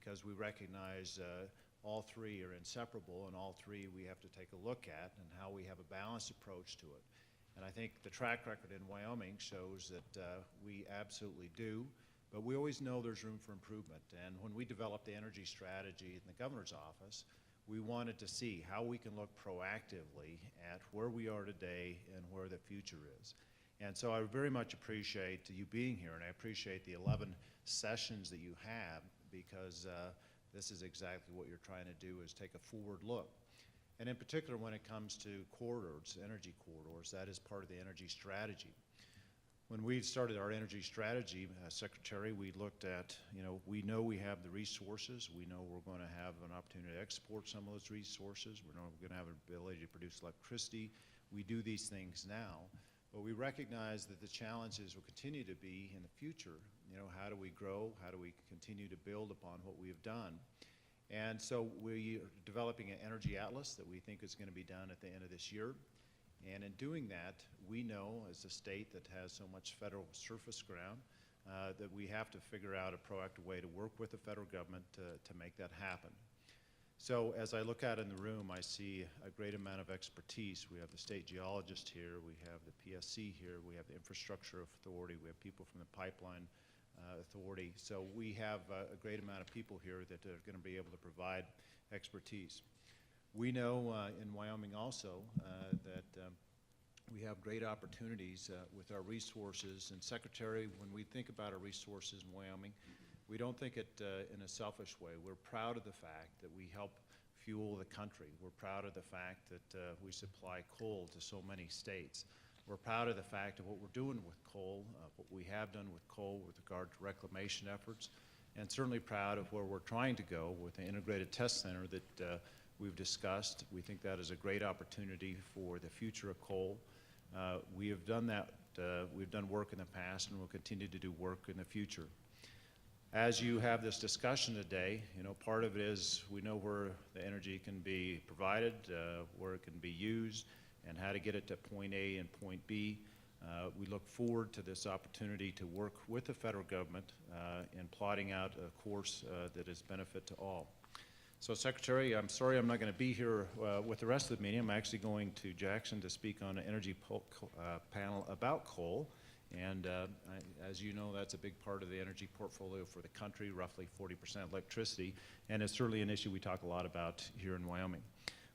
because we recognize all three are inseparable, and all three we have to take a look at and how we have a balanced approach to it. And I think the track record in Wyoming shows that we absolutely do, but we always know there's room for improvement. And when we developed the energy strategy in the governor's office, we wanted to see how we can look proactively at where we are today and where the future is. And so I very much appreciate you being here, and I appreciate the 11 sessions that you have, because this is exactly what you're trying to do, is take a forward look. And in particular, when it comes to corridors, energy corridors, that is part of the energy strategy. When we started our energy strategy, Secretary, we looked at, we know we have the resources. We know we're going to have an opportunity to export some of those resources. We know we're going to have an ability to produce electricity. We do these things now, but we recognize that the challenges will continue to be in the future. How do we grow? How do we continue to build upon what we have done? And so we are developing an energy atlas that we think is going to be done at the end of this year. And in doing that, we know as a state that has so much federal surface ground that we have to figure out a proactive way to work with the federal government to make that happen. So as I look out in the room, I see a great amount of expertise. We have the state geologist here, we have the PSC here, we have the infrastructure authority, we have people from the pipeline authority. So we have a great amount of people here that are going to be able to provide expertise. We know in Wyoming also that we have great opportunities with our resources. And Secretary, when we think about our resources in Wyoming, we don't think it in a selfish way. We're proud of the fact that we help fuel the country. We're proud of the fact that we supply coal to so many states. We're proud of the fact of what we're doing with coal, what we have done with coal with regard to reclamation efforts, and certainly proud of where we're trying to go with the integrated test center that we've discussed. We think that is a great opportunity for the future of coal. We have done that, we've done work in the past, and we'll continue to do work in the future. As you have this discussion today, part of it is we know where the energy can be provided, where it can be used, and how to get it to point A and point B. We look forward to this opportunity to work with the federal government in plotting out a course that is benefit to all. So Secretary, I'm sorry I'm not going to be here with the rest of the meeting. I'm actually going to Jackson to speak on an energy panel about coal. And as you know, that's a big part of the energy portfolio for the country, roughly 40% electricity, and it's certainly an issue we talk a lot about here in Wyoming.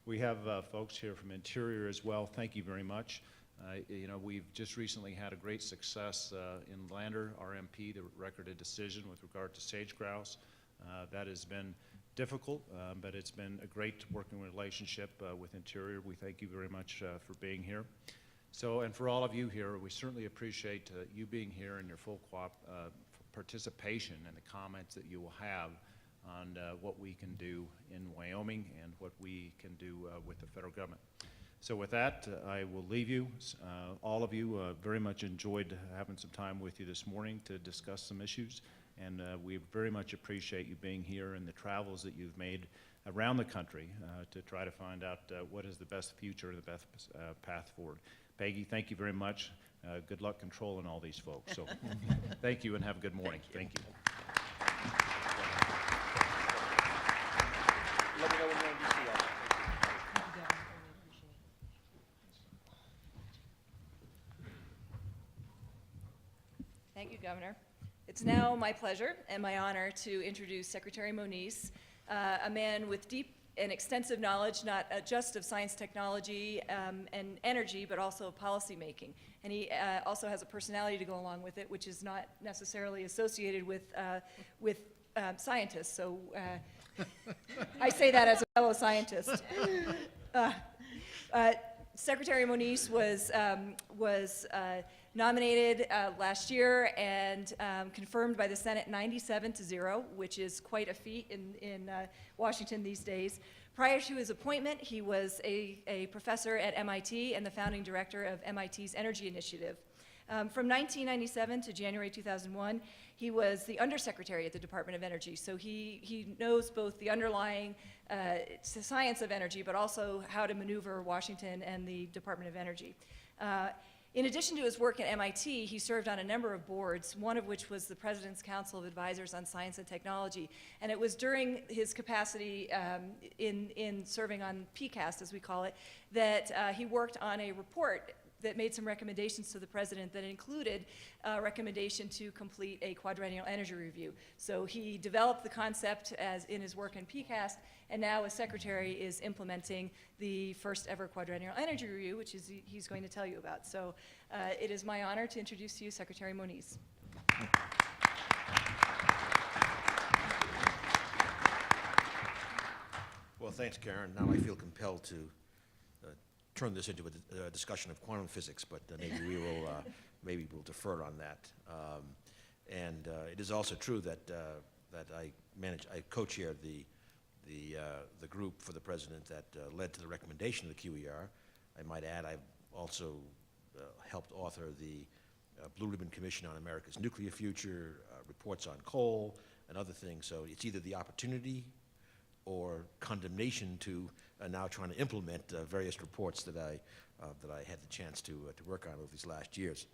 We have folks here from Interior as well. Thank you very much. We've just recently had a great success in Lander, RMP, the record of decision with regard to sage grouse. That has been difficult, but it's been a great working relationship with Interior. We thank you very much for being here. So, and for all of you here, we certainly appreciate you being here and your full participation and the comments that you will have on what we can do in Wyoming and what we can do with the federal government. So with that, I will leave you. All of you very much enjoyed having some time with you this morning to discuss some issues, and we very much appreciate you being here and the travels that you've made around the country to try to find out what is the best future and the best path forward. Peggy, thank you very much. Good luck controlling all these folks. So thank you and have a good morning. Thank you. Let me know when you're in DC. Thank you, Governor. It's now my pleasure and my honor to introduce Secretary Moniz, a man with deep and extensive knowledge, not just of science, technology, and energy, but also of policy making. And he also has a personality to go along with it, which is not necessarily associated with scientists. So I say that as a fellow scientist. Secretary Moniz was nominated last year and confirmed by the Senate 97-0, which is quite a feat in Washington these days. Prior to his appointment, he was a professor at MIT and the founding director of MIT's Energy Initiative. From 1997 to January 2001, he was the undersecretary at the Department of Energy, so he knows both the underlying science of energy, but also how to maneuver Washington and the Department of Energy. In addition to his work at MIT, he served on a number of boards, one of which was the President's Council of Advisors on Science and Technology. And it was during his capacity in serving on PCAST, as we call it, that he worked on a report that made some recommendations to the President that included a recommendation to complete a quadrennial energy review. So he developed the concept as in his work in PCAST, and now as Secretary is implementing the first ever quadrennial energy review, which is he's going to tell you about. So it is my honor to introduce to you Secretary Moniz. Well, thanks, Karen. Now I feel compelled to turn this into a discussion of quantum physics, but maybe we'll defer on that. It is also true that I co-chaired the group for the President that led to the recommendation of the QER. I might add, I've also helped author the Blue Ribbon Commission on America's Nuclear Future, reports on coal, and other things. So it's either the opportunity or condemnation to now trying to implement various reports that I had the chance to work on over these last years.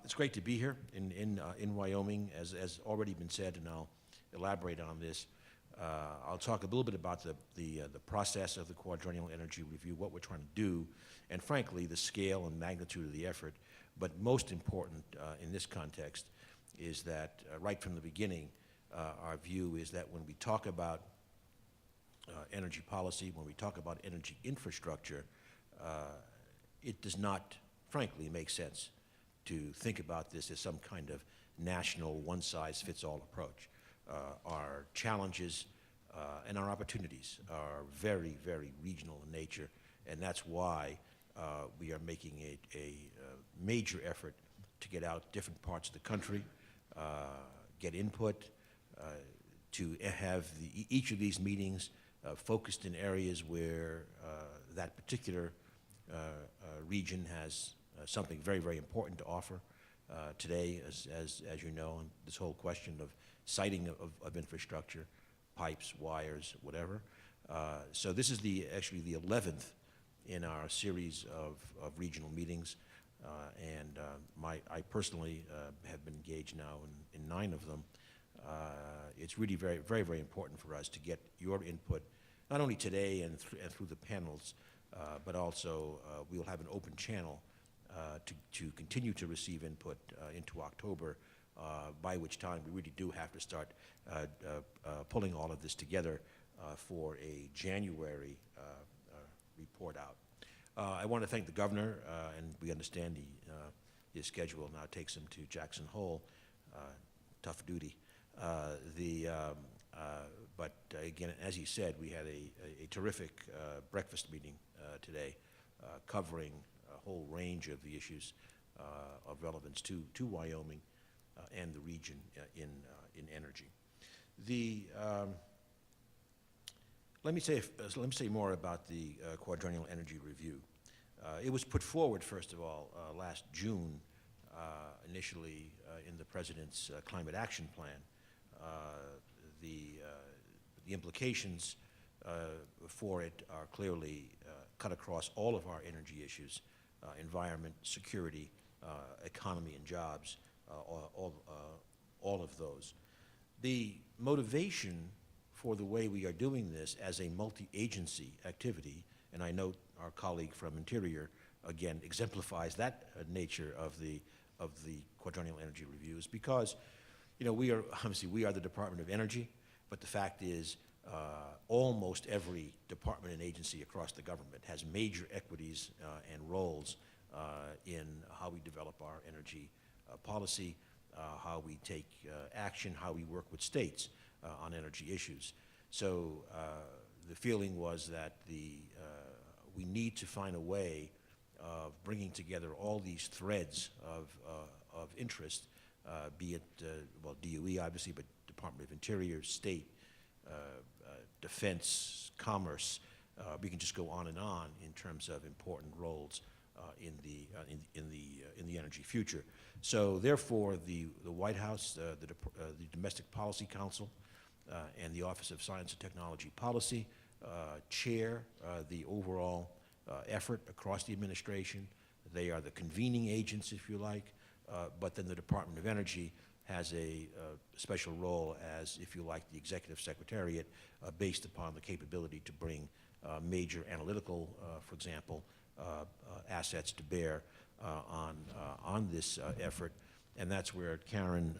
It's great to be here in Wyoming, as already been said, and I'll elaborate on this. I'll talk a little bit about the process of the Quadrennial Energy Review, what we're trying to do, and frankly, the scale and magnitude of the effort. But most important in this context is that right from the beginning, our view is that when we talk about energy policy, when we talk about energy infrastructure, it does not, frankly, make sense to think about this as some kind of national one-size-fits-all approach. Our challenges and our opportunities are very, very regional in nature, and that's why we are making a major effort to get out different parts of the country, get input, to have each of these meetings focused in areas where that particular region has something very, very important to offer. Today, as you know, and this whole question of siting of infrastructure, pipes, wires, whatever. So this is actually the 11th in our series of regional meetings, I personally have been engaged now in 9 of them. It's really very, very, very important for us to get your input, not only today and through the panels, but also we'll have an open channel to continue to receive input into October, by which time we really do have to start pulling all of this together for a January report out. I want to thank the governor, and we understand his schedule now takes him to Jackson Hole, tough duty. But again, as he said, we had a terrific breakfast meeting today covering a whole range of the issues of relevance to Wyoming and the region in energy. Let me say more about the Quadrennial Energy Review. It was put forward, first of all, last June, initially in the President's Climate Action Plan. The implications for it are clearly cut across all of our energy issues, environment, security, economy, and jobs, all of those. The motivation for the way we are doing this as a multi-agency activity, and I note our colleague from Interior, again, exemplifies that nature of the Quadrennial Energy Review, is because, you know, we are the Department of Energy, but the fact is almost every department and agency across the government has major equities and roles in how we develop our energy policy, how we take action, how we work with states on energy issues. So the feeling was that we need to find a way of bringing together all these threads of interest, be it, well, DOE obviously, but Department of Interior, State, Defense, Commerce. We can just go on and on in terms of important roles in the energy future. So therefore, the White House, the Domestic Policy Council, and the Office of Science and Technology Policy chair the overall effort across the administration. They are the convening agents, if you like, but then the Department of Energy has a special role as, if you like, the executive secretariat based upon the capability to bring major analytical, for example, assets to bear on this effort. And that's where Karen,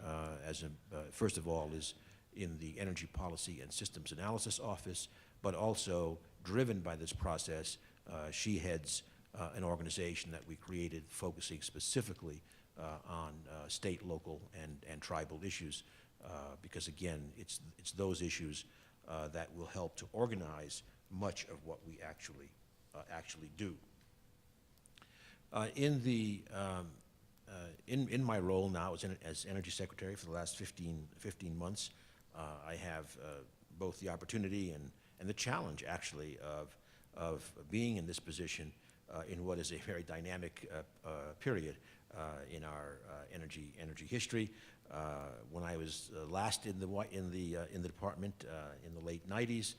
first of all, is in the Energy Policy and Systems Analysis Office, but also driven by this process, she heads an organization that we created focusing specifically on state, local, and tribal issues, because again, it's those issues that will help to organize much of what we actually do. In my role now as Energy Secretary for the last 15 months, I have both the opportunity and the challenge, actually, of being in this position in what is a very dynamic period in our energy history. When I was last in the department in the late 90s,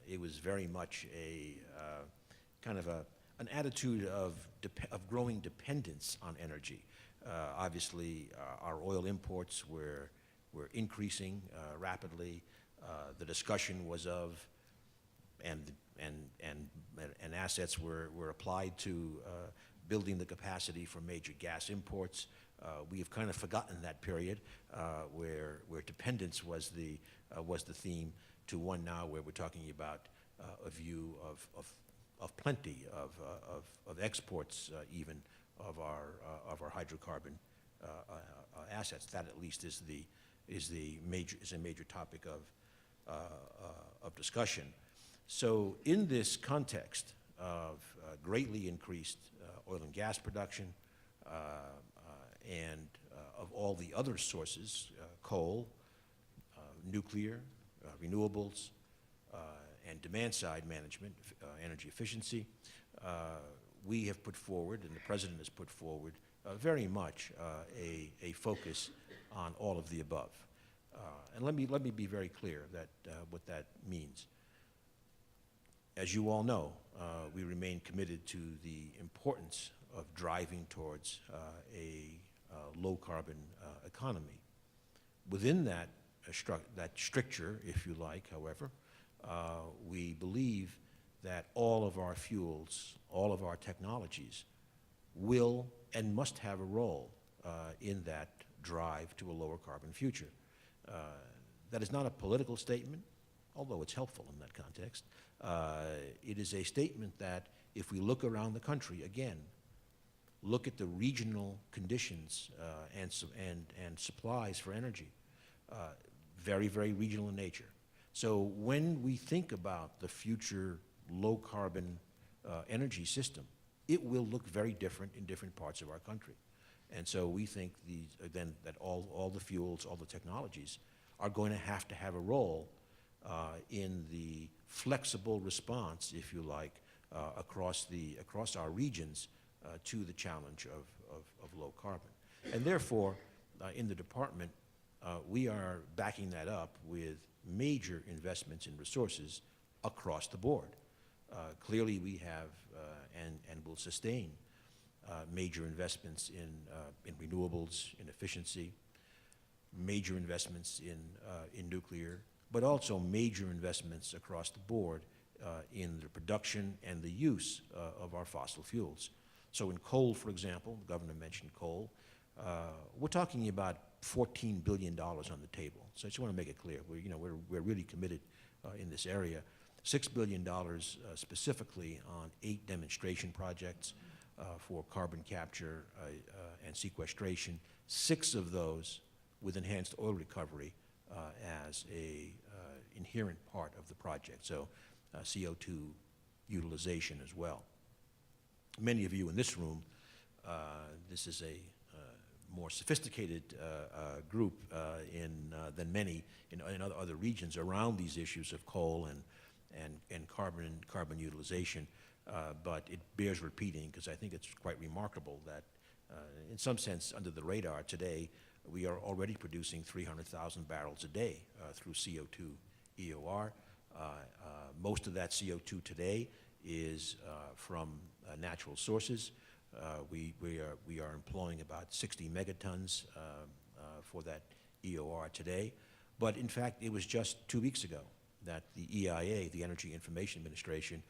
it was very much a kind of an attitude of growing dependence on energy. Obviously, our oil imports were increasing rapidly. The discussion was of, and assets were applied to building the capacity for major gas imports. We have kind of forgotten that period where dependence was the theme, to one now where we're talking about a view of plenty of exports, even of our hydrocarbon assets. That at least is a major topic of discussion. So in this context of greatly increased oil and gas production and of all the other sources, coal, nuclear, renewables, and demand-side management, energy efficiency, we have put forward, and the President has put forward, very much a focus on all of the above. And let me be very clear that what that means. As you all know, we remain committed to the importance of driving towards a low-carbon economy. Within that stricture, if you like, however, we believe that all of our fuels, all of our technologies will and must have a role in that drive to a lower carbon future. That is not a political statement, although it's helpful in that context. It is a statement that if we look around the country, again, look at the regional conditions and supplies for energy, very, very regional in nature. So when we think about the future low-carbon energy system, it will look very different in different parts of our country. And so we think that all the fuels, all the technologies are going to have a role in the flexible response, if you like, across our regions to the challenge of low carbon. And therefore, in the department, we are backing that up with major investments in resources across the board. Clearly, we have and will sustain major investments in renewables, in efficiency, major investments in nuclear, but also major investments across the board in the production and the use of our fossil fuels. So in coal, for example, the governor mentioned coal, we're talking about $14 billion on the table. So I just want to make it clear, we're really committed in this area. $6 billion specifically on 8 demonstration projects for carbon capture and sequestration, 6 of those with enhanced oil recovery as a inherent part of the project, so CO2 utilization as well. Many of you in this room, this is a more sophisticated group than many in other regions around these issues of coal and carbon utilization, but it bears repeating because I think it's quite remarkable that in some sense under the radar today we are already producing 300,000 barrels a day through CO2 EOR. Most of that CO2 today is from natural sources. We are employing about 60 megatons for that EOR today. But in fact, it was just 2 weeks ago that the EIA, the Energy Information Administration,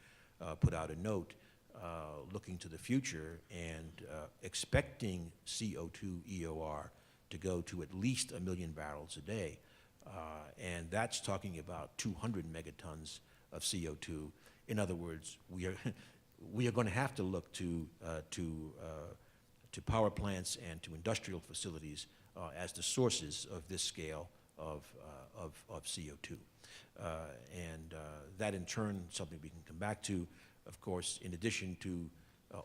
put out a note looking to the future and expecting CO2 EOR to go to at least 1 million barrels a day. And that's talking about 200 megatons of CO2. In other words, we are going to have to look to power plants and to industrial facilities as the sources of this scale of CO2. And that in turn, something we can come back to, of course, in addition to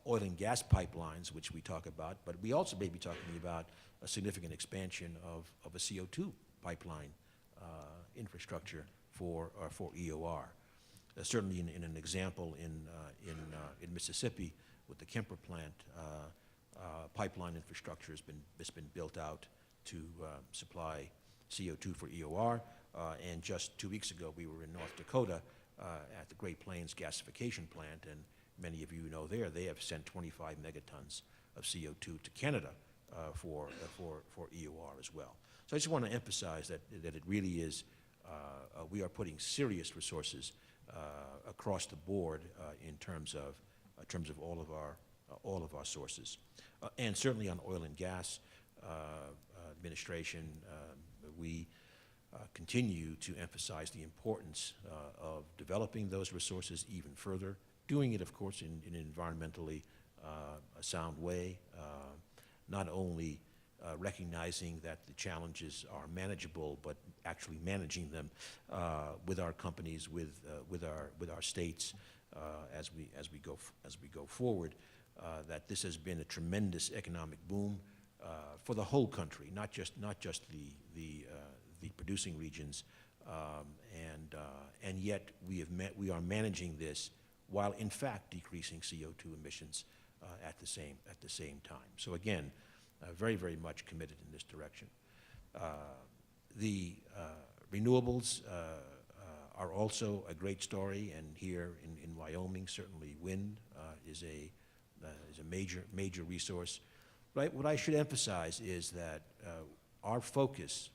oil and gas pipelines, which we talk about, but we also may be talking about a significant expansion of a CO2 pipeline infrastructure for EOR. Certainly in an example in Mississippi with the Kemper plant, pipeline infrastructure has been built out to supply CO2 for EOR. And just 2 weeks ago, we were in North Dakota at the Great Plains gasification plant, and many of you know they have sent 25 megatons of CO2 to Canada for EOR as well. So I just want to emphasize that it really is, we are putting serious resources across the board in terms of all of our sources, and certainly on oil and gas administration, we continue to emphasize the importance of developing those resources even further, doing it, of course, in an environmentally a sound way, not only recognizing that the challenges are manageable, but actually managing them with our companies, with our states as we go forward. That this has been a tremendous economic boom for the whole country, not just the producing regions, and yet we are managing this while in fact decreasing CO2 emissions at the same time. So again, very, very much committed in this direction. The renewables are also a great story, and here in Wyoming, certainly wind is a major resource. Right? What I should emphasize is that our focus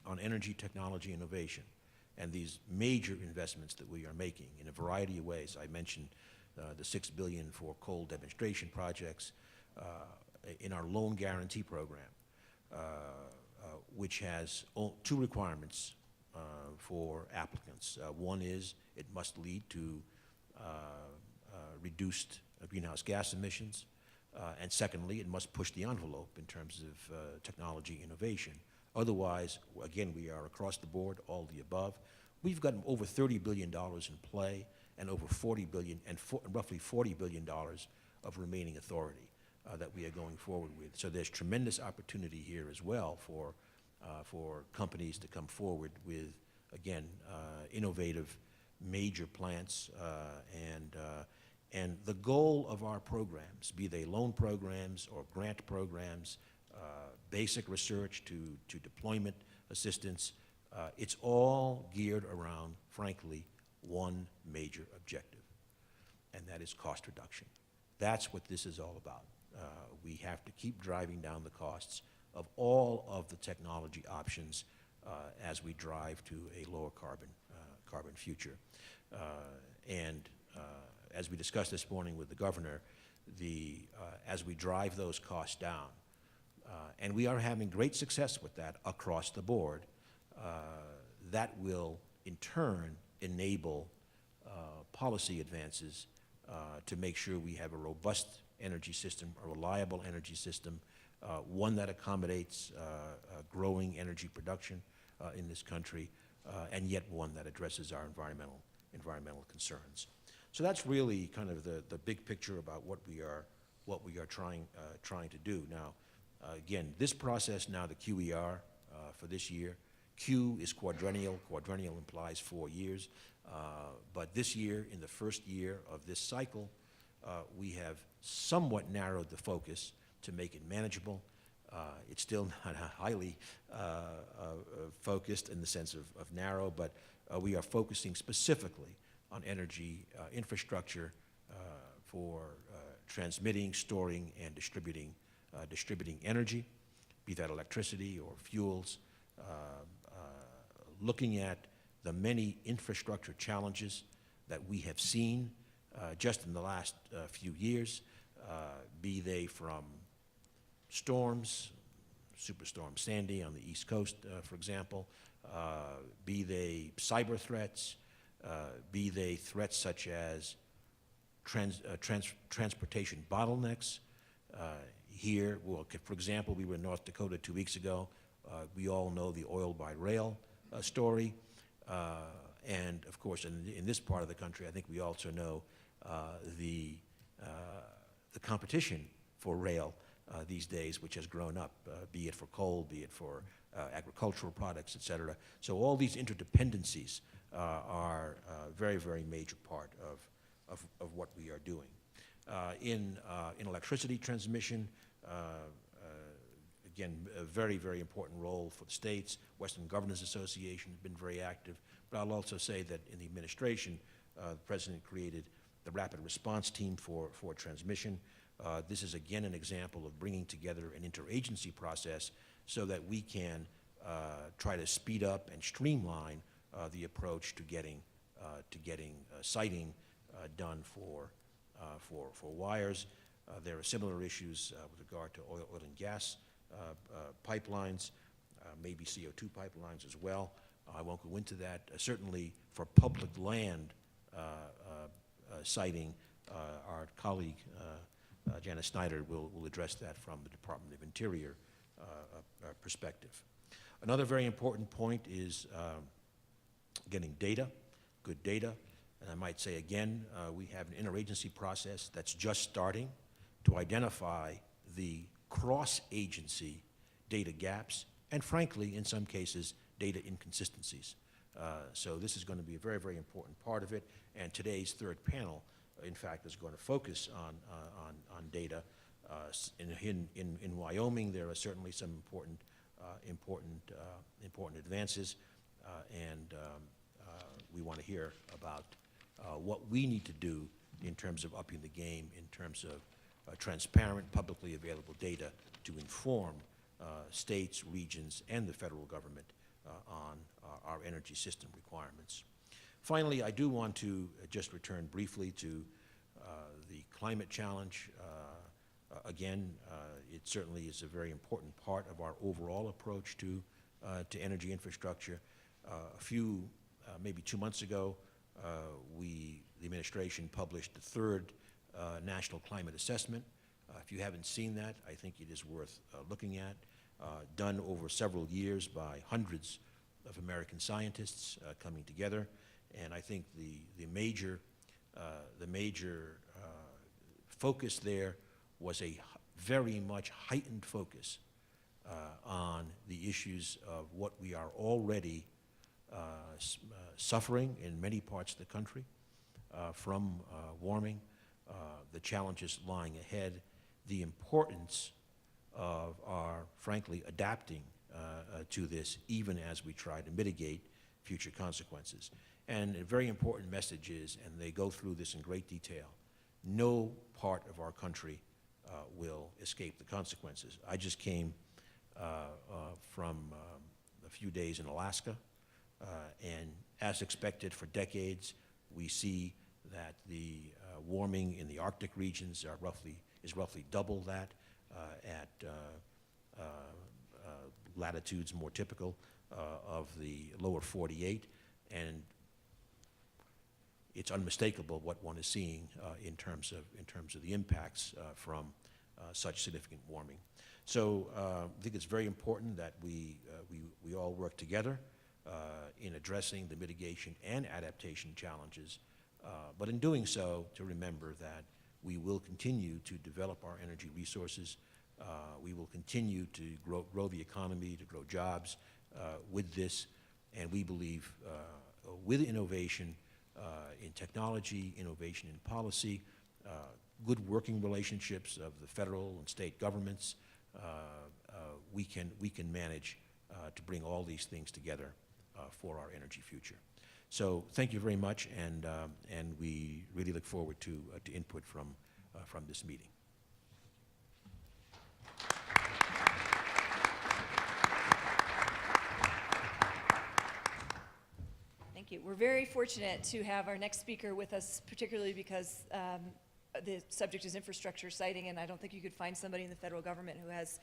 on energy technology innovation and these major investments that we are making in a variety of ways. I mentioned the $6 billion for coal demonstration projects in our loan guarantee program, which has two requirements for applicants. One is it must lead to reduced greenhouse gas emissions, and secondly, it must push the envelope in terms of technology innovation. Otherwise, again, we are across the board, all the above. We've got over $30 billion in play and over $40 billion and roughly $40 billion of remaining authority that we are going forward with. So there's tremendous opportunity here as well for companies to come forward with, again, innovative major plants, and the goal of our programs, be they loan programs or grant programs, basic research to deployment assistance, it's all geared around, frankly, one major objective, and that is cost reduction. That's what this is all about. We have to keep driving down the costs of all of the technology options as we drive to a lower carbon future. As we discussed this morning with the governor, as we drive those costs down, and we are having great success with that across the board, that will in turn enable policy advances to make sure we have a robust energy system, a reliable energy system, one that accommodates growing energy production in this country, and yet one that addresses our environmental concerns. So that's really kind of the big picture about what we are trying to do. Now, again, this process now, the QER for this year, Q is quadrennial. Quadrennial implies 4 years. But this year, in the first year of this cycle, we have somewhat narrowed the focus to make it manageable. It's still not highly focused in the sense of narrow, but we are focusing specifically on energy infrastructure for transmitting, storing, and distributing energy, be that electricity or fuels, looking at the many infrastructure challenges that we have seen just in the last few years, be they from storms, Superstorm Sandy on the East Coast, for example, be they cyber threats, be they threats such as transportation bottlenecks. Here, well, for example, we were in North Dakota 2 weeks ago. We all know the oil by rail story. And of course, in this part of the country, I think we also know the competition for rail these days, which has grown up, be it for coal, be it for agricultural products, et cetera. So all these interdependencies are a very, very major part of what we are doing. In electricity transmission, again, a very, very important role for the states. Western Governors Association has been very active. But I'll also say that in the administration, the President created the Rapid Response Team for transmission. This is, again, an example of bringing together an interagency process so that we can try to speed up and streamline the approach to getting siting done for wires. There are similar issues with regard to oil and gas pipelines, maybe CO2 pipelines as well. I won't go into that. Certainly for public land siting, our colleague Janice Schneider will address that from the Department of Interior perspective. Another very important point is getting data, good data. And I might say again, we have an interagency process that's just starting to identify the cross-agency data gaps and, frankly, in some cases, data inconsistencies. So this is going to be a very, very important part of it. And today's third panel, in fact, is going to focus on data. In Wyoming, there are certainly some important advances, and we want to hear about what we need to do in terms of upping the game, in terms of transparent, publicly available data to inform states, regions, and the federal government on our energy system requirements. Finally, I do want to just return briefly to the climate challenge. Again, it certainly is a very important part of our overall approach to energy infrastructure. A few, maybe 2 months ago, the administration published the third National Climate Assessment. If you haven't seen that, I think it is worth looking at. Done over several years by hundreds of American scientists coming together, and I think the major focus there was a very much heightened focus on the issues of what we are already suffering in many parts of the country from warming, the challenges lying ahead, the importance of our, frankly, adapting to this even as we try to mitigate future consequences. And a very important message is, and they go through this in great detail, no part of our country will escape the consequences. I just came from a few days in Alaska, and as expected for decades, we see that the warming in the Arctic regions is roughly double that at latitudes more typical of the lower 48, and it's unmistakable what one is seeing in terms of the impacts from such significant warming. So I think it's very important that we all work together in addressing the mitigation and adaptation challenges, but in doing so, to remember that we will continue to develop our energy resources. We will continue to grow the economy, to grow jobs with this, and we believe with innovation in technology, innovation in policy, good working relationships of the federal and state governments, we can manage to bring all these things together for our energy future. So thank you very much, and we really look forward to input from from this meeting. Thank you. We're very fortunate to have our next speaker with us, particularly because the subject is infrastructure siting, and I don't think you could find somebody in the federal government who has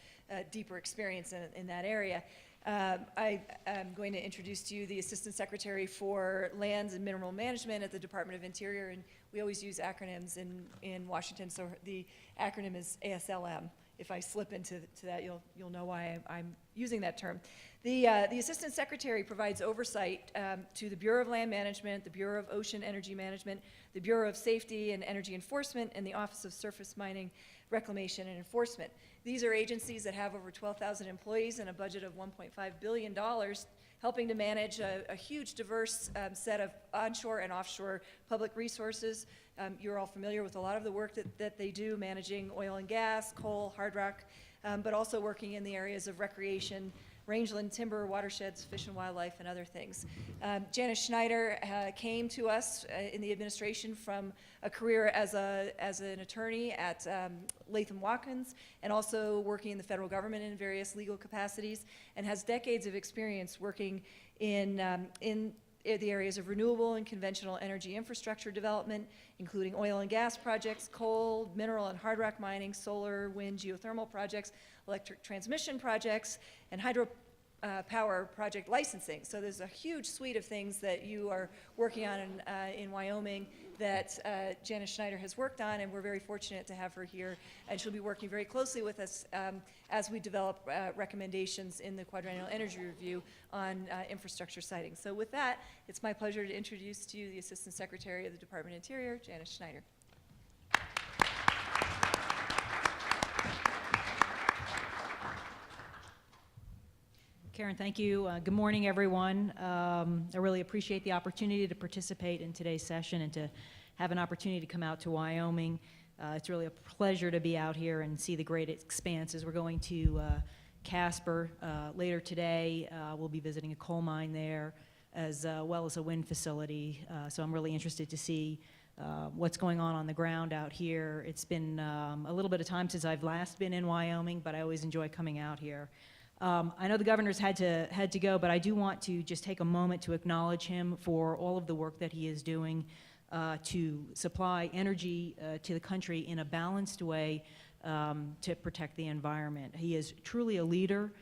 deeper experience in that area. I am going to introduce to you the Assistant Secretary for Lands and Mineral Management at the Department of Interior, and we always use acronyms in Washington, so the acronym is ASLM. If I slip into that, you'll know why I'm using that term. The Assistant Secretary provides oversight to the Bureau of Land Management, the Bureau of Ocean Energy Management, the Bureau of Safety and Energy Enforcement, and the Office of Surface Mining, Reclamation, and Enforcement. These are agencies that have over 12,000 employees and a budget of $1.5 billion, helping to manage a huge, diverse set of onshore and offshore public resources. You're all familiar with a lot of the work that they do, managing oil and gas, coal, hard rock, but also working in the areas of recreation, rangeland timber, watersheds, fish and wildlife, and other things. Janice Schneider came to us in the administration from a career as an attorney at Latham Watkins, and also working in the federal government in various legal capacities, and has decades of experience working in the areas of renewable and conventional energy infrastructure development, including oil and gas projects, coal, mineral and hard rock mining, solar, wind, geothermal projects, electric transmission projects, and hydro power project licensing. So there's a huge suite of things that you are working on in Wyoming that Janice Schneider has worked on, and we're very fortunate to have her here. And she'll be working very closely with us as we develop recommendations in the Quadrennial Energy Review on infrastructure siting. So with that, it's my pleasure to introduce to you the Assistant Secretary of the Department of Interior, Janice Schneider. Karen, thank you. Good morning, everyone. I really appreciate the opportunity to participate in today's session and to have an opportunity to come out to Wyoming. It's really a pleasure to be out here and see the great expanses. We're going to Casper later today. We'll be visiting a coal mine there as well as a wind facility. So I'm really interested to see what's going on the ground out here. It's been a little bit of time since I've last been in Wyoming, but I always enjoy coming out here. I know the governor's had to go, but I do want to just take a moment to acknowledge him for all of the work that he is doing to supply energy to the country in a balanced way to protect the environment. He is truly a leader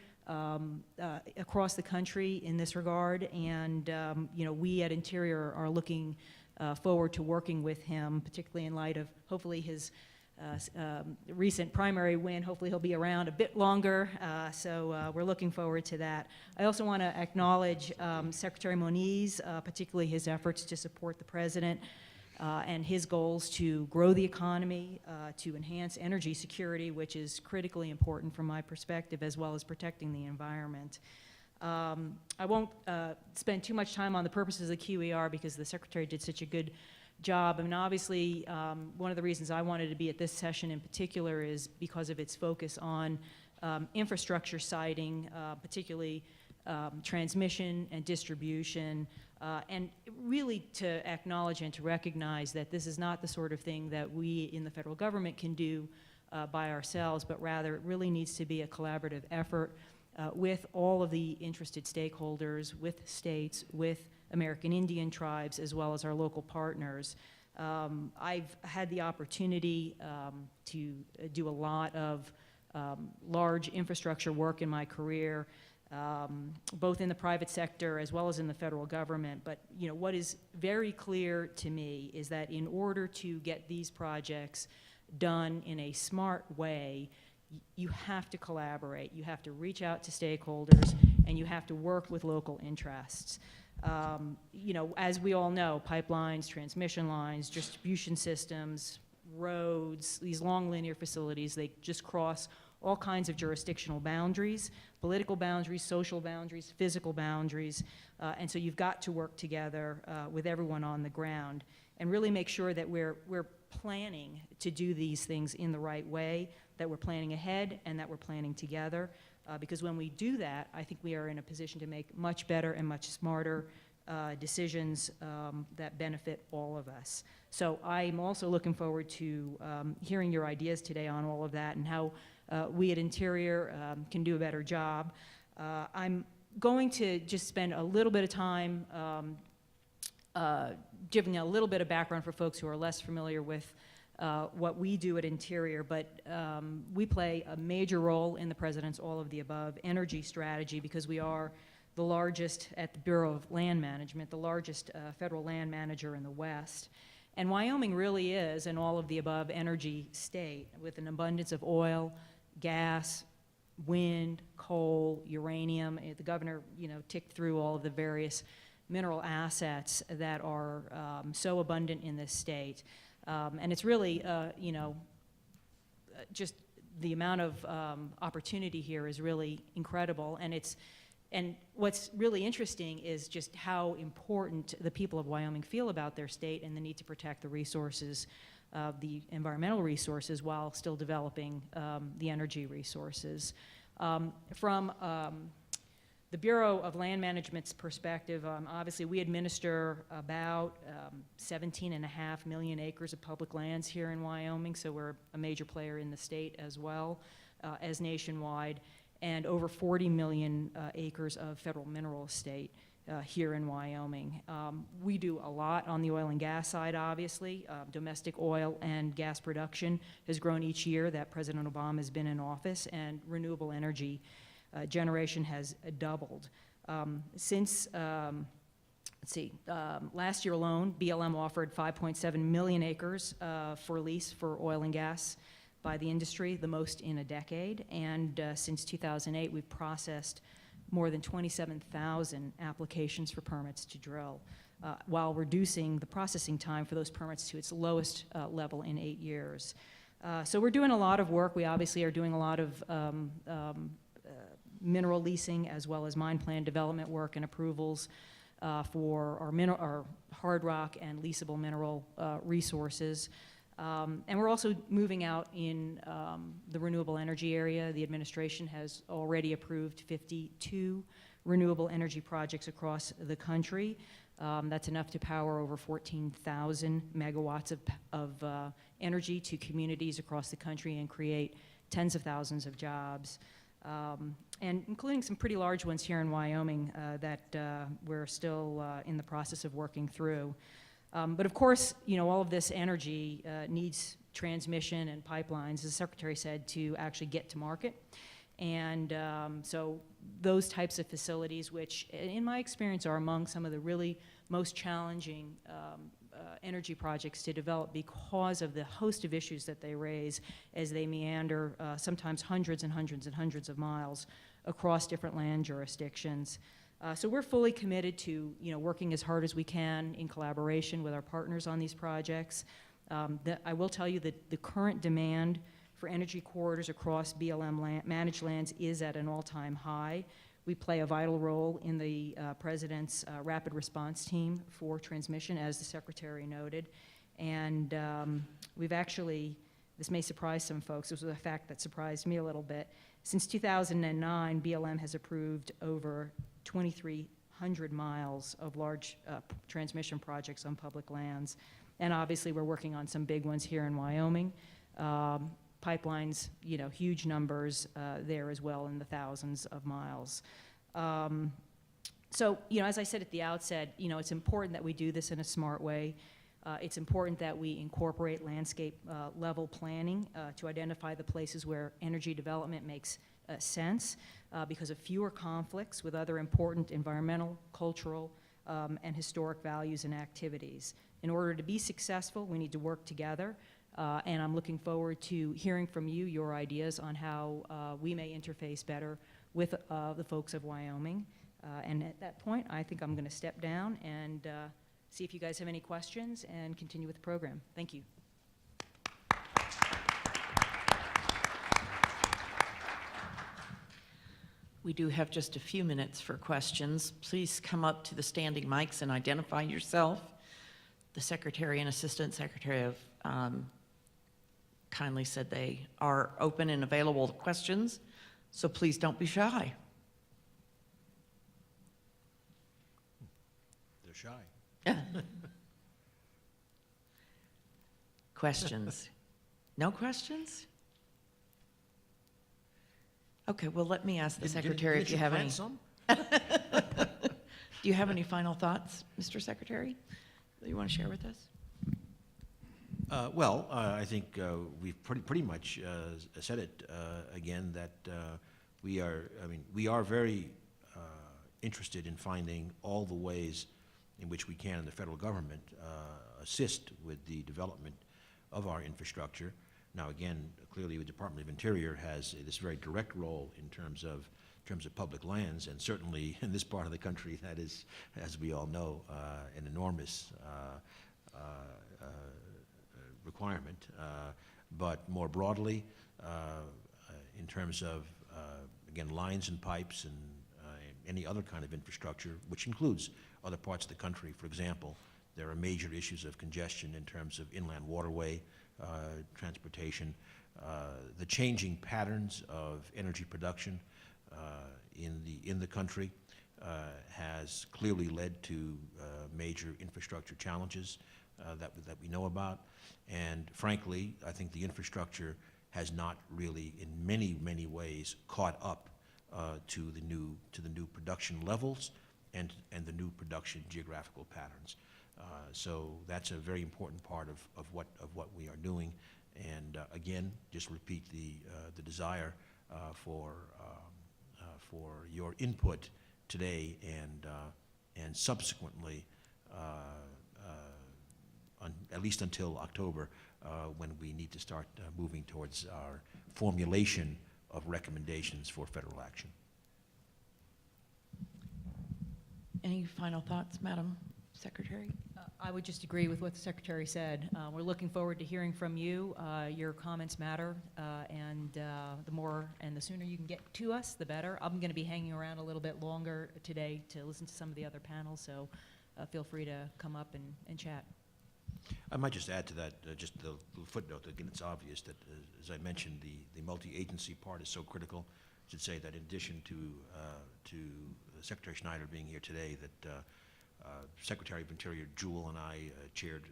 across the country in this regard, and you know, we at Interior are looking forward to working with him, particularly in light of hopefully his recent primary win. Hopefully he'll be around a bit longer, so we're looking forward to that. I also want to acknowledge Secretary Moniz, particularly his efforts to support the president and his goals to grow the economy, to enhance energy security, which is critically important from my perspective, as well as protecting the environment. I won't spend too much time on the purposes of the QER because the Secretary did such a good job. I mean, obviously, one of the reasons I wanted to be at this session in particular is because of its focus on infrastructure siting, particularly transmission and distribution, and really to acknowledge and to recognize that this is not the sort of thing that we in the federal government can do by ourselves, but rather it really needs to be a collaborative effort with all of the interested stakeholders, with states, with American Indian tribes, as well as our local partners. I've had the opportunity to do a lot of large infrastructure work in my career, both in the private sector as well as in the federal government. But you know, what is very clear to me is that in order to get these projects done in a smart way, you have to collaborate, you have to reach out to stakeholders, and you have to work with local interests. You know, as we all know, pipelines, transmission lines, distribution systems, roads, these long linear facilities, they just cross all kinds of jurisdictional boundaries, political boundaries, social boundaries, physical boundaries, and so you've got to work together with everyone on the ground and really make sure that we're planning to do these things in the right way, that we're planning ahead and that we're planning together. Because when we do that, I think we are in a position to make much better and much smarter decisions that benefit all of us. So I'm also looking forward to hearing your ideas today on all of that and how we at Interior can do a better job. I'm going to just spend a little bit of time giving a little bit of background for folks who are less familiar with what we do at Interior, but we play a major role in the President's all of the above energy strategy because we are the largest at the Bureau of Land Management, the largest federal land manager in the West. And Wyoming really is an all of the above energy state with an abundance of oil, gas, wind, coal, uranium. The governor, ticked through all of the various mineral assets that are so abundant in this state. And it's really, just the amount of opportunity here is really incredible. And what's really interesting is just how important the people of Wyoming feel about their state and the need to protect the resources, the environmental resources, while still developing the energy resources. From the Bureau of Land Management's perspective, obviously we administer about 17.5 million acres of public lands here in Wyoming, so we're a major player in the state as well as nationwide, and over 40 million acres of federal mineral estate here in Wyoming. We do a lot on the oil and gas side, obviously. Domestic oil and gas production has grown each year that President Obama has been in office, and renewable energy generation has doubled. Since, last year alone, BLM offered 5.7 million acres for lease for oil and gas by the industry, the most in a decade. And since 2008, we've processed more than 27,000 applications for permits to drill, while reducing the processing time for those permits to its lowest level in 8 years. So we're doing a lot of work. We obviously are doing a lot of mineral leasing as well as mine plan development work and approvals for our hard rock and leasable mineral resources. And we're also moving out in the renewable energy area. The administration has already approved 52 renewable energy projects across the country. That's enough to power over 14,000 megawatts of energy to communities across the country and create tens of thousands of jobs. And including some pretty large ones here in Wyoming that we're still in the process of working through. But of course, all of this energy needs transmission and pipelines, as the Secretary said, to actually get to market. And so those types of facilities, which in my experience are among some of the really most challenging energy projects to develop because of the host of issues that they raise as they meander sometimes hundreds and hundreds and hundreds of miles across different land jurisdictions. So we're fully committed to working as hard as we can in collaboration with our partners on these projects. I will tell you that the current demand for energy corridors across BLM managed lands is at an all-time high. We play a vital role in the President's rapid response team for transmission, as the Secretary noted. And we've actually, this may surprise some folks, this was a fact that surprised me a little bit. Since 2009, BLM has approved over 2,300 miles of large transmission projects on public lands. And obviously, we're working on some big ones here in Wyoming. Pipelines, huge numbers there as well, in the thousands of miles. So, as I said at the outset, it's important that we do this in a smart way. It's important that we incorporate landscape level planning to identify the places where energy development makes sense because of fewer conflicts with other important environmental, cultural, and historic values and activities. In order to be successful, we need to work together. And I'm looking forward to hearing from you your ideas on how we may interface better with the folks of Wyoming. And at that point, I think I'm going to step down and see if you guys have any questions and continue with the program. Thank you. We do have just a few minutes for questions. Please come up to the standing mics and identify yourself. The Secretary and Assistant Secretary have kindly said they are open and available to questions, so please don't be shy. shy. Questions? No questions? Okay, well, let me ask the Secretary if you have any. Do you have any final thoughts, Mr. Secretary, that you want to share with us? Well, I think we've pretty much said it again, that we are very interested in finding all the ways in which we can in the federal government assist with the development of our infrastructure. Now, again, clearly the Department of Interior has this very direct role in terms of public lands, and certainly in this part of the country that is, as we all know, an enormous requirement. But more broadly, in terms of, again, lines and pipes and any other kind of infrastructure, which includes other parts of the country. For example, there are major issues of congestion in terms of inland waterway transportation, the changing patterns of energy production in the country has clearly led to major infrastructure challenges that we know about. And frankly, I think the infrastructure has not really, in many ways, caught up to the new production levels and the new production geographical patterns. So that's a very important part of what we are doing. And again, just repeat the desire for your input today and subsequently, at least until October, when we need to start moving towards our formulation of recommendations for federal action. Any final thoughts, Madam Secretary? I would just agree with what the Secretary said. We're looking forward to hearing from you. Your comments matter, and the more and the sooner you can get to us, the better. I'm going to be hanging around a little bit longer today to listen to some of the other panels, so feel free to come up and chat. I might just add to that, just the footnote. Again, it's obvious that, as I mentioned, the multi-agency part is so critical. I should say that in addition to Secretary Schneider being here today, that Secretary of Interior Jewell and I chaired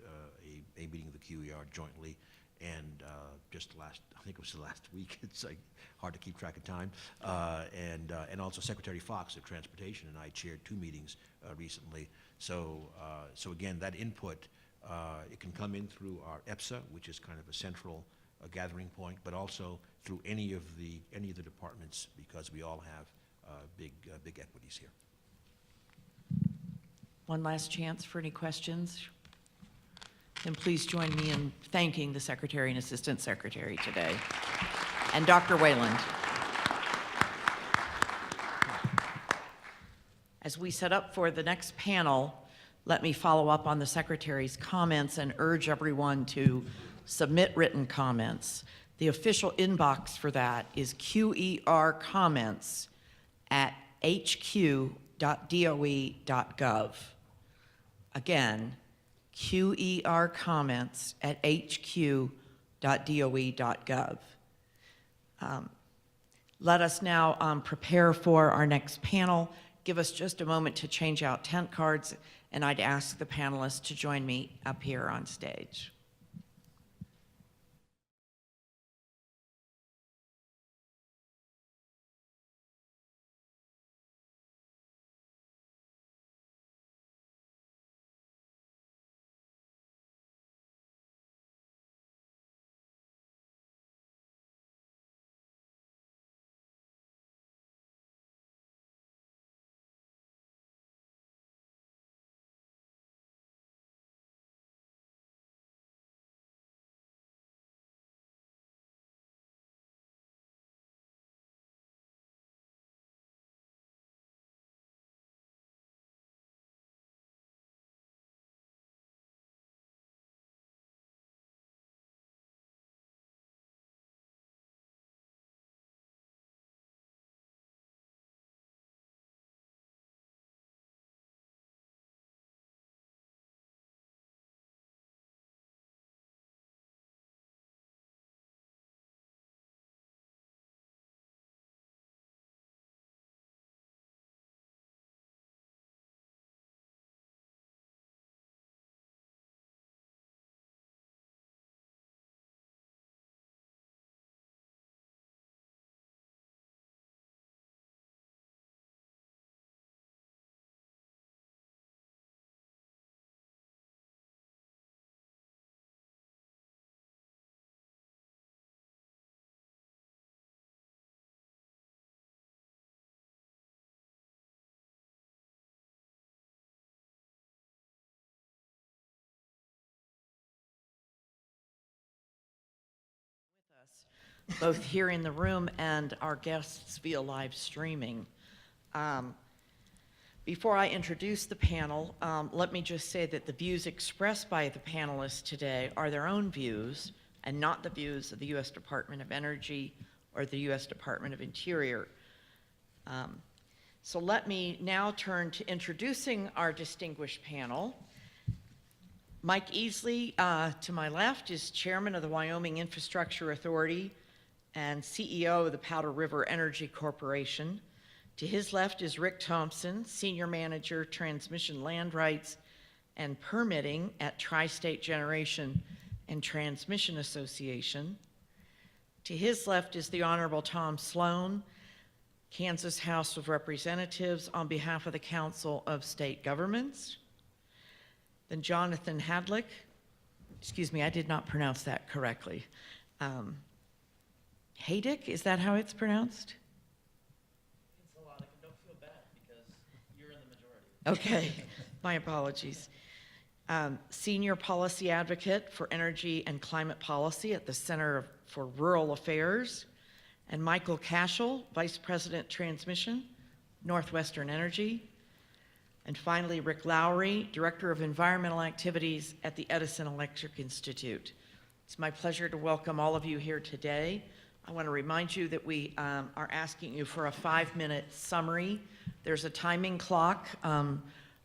a meeting of the QER jointly, and just I think it was the last week. It's like hard to keep track of time. And also Secretary Fox of Transportation and I chaired 2 meetings recently. So again, that input. It can come in through our EPSA, which is kind of a central gathering point, but also through any of the departments, because we all have big equities here. One last chance for any questions. Then please join me in thanking the Secretary and Assistant Secretary today, and Dr. Wayland. As we set up for the next panel, let me follow up on the Secretary's comments and urge everyone to submit written comments. The official inbox for that is QERcomments@hq.doe.gov. Again, QERcomments@hq.doe.gov. Let us now prepare for our next panel. Give us just a moment to change out tent cards, and I'd ask the panelists to join me up here on stage. both here in the room and our guests via live streaming. Before I introduce the panel, let me just say that the views expressed by the panelists today are their own views and not the views of the U.S. Department of Energy or the U.S. Department of Interior. So let me now turn to introducing our distinguished panel. Mike Easley, to my left, is Chairman of the Wyoming Infrastructure Authority and CEO of the Powder River Energy Corporation. To his left is Rick Thompson, Senior Manager, Transmission Land Rights and Permitting at Tri-State Generation and Transmission Association. To his left is the Honorable Tom Sloan, Kansas House of Representatives, on behalf of the Council of State Governments. Then Jonathan Hadlick, excuse me, I did not pronounce that correctly. Haydick, is that how it's pronounced? It's a lot. Don't feel bad because you're in the majority. Okay, my apologies. Senior Policy Advocate for Energy and Climate Policy at the Center for Rural Affairs, and Michael Cashel, Vice President Transmission, Northwestern Energy. And finally, Rick Lowry, Director of Environmental Activities at the Edison Electric Institute. It's my pleasure to welcome all of you here today. I want to remind you that we are asking you for a 5-minute summary. There's a timing clock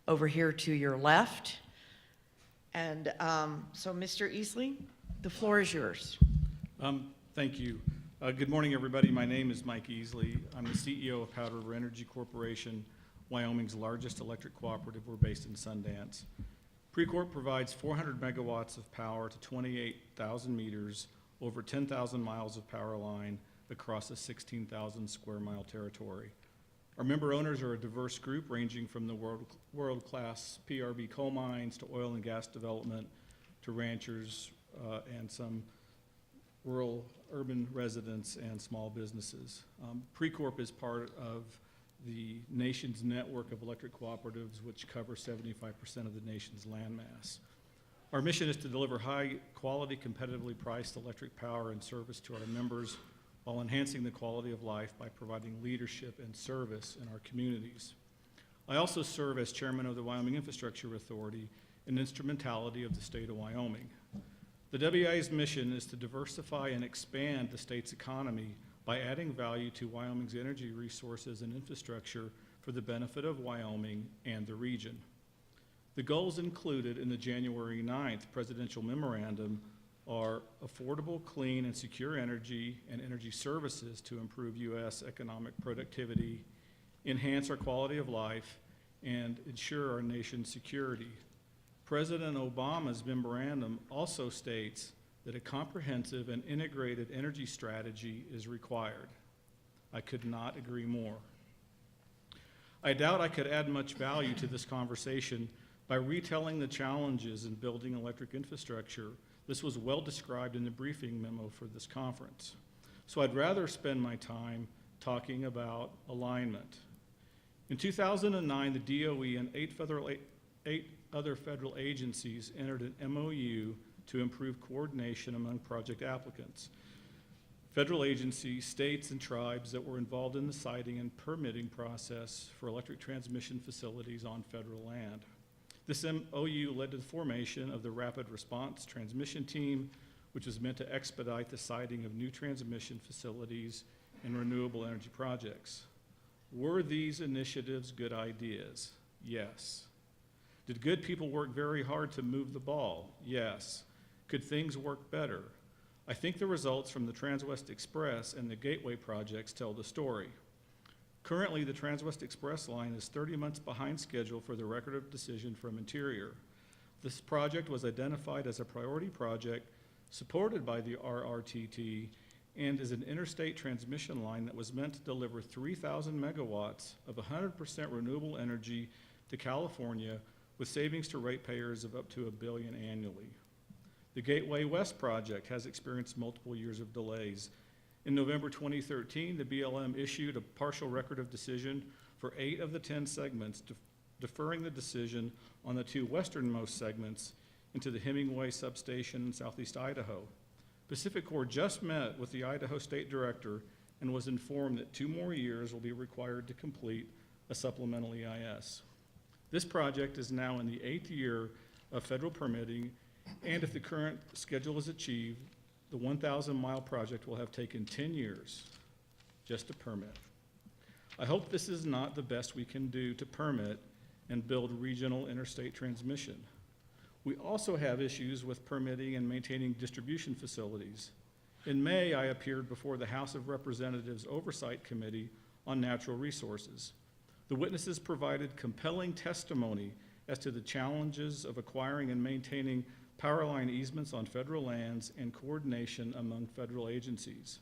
over here to your left. And so, Mr. Easley, the floor is yours. Thank you. Good morning, everybody. My name is Mike Easley. I'm the CEO of Powder River Energy Corporation, Wyoming's largest electric cooperative. We're based in Sundance. Precorp provides 400 megawatts of power to 28,000 meters, over 10,000 miles of power line across a 16,000 square mile territory. Our member owners are a diverse group ranging from the world-class PRB coal mines to oil and gas development to ranchers and some rural urban residents and small businesses. Precorp is part of the nation's network of electric cooperatives, which cover 75% of the nation's landmass. Our mission is to deliver high-quality, competitively priced electric power and service to our members while enhancing the quality of life by providing leadership and service in our communities. I also serve as chairman of the Wyoming Infrastructure Authority, an instrumentality of the state of Wyoming. The WIA's mission is to diversify and expand the state's economy by adding value to Wyoming's energy resources and infrastructure for the benefit of Wyoming and the region. The goals included in the January 9th presidential memorandum are affordable, clean, and secure energy and energy services to improve U.S. economic productivity, enhance our quality of life, and ensure our nation's security. President Obama's memorandum also states that a comprehensive and integrated energy strategy is required. I could not agree more. I doubt I could add much value to this conversation by retelling the challenges in building electric infrastructure. This was well described in the briefing memo for this conference. So I'd rather spend my time talking about alignment. In 2009, the DOE and eight other federal agencies entered an MOU to improve coordination among project applicants. Federal agencies, states, and tribes that were involved in the siting and permitting process for electric transmission facilities on federal land. This MOU led to the formation of the Rapid Response Transmission Team, which was meant to expedite the siting of new transmission facilities and renewable energy projects. Were these initiatives good ideas? Yes. Did good people work very hard to move the ball? Yes. Could things work better? I think the results from the Transwest Express and the Gateway projects tell the story. Currently, the Transwest Express line is 30 months behind schedule for the record of decision from Interior. This project was identified as a priority project supported by the RRTT and is an interstate transmission line that was meant to deliver 3,000 megawatts of 100% renewable energy to California with savings to ratepayers of up to $1 billion annually. The Gateway West project has experienced multiple years of delays. In November 2013, the BLM issued a partial record of decision for 8 of the 10 segments, deferring the decision on the 2 westernmost segments into the Hemingway substation in southeast Idaho. PacifiCorp just met with the Idaho State Director and was informed that 2 more years will be required to complete a supplemental EIS. This project is now in the 8th year of federal permitting, and if the current schedule is achieved, the 1,000-mile project will have taken 10 years just to permit. I hope this is not the best we can do to permit and build regional interstate transmission. We also have issues with permitting and maintaining distribution facilities. In May, I appeared before the House of Representatives Oversight Committee on Natural Resources. The witnesses provided compelling testimony as to the challenges of acquiring and maintaining power line easements on federal lands and coordination among federal agencies.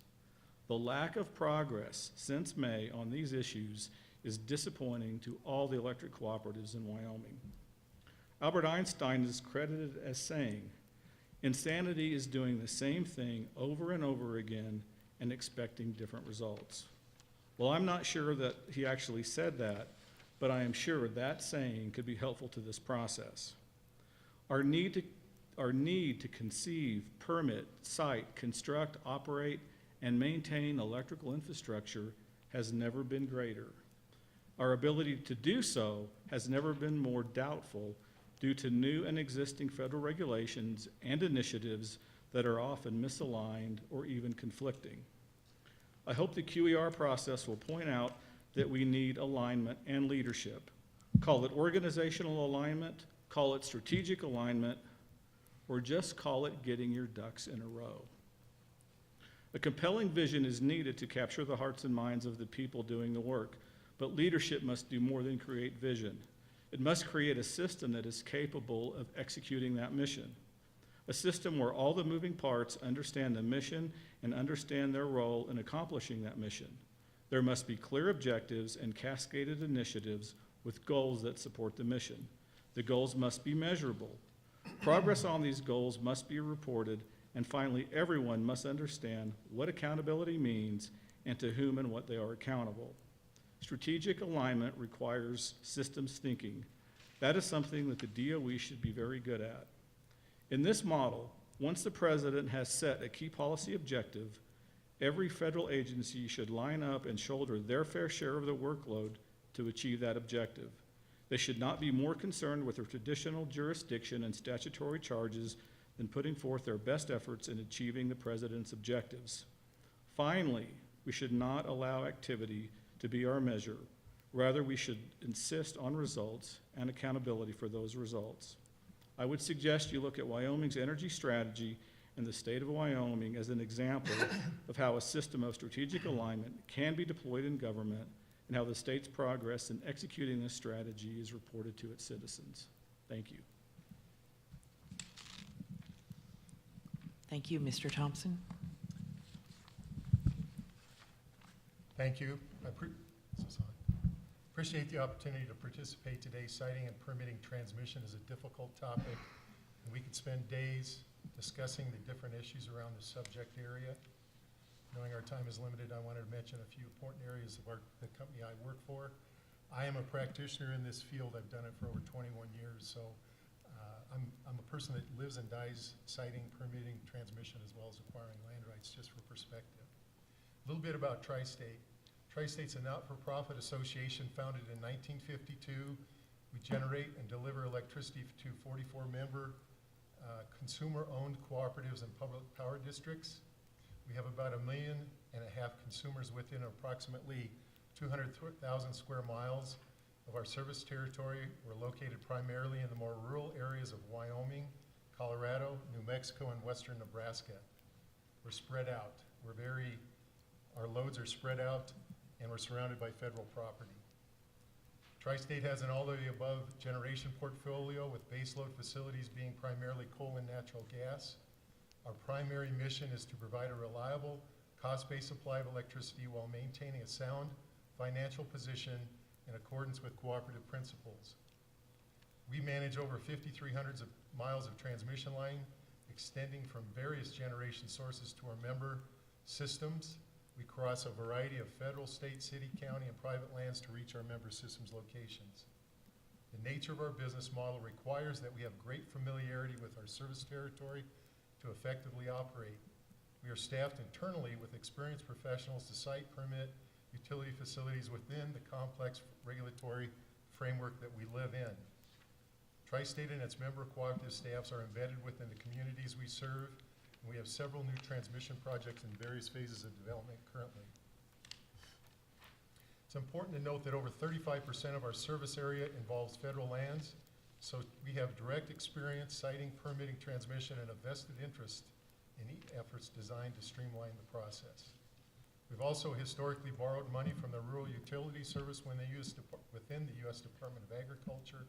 The lack of progress since May on these issues is disappointing to all the electric cooperatives in Wyoming. Albert Einstein is credited as saying, "Insanity is doing the same thing over and over again and expecting different results." Well, I'm not sure that he actually said that, but I am sure that saying could be helpful to this process. Our need to conceive, permit, site, construct, operate, and maintain electrical infrastructure has never been greater. Our ability to do so has never been more doubtful due to new and existing federal regulations and initiatives that are often misaligned or even conflicting. I hope the QER process will point out that we need alignment and leadership. Call it organizational alignment, call it strategic alignment, or just call it getting your ducks in a row. A compelling vision is needed to capture the hearts and minds of the people doing the work, but leadership must do more than create vision. It must create a system that is capable of executing that mission. A system where all the moving parts understand the mission and understand their role in accomplishing that mission. There must be clear objectives and cascaded initiatives with goals that support the mission. The goals must be measurable. Progress on these goals must be reported, and finally, everyone must understand what accountability means and to whom and what they are accountable. Strategic alignment requires systems thinking. That is something that the DOE should be very good at. In this model, once the president has set a key policy objective, every federal agency should line up and shoulder their fair share of the workload to achieve that objective. They should not be more concerned with their traditional jurisdiction and statutory charges than putting forth their best efforts in achieving the president's objectives. Finally, we should not allow activity to be our measure. Rather, we should insist on results and accountability for those results. I would suggest you look at Wyoming's energy strategy and the state of Wyoming as an example of how a system of strategic alignment can be deployed in government and how the state's progress in executing this strategy is reported to its citizens. Thank you. Thank you, Mr. Thompson. Thank you. Appreciate the opportunity to participate today. Citing and permitting transmission is a difficult topic, and we could spend days discussing the different issues around the subject area. Knowing our time is limited, I wanted to mention a few important areas of the company I work for. I am a practitioner in this field. I've done it for over 21 years, so I'm a person that lives and dies citing, permitting, transmission, as well as acquiring land rights, just for perspective. A little bit about Tri-State. Tri-State's a not-for-profit association founded in 1952. We generate and deliver electricity to 44-member consumer-owned cooperatives and public power districts. We have about 1.5 million consumers within approximately 200,000 square miles of our service territory. We're located primarily in the more rural areas of Wyoming, Colorado, New Mexico, and western Nebraska. We're spread out. Our loads are spread out, and we're surrounded by federal property. Tri-State has an all-of-the-above generation portfolio with baseload facilities being primarily coal and natural gas. Our primary mission is to provide a reliable, cost-based supply of electricity while maintaining a sound financial position in accordance with cooperative principles. We manage over 5,300 miles of transmission line extending from various generation sources to our member systems. We cross a variety of federal, state, city, county, and private lands to reach our member systems locations. The nature of our business model requires that we have great familiarity with our service territory to effectively operate. We are staffed internally with experienced professionals to site, permit, utility facilities within the complex regulatory framework that we live in. Tri-State and its member cooperative staffs are embedded within the communities we serve, and we have several new transmission projects in various phases of development currently. It's important to note that over 35% of our service area involves federal lands, so we have direct experience citing, permitting, transmission, and a vested interest in efforts designed to streamline the process. We've also historically borrowed money from the Rural Utility Service within the U.S. Department of Agriculture,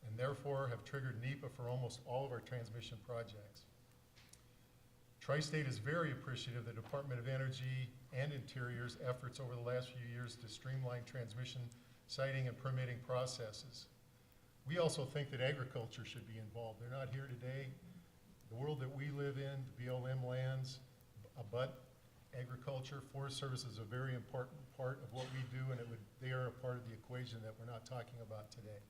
and therefore have triggered Nepa for almost all of our transmission projects. Tri-State is very appreciative of the Department of Energy and Interior's efforts over the last few years to streamline transmission, siting, and permitting processes. We also think that agriculture should be involved. They're not here today. The world that we live in, the BLM lands, abut agriculture. Forest Service is a very important part of what we do, and they are a part of the equation that we're not talking about today.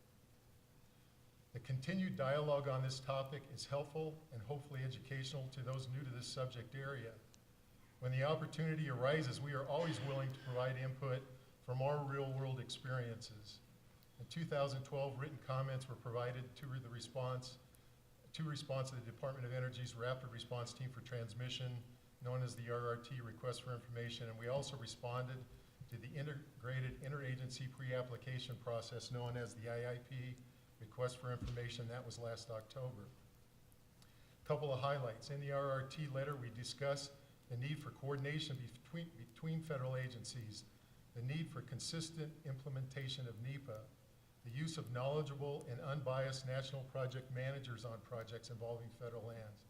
The continued dialogue on this topic is helpful and hopefully educational to those new to this subject area. When the opportunity arises, we are always willing to provide input from our real-world experiences. In 2012, written comments were provided to the response to the Department of Energy's Rapid Response Team for Transmission, known as the RRT, Request for Information, and we also responded to the Integrated Interagency Pre-Application Process, known as the IIP, Request for Information. That was last October. A couple of highlights. In the RRT letter, we discussed the need for coordination between federal agencies, the need for consistent implementation of Nepa, the use of knowledgeable and unbiased national project managers on projects involving federal lands,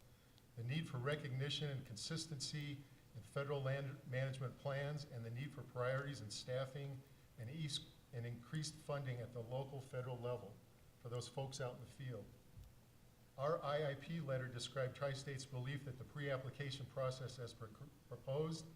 the need for recognition and consistency in federal land management plans, and the need for priorities in staffing and increased funding at the local federal level for those folks out in the field. Our IIP letter described Tri-State's belief that the pre-application process as proposed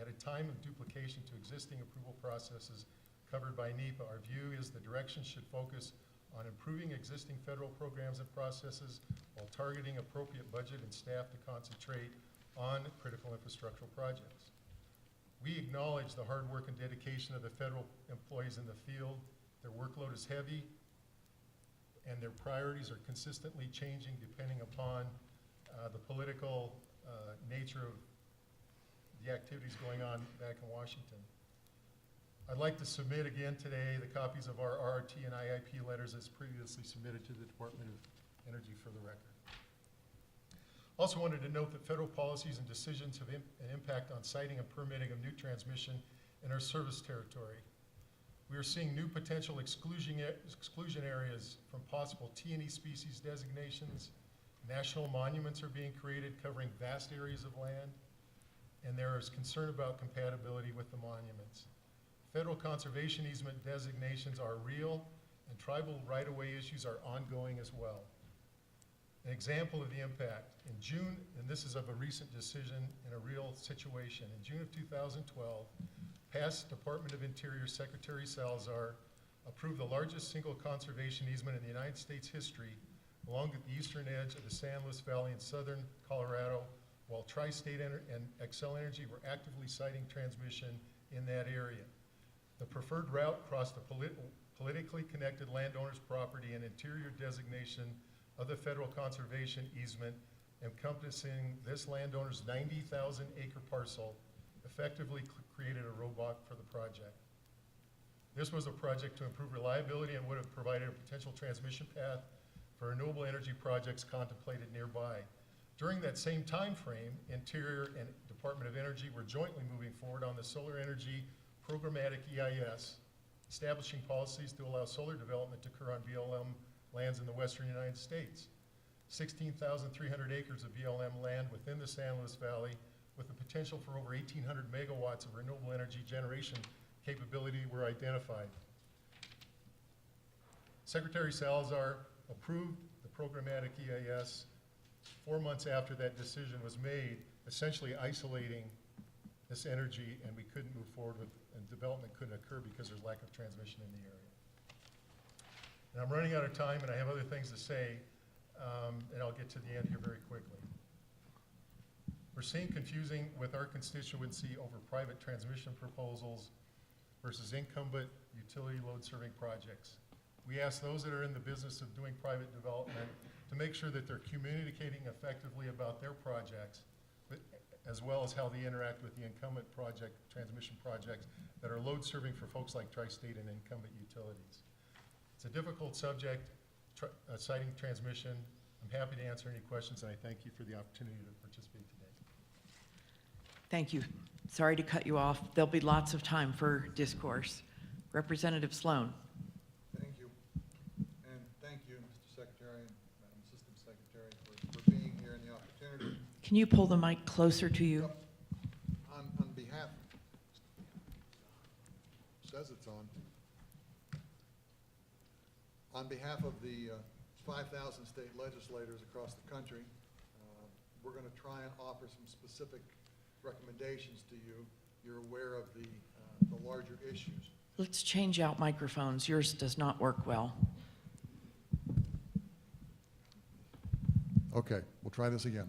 at a time of duplication to existing approval processes covered by Nepa. Our view is the direction should focus on improving existing federal programs and processes while targeting appropriate budget and staff to concentrate on critical infrastructural projects. We acknowledge the hard work and dedication of the federal employees in the field. Their workload is heavy, and their priorities are consistently changing depending upon the political nature of the activities going on back in Washington. I'd like to submit again today the copies of our RRT and IIP letters as previously submitted to the Department of Energy for the record. Also wanted to note that federal policies and decisions have an impact on siting and permitting of new transmission in our service territory. We are seeing new potential exclusion areas from possible T&E species designations. National monuments are being created covering vast areas of land, and there is concern about compatibility with the monuments. Federal conservation easement designations are real, and tribal right-of-way issues are ongoing as well. An example of the impact, in June, and this is of a recent decision in a real situation, in June of 2012, past Department of Interior Secretary Salazar approved the largest single conservation easement in the United States history along the eastern edge of the San Luis Valley in southern Colorado, while Tri-State and Xcel Energy were actively siting transmission in that area. The preferred route crossed the politically connected landowner's property and interior designation of the federal conservation easement encompassing this landowner's 90,000 acre parcel effectively created a roadblock for the project. This was a project to improve reliability and would have provided a potential transmission path for renewable energy projects contemplated nearby. During that same time frame, Interior and Department of Energy were jointly moving forward on the solar energy programmatic EIS, establishing policies to allow solar development to occur on BLM lands in the western United States. 16,300 acres of BLM land within the San Luis Valley with the potential for over 1,800 megawatts of renewable energy generation capability were identified. Secretary Salazar approved the programmatic EIS 4 months after that decision was made, essentially isolating this energy, and we couldn't move forward with, and development couldn't occur because there's lack of transmission in the area. And I'm running out of time, and I have other things to say, and I'll get to the end here very quickly. We're seeing confusing with our constituency over private transmission proposals versus incumbent utility load serving projects. We ask those that are in the business of doing private development to make sure that they're communicating effectively about their projects, but as well as how they interact with the incumbent transmission projects that are load serving for folks like Tri-State and incumbent utilities. It's a difficult subject, citing transmission. I'm happy to answer any questions, and I thank you for the opportunity to participate today. Thank you. Sorry to cut you off. There'll be lots of time for discourse. Representative Sloan. Thank you. And thank you, Mr. Secretary and Madam Assistant Secretary, for being here and the opportunity. Can you pull the mic closer to you? Yep. On behalf, says it's on. On behalf of the 5,000 state legislators across the country, we're going to try and offer some specific recommendations to you. You're aware of the larger issues. Let's change out microphones. Yours does not work well. Okay, we'll try this again.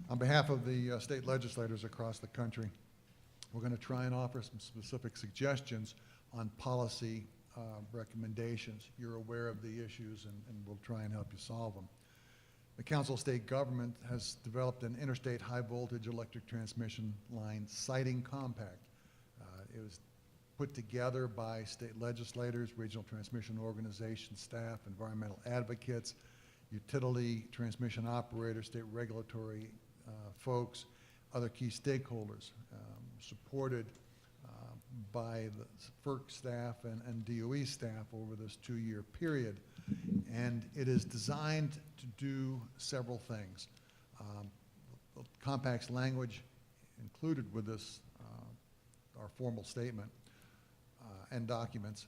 On behalf of the state legislators across the country, we're going to try and offer some specific suggestions on policy recommendations. You're aware of the issues, and we'll try and help you solve them. The Council of State Government has developed an interstate high-voltage electric transmission line Citing compact. It was put together by state legislators, regional transmission organizations, staff, environmental advocates, utility transmission operators, state regulatory folks, other key stakeholders, supported by the FERC staff and DOE staff over this 2-year period. And it is designed to do several things. The compact's language included with this, our formal statement and documents,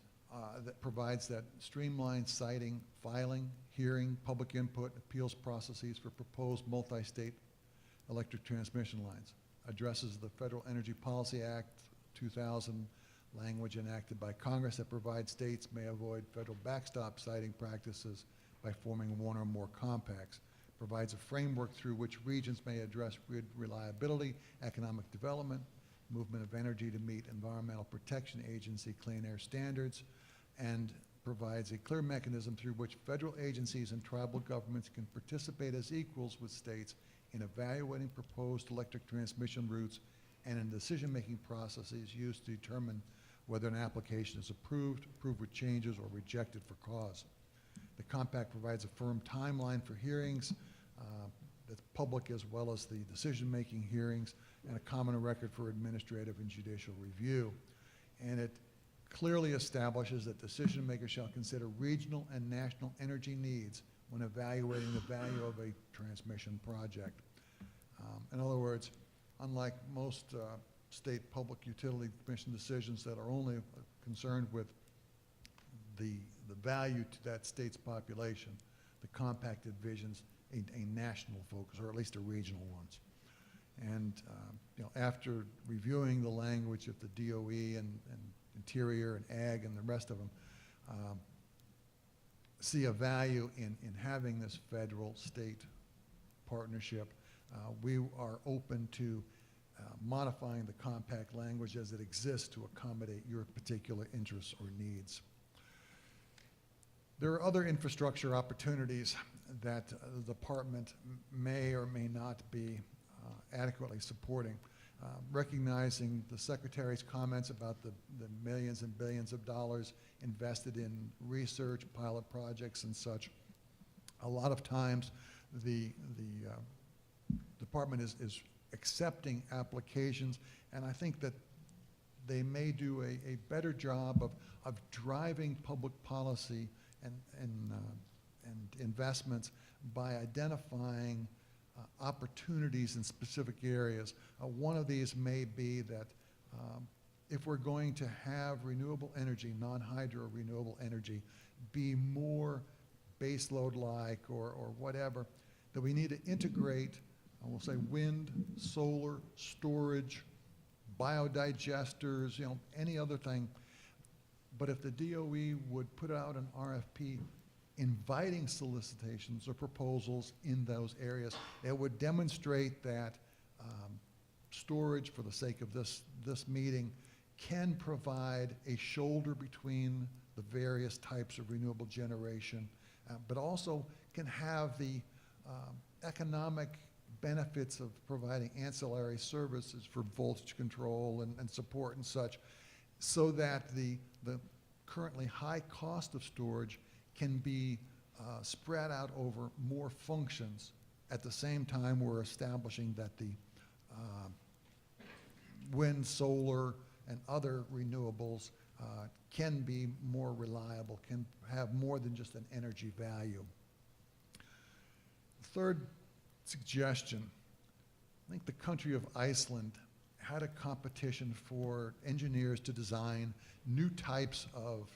that provides that streamlined citing, filing, hearing, public input, appeals processes for proposed multi-state electric transmission lines, addresses the Federal Energy Policy Act 2000 language enacted by Congress that provides states may avoid federal backstop citing practices by forming one or more compacts, provides a framework through which regions may address grid reliability, economic development, movement of energy to meet Environmental Protection Agency clean air standards, and provides a clear mechanism through which federal agencies and tribal governments can participate as equals with states in evaluating proposed electric transmission routes and in decision-making processes used to determine whether an application is approved with changes, or rejected for cause. The compact provides a firm timeline for hearings, that's public as well as the decision-making hearings, and a common record for administrative and judicial review. And it clearly establishes that decision makers shall consider regional and national energy needs when evaluating the value of a transmission project. In other words, unlike most state public utility commission decisions that are only concerned with the value to that state's population, the compact envisions a national focus, or at least a regional ones. And after reviewing the language of the DOE and Interior and Ag and the rest of them, see a value in having this federal-state partnership. We are open to modifying the compact language as it exists to accommodate your particular interests or needs. There are other infrastructure opportunities that the department may or may not be adequately supporting. Recognizing the Secretary's comments about the millions and billions of dollars invested in research, pilot projects, and such, a lot of times the department is accepting applications, and I think that they may do a better job of driving public policy and investments by identifying opportunities in specific areas. One of these may be that if we're going to have renewable energy, non-hydro renewable energy, be more baseload-like or whatever, that we need to integrate, we'll say wind, solar, storage, biodigesters, any other thing. But if the DOE would put out an RFP inviting solicitations or proposals in those areas, it would demonstrate that storage, for the sake of this meeting, can provide a shoulder between the various types of renewable generation, but also can have the economic benefits of providing ancillary services for voltage control and support and such, so that the currently high cost of storage can be spread out over more functions. At the same time, we're establishing that the wind, solar, and other renewables can be more reliable, can have more than just an energy value. Third suggestion, I think the country of Iceland had a competition for engineers to design new types of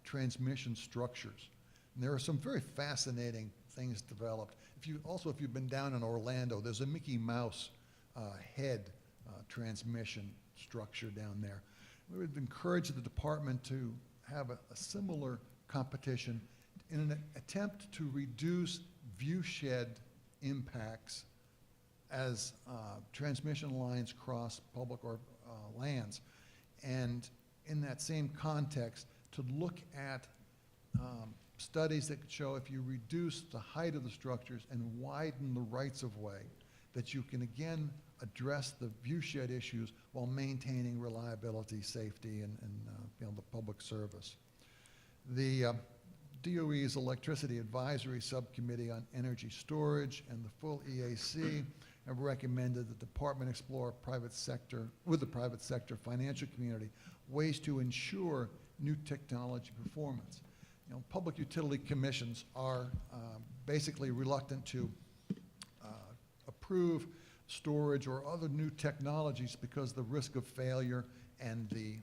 transmission structures. And there are some very fascinating things developed. If you've been down in Orlando, there's a Mickey Mouse head transmission structure down there. We would encourage the department to have a similar competition in an attempt to reduce viewshed impacts as transmission lines cross public or lands. And in that same context, to look at studies that could show if you reduce the height of the structures and widen the rights of way, that you can again address the viewshed issues while maintaining reliability, safety, and the public service. The DOE's Electricity Advisory Subcommittee on Energy Storage and the full EAC have recommended the department explore with the private sector financial community ways to ensure new technology performance. Public utility commissions are basically reluctant to approve storage or other new technologies because the risk of failure and the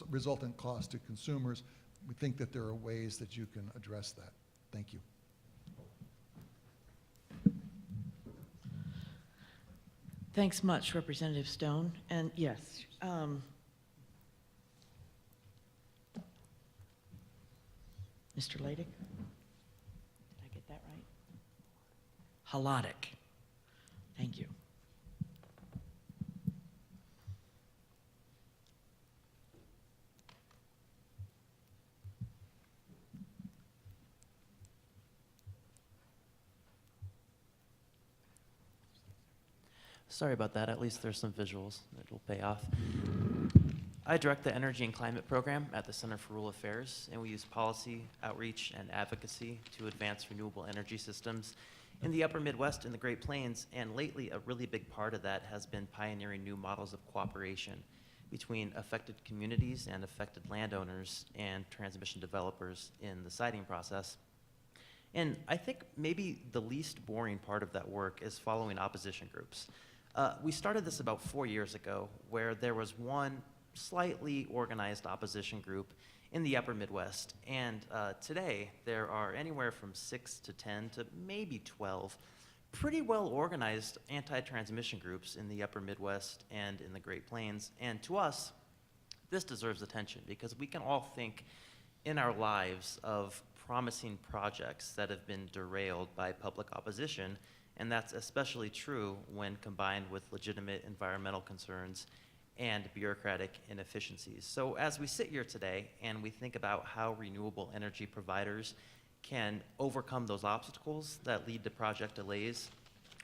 resultant cost to consumers. We think that there are ways that you can address that. Thank you. Thanks much, Representative Stone. And yes, Mr. Laydick? Did I get that right? Halodic. Thank you. Sorry about that. At least there's some visuals that will pay off. I direct the Energy and Climate Program at the Center for Rural Affairs, and we use policy, outreach, and advocacy to advance renewable energy systems in the upper Midwest and the Great Plains, and lately a really big part of that has been pioneering new models of cooperation between affected communities and affected landowners and transmission developers in the siting process. And I think maybe the least boring part of that work is following opposition groups. We started this about 4 years ago, where there was one slightly organized opposition group in the upper Midwest. And today, there are anywhere from 6 to 10 to maybe 12 pretty well organized anti-transmission groups in the upper Midwest and in the Great Plains. And to us, this deserves attention because we can all think in our lives of promising projects that have been derailed by public opposition, and that's especially true when combined with legitimate environmental concerns and bureaucratic inefficiencies. So as we sit here today and we think about how renewable energy providers can overcome those obstacles that lead to project delays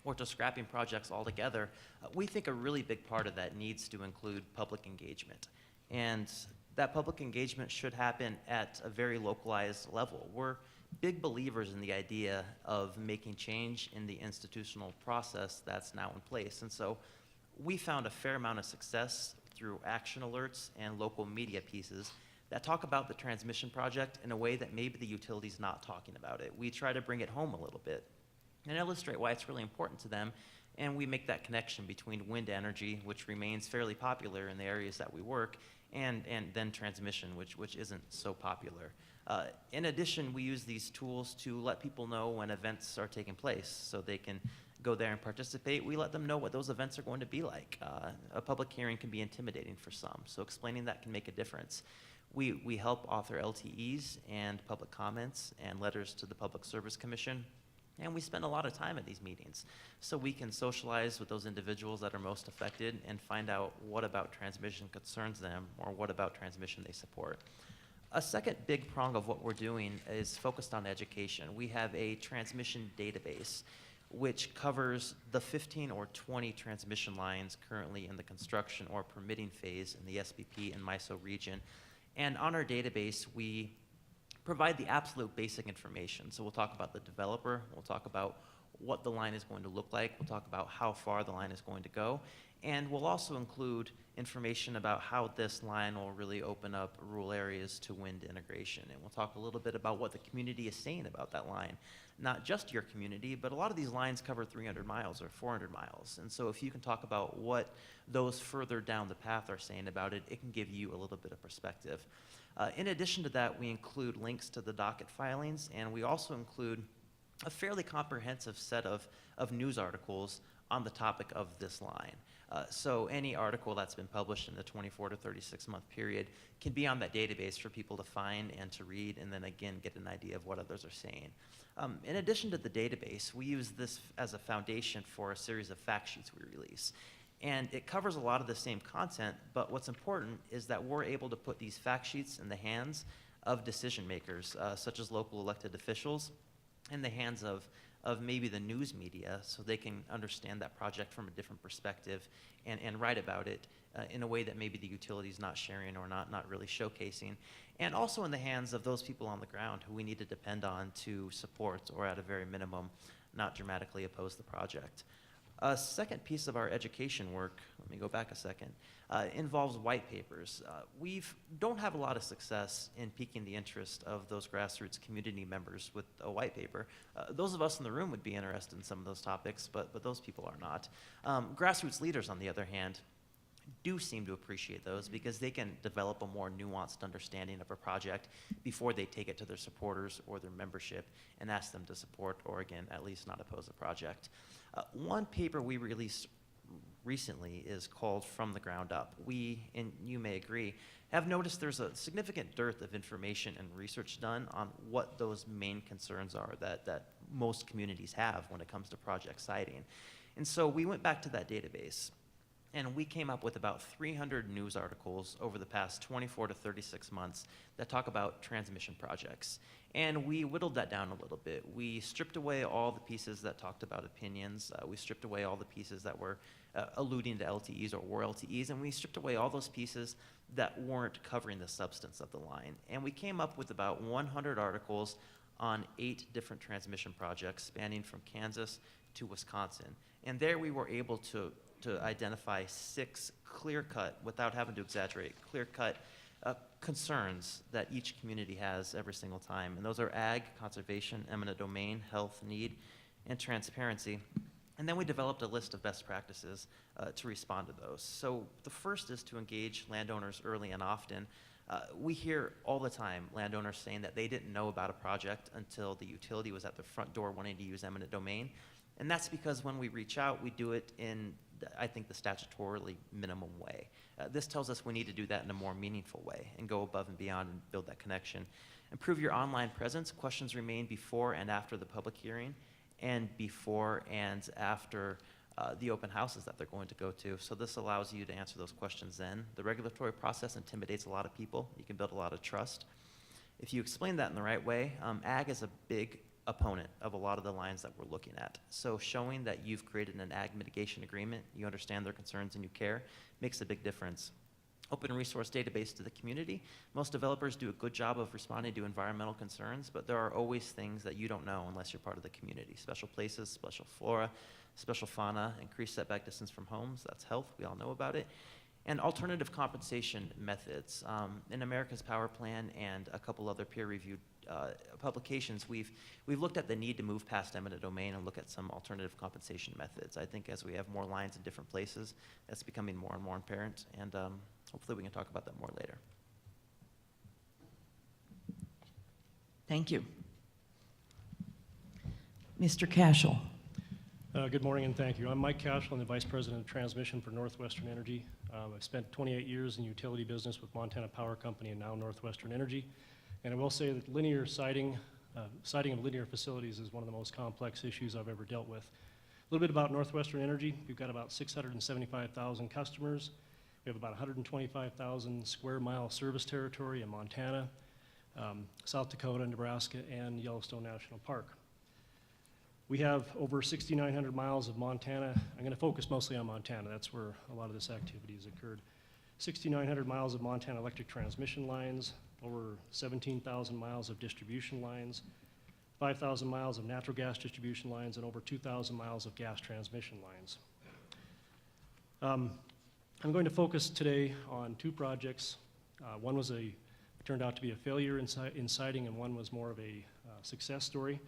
or to scrapping projects altogether, we think a really big part of that needs to include public engagement. And that public engagement should happen at a very localized level. We're big believers in the idea of making change in the institutional process that's now in place. And so we found a fair amount of success through action alerts and local media pieces that talk about the transmission project in a way that maybe the utility's not talking about it. We try to bring it home a little bit and illustrate why it's really important to them. And we make that connection between wind energy, which remains fairly popular in the areas that we work, and then transmission, which isn't so popular. In addition, we use these tools to let people know when events are taking place so they can go there and participate. We let them know what those events are going to be like. A public hearing can be intimidating for some, so explaining that can make a difference. We help author LTEs and public comments and letters to the Public Service Commission. And we spend a lot of time at these meetings, so we can socialize with those individuals that are most affected and find out what about transmission concerns them or what about transmission they support. A second big prong of what we're doing is focused on education. We have a transmission database which covers the 15 or 20 transmission lines currently in the construction or permitting phase in the SPP and MISO region. And on our database, we provide the absolute basic information. So we'll talk about the developer, we'll talk about what the line is going to look like, we'll talk about how far the line is going to go, and we'll also include information about how this line will really open up rural areas to wind integration. And we'll talk a little bit about what the community is saying about that line. Not just your community, but a lot of these lines cover 300 miles or 400 miles. And so if you can talk about what those further down the path are saying about it, it can give you a little bit of perspective. In addition to that, we include links to the docket filings, and we also include a fairly comprehensive set of news articles on the topic of this line. So any article that's been published in the 24 to 36 month period can be on that database for people to find and to read, and then again get an idea of what others are saying. In addition to the database, we use this as a foundation for a series of fact sheets we release. And it covers a lot of the same content, but what's important is that we're able to put these fact sheets in the hands of decision makers, such as local elected officials, in the hands of maybe the news media, so they can understand that project from a different perspective and write about it in a way that maybe the utility's not sharing or not really showcasing. And also in the hands of those people on the ground who we need to depend on to support, or at a very minimum, not dramatically oppose the project. A second piece of our education work, let me go back a second, involves white papers. We don't have a lot of success in piquing the interest of those grassroots community members with a white paper. Those of us in the room would be interested in some of those topics, but those people are not. Grassroots leaders, on the other hand, do seem to appreciate those because they can develop a more nuanced understanding of a project before they take it to their supporters or their membership and ask them to support or, again, at least not oppose a project. One paper we released recently is called From the Ground Up. We, and you may agree, have noticed there's a significant dearth of information and research done on what those main concerns are that most communities have when it comes to project siting. And so we went back to that database, and we came up with about 300 news articles over the past 24 to 36 months that talk about transmission projects. And we whittled that down a little bit. We stripped away all the pieces that talked about opinions. We stripped away all the pieces that were alluding to LTEs or were LTEs. And we stripped away all those pieces that weren't covering the substance of the line. And we came up with about 100 articles on 8 different transmission projects spanning from Kansas to Wisconsin. And there we were able to identify 6 clear-cut, without having to exaggerate, clear-cut concerns that each community has every single time. And those are ag, conservation, eminent domain, health, need, and transparency. And then we developed a list of best practices to respond to those. So the first is to engage landowners early and often. We hear all the time landowners saying that they didn't know about a project until the utility was at their front door wanting to use eminent domain. And that's because when we reach out, we do it in, I think, the statutorily minimum way. This tells us we need to do that in a more meaningful way and go above and beyond and build that connection. Improve your online presence. Questions remain before and after the public hearing and before and after the open houses that they're going to go to. So this allows you to answer those questions then. The regulatory process intimidates a lot of people. You can build a lot of trust. If you explain that in the right way, ag is a big opponent of a lot of the lines that we're looking at. So showing that you've created an ag mitigation agreement, you understand their concerns and you care, makes a big difference. Open resource database to the community. Most developers do a good job of responding to environmental concerns, but there are always things that you don't know unless you're part of the community. Special places, special flora, special fauna, increased setback distance from homes, that's health, we all know about it. And alternative compensation methods. In America's Power Plan and a couple other peer-reviewed publications, we've looked at the need to move past eminent domain and look at some alternative compensation methods. I think as we have more lines in different places, that's becoming more and more apparent, and hopefully we can talk about that more later. Thank you. Mr. Cashel. Good morning and thank you. I'm Mike Cashel. I'm the Vice President of Transmission for Northwestern Energy. I've spent 28 years in utility business with Montana Power Company and now Northwestern Energy. And I will say that linear siting siting of linear facilities is one of the most complex issues I've ever dealt with. A little bit about Northwestern Energy. We've got about 675,000 customers. We have about 125,000 square mile service territory in Montana, South Dakota, Nebraska, and Yellowstone National Park. We have over 6,900 miles of Montana. I'm going to focus mostly on Montana. That's where a lot of this activity has occurred. 6,900 miles of Montana electric transmission lines, over 17,000 miles of distribution lines, 5,000 miles of natural gas distribution lines, and over 2,000 miles of gas transmission lines. I'm going to focus today on two projects. One turned out to be a failure in siting, and one was more of a success story.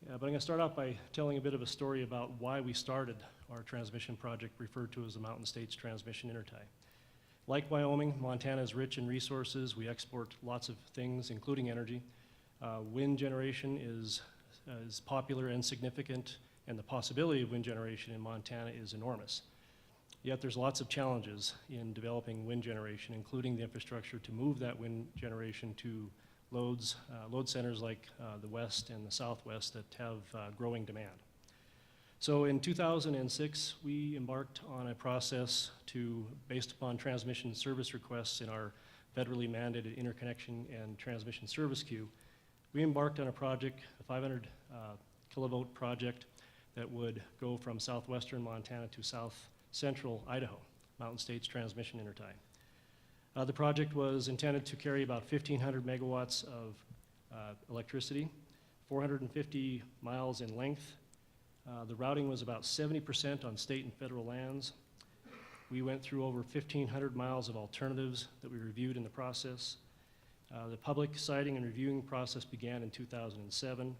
But I'm going to start out by telling a bit of a story about why we started our transmission project referred to as the Mountain States Transmission Intertie. Like Wyoming, Montana is rich in resources. We export lots of things, including energy. Wind generation is popular and significant, and the possibility of wind generation in Montana is enormous. Yet there's lots of challenges in developing wind generation, including the infrastructure to move that wind generation to load centers like the West and the Southwest that have growing demand. So in 2006, we embarked on a process based upon transmission service requests in our federally mandated interconnection and transmission service queue, we embarked on a project, a 500 kilovolt project that would go from southwestern Montana to south central Idaho, Mountain States Transmission Intertie. The project was intended to carry about 1,500 megawatts of electricity, 450 miles in length. The routing was about 70% on state and federal lands. We went through over 1,500 miles of alternatives that we reviewed in the process. The public siting and reviewing process began in 2007.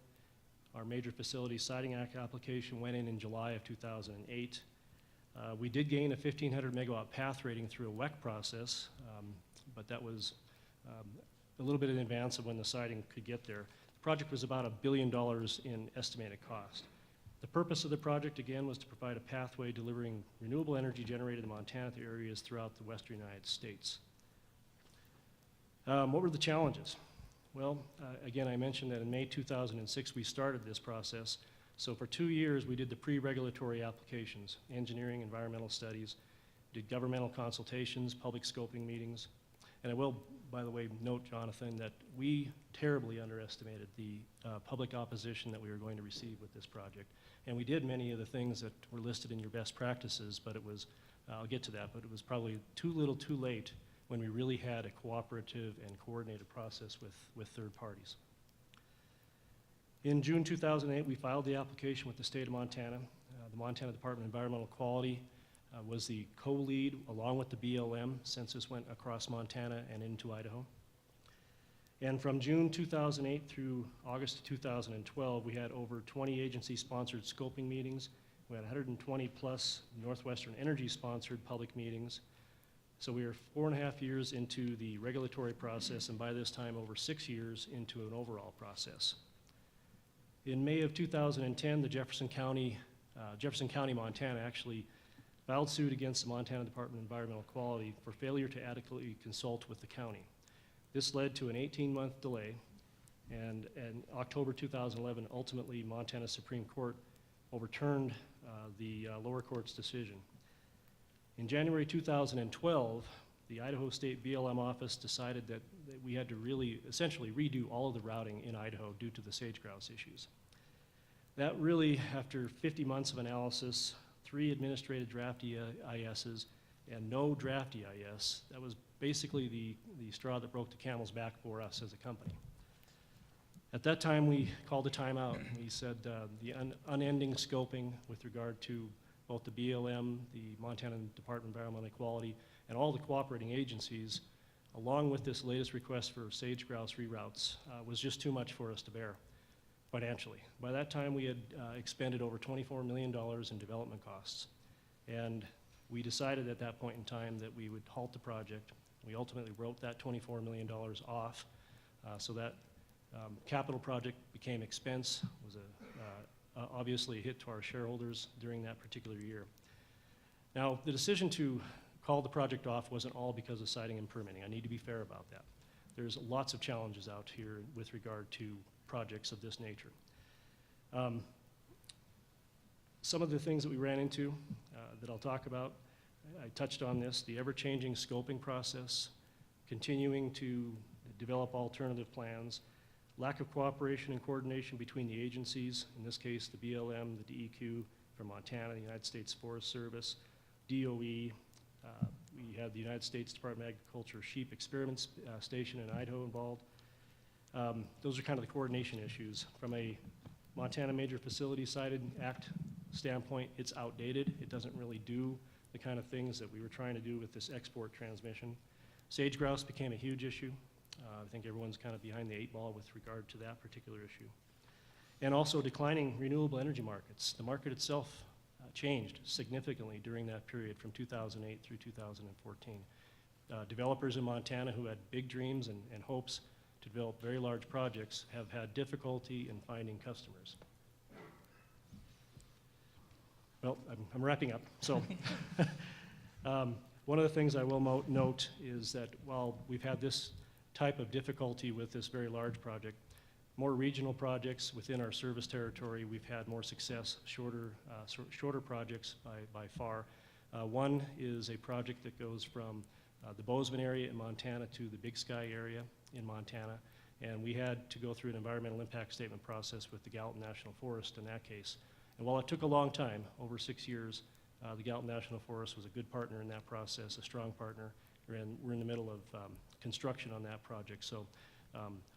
Our Major Facility Siting Act application went in July of 2008. We did gain a 1,500 megawatt path rating through a WEC process, but that was a little bit in advance of when the siting could get there. The project was about $1 billion in estimated cost. The purpose of the project, again, was to provide a pathway delivering renewable energy generated in Montana to areas throughout the western United States. What were the challenges? Well, again, I mentioned that in May 2006 we started this process. So for 2 years we did the pre-regulatory applications, engineering, environmental studies, did governmental consultations, public scoping meetings. And I will, by the way, note, Jonathan, that we terribly underestimated the public opposition that we were going to receive with this project. And we did many of the things that were listed in your best practices, but it was, I'll get to that, but it was probably too little too late when we really had a cooperative and coordinated process with third parties. In June 2008, we filed the application with the state of Montana. The Montana Department of Environmental Quality was the co-lead along with the BLM since this went across Montana and into Idaho. And from June 2008 through August 2012, we had over 20 agency-sponsored scoping meetings. We had 120 plus Northwestern Energy-sponsored public meetings. So we are 4.5 years into the regulatory process, and by this time over 6 years into an overall process. In May of 2010, the Jefferson County, Montana actually filed suit against the Montana Department of Environmental Quality for failure to adequately consult with the county. This led to an 18-month delay, and in October 2011, ultimately Montana Supreme Court overturned the lower court's decision. In January 2012, the Idaho State BLM office decided that we had to really essentially redo all of the routing in Idaho due to the sage-grouse issues. That really, after 50 months of analysis, 3 administrative draft EISs, and no draft EIS, that was basically the straw that broke the camel's back for us as a company. At that time, we called a timeout. We said the unending scoping with regard to both the BLM, the Montana Department of Environmental Quality, and all the cooperating agencies, along with this latest request for sage-grouse reroutes, was just too much for us to bear financially. By that time, we had expended over $24 million in development costs. And we decided at that point in time that we would halt the project. We ultimately wrote that $24 million off so that capital project became expense, was obviously a hit to our shareholders during that particular year. Now, the decision to call the project off wasn't all because of siting and permitting. I need to be fair about that. There's lots of challenges out here with regard to projects of this nature. Some of the things that we ran into that I'll talk about, I touched on this, the ever-changing scoping process, continuing to develop alternative plans, lack of cooperation and coordination between the agencies, in this case the BLM, the DEQ from Montana, the United States Forest Service, DOE, we had the United States Department of Agriculture Sheep Experiment Station in Idaho involved. Those are kind of the coordination issues. From a Montana Major Facility Sited Act standpoint, it's outdated. It doesn't really do the kind of things that we were trying to do with this export transmission. Sage grouse became a huge issue. I think everyone's kind of behind the 8 ball with regard to that particular issue. And also declining renewable energy markets. The market itself changed significantly during that period from 2008 through 2014. Developers in Montana who had big dreams and hopes to develop very large projects have had difficulty in finding customers. Well, I'm wrapping up. So one of the things I will note is that while we've had this type of difficulty with this very large project, more regional projects within our service territory, we've had more success, shorter projects by far. One is a project that goes from the Bozeman area in Montana to the Big Sky area in Montana, and we had to go through an environmental impact statement process with the Gallatin National Forest in that case. And while it took a long time, over 6 years, the Gallatin National Forest was a good partner in that process, a strong partner, and we're in the middle of construction on that project. So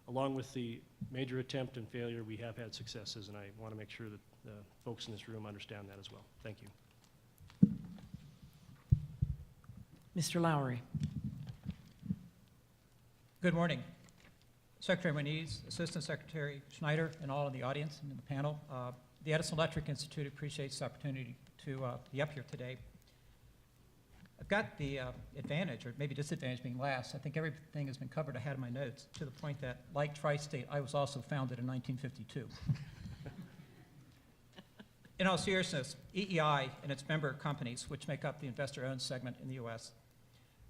along with the major attempt and failure, we have had successes, and I want to make sure that the folks in this room understand that as well. Thank you. Mr. Lowry. Good morning. Secretary Moniz, Assistant Secretary Schneider, and all in the audience and in the panel. The Edison Electric Institute appreciates the opportunity to be up here today. I've got the advantage, or maybe disadvantage being last. I think everything has been covered. I had in my notes, to the point that, like Tri-State, I was also founded in 1952. In all seriousness, EEI and its member companies, which make up the investor-owned segment in the U.S.,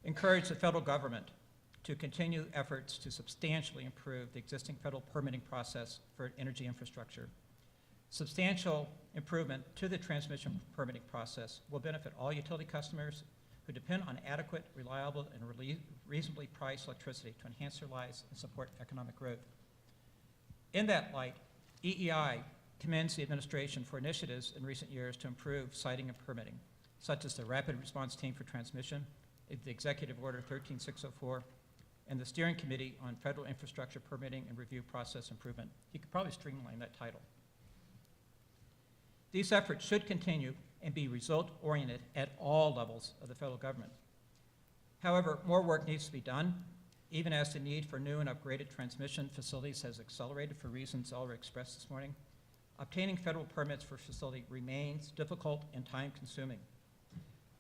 encourage the federal government to continue efforts to substantially improve the existing federal permitting process for energy infrastructure. Substantial improvement to the transmission permitting process will benefit all utility customers who depend on adequate, reliable, and reasonably priced electricity to enhance their lives and support economic growth. In that light, EEI commends the administration for initiatives in recent years to improve siting and permitting, such as the Rapid Response Team for Transmission, the Executive Order 13604, and the Steering Committee on Federal Infrastructure Permitting and Review Process Improvement. You could probably streamline that title. These efforts should continue and be result-oriented at all levels of the federal government. However, more work needs to be done, even as the need for new and upgraded transmission facilities has accelerated for reasons already expressed this morning. Obtaining federal permits for facility remains difficult and time-consuming.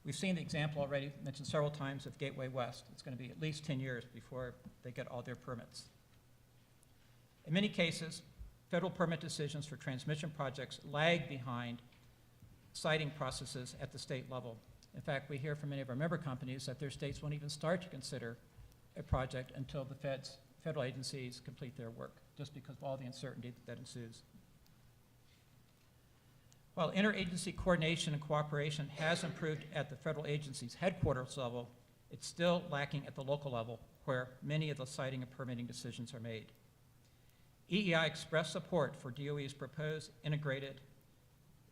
We've seen the example already mentioned several times of Gateway West. It's going to be at least 10 years before they get all their permits. In many cases, federal permit decisions for transmission projects lag behind siting processes at the state level. In fact, we hear from many of our member companies that their states won't even start to consider a project until the federal agencies complete their work, just because of all the uncertainty that ensues. While interagency coordination and cooperation has improved at the federal agency's headquarters level, it's still lacking at the local level, where many of the siting and permitting decisions are made. EEI expressed support for DOE's proposed integrated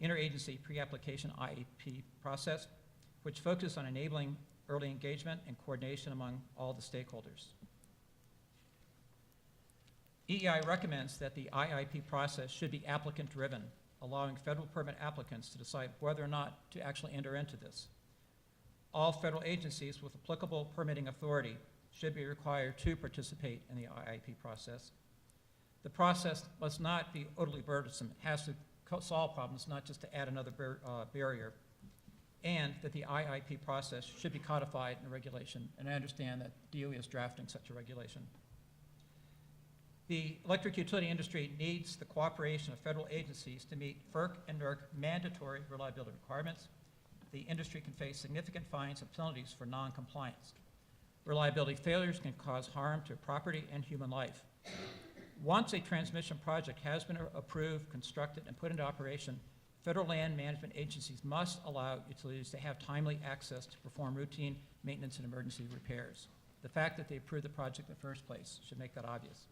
interagency pre-application IAP process, which focuses on enabling early engagement and coordination among all the stakeholders. EEI recommends that the IIP process should be applicant-driven, allowing federal permit applicants to decide whether or not to actually enter into this. All federal agencies with applicable permitting authority should be required to participate in the IIP process. The process must not be overly burdensome. It has to solve problems, not just to add another barrier. And that the IIP process should be codified in a regulation. And I understand that DOE is drafting such a regulation. The electric utility industry needs the cooperation of federal agencies to meet FERC and NERC mandatory reliability requirements. The industry can face significant fines and penalties for non-compliance. Reliability failures can cause harm to property and human life. Once a transmission project has been approved, constructed, and put into operation, federal land management agencies must allow utilities to have timely access to perform routine maintenance and emergency repairs. The fact that they approved the project in the first place should make that obvious.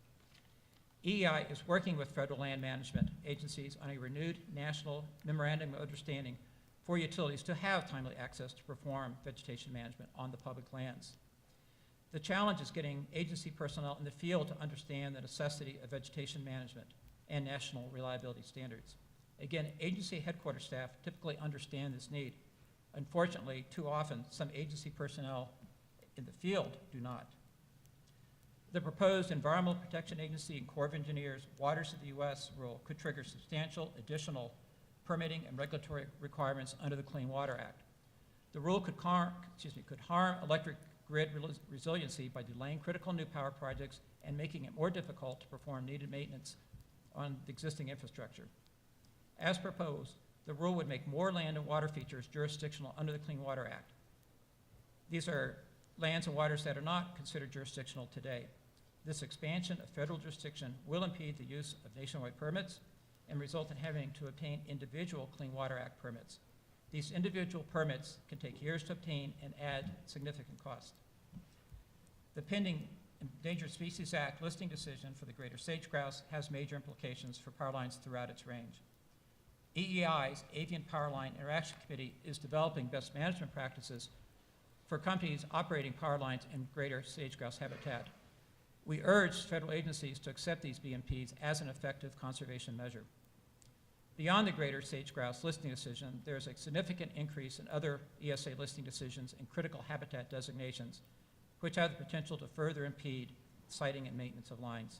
EEI is working with federal land management agencies on a renewed national memorandum of understanding for utilities to have timely access to perform vegetation management on the public lands. The challenge is getting agency personnel in the field to understand the necessity of vegetation management and national reliability standards. Again, agency headquarters staff typically understand this need. Unfortunately, too often, some agency personnel in the field do not. The proposed Environmental Protection Agency and Corps of Engineers Waters of the U.S. rule could trigger substantial additional permitting and regulatory requirements under the Clean Water Act. The rule could harm electric grid resiliency by delaying critical new power projects and making it more difficult to perform needed maintenance on the existing infrastructure. As proposed, the rule would make more land and water features jurisdictional under the Clean Water Act. These are lands and waters that are not considered jurisdictional today. This expansion of federal jurisdiction will impede the use of nationwide permits and result in having to obtain individual Clean Water Act permits. These individual permits can take years to obtain and add significant cost. The pending Endangered Species Act listing decision for the greater sage-grouse has major implications for power lines throughout its range. EEI's Avian Power Line Interaction Committee is developing best management practices for companies operating power lines in greater sage-grouse habitat. We urge federal agencies to accept these BMPs as an effective conservation measure. Beyond the greater sage-grouse listing decision, there is a significant increase in other ESA listing decisions and critical habitat designations, which have the potential to further impede siting and maintenance of lines.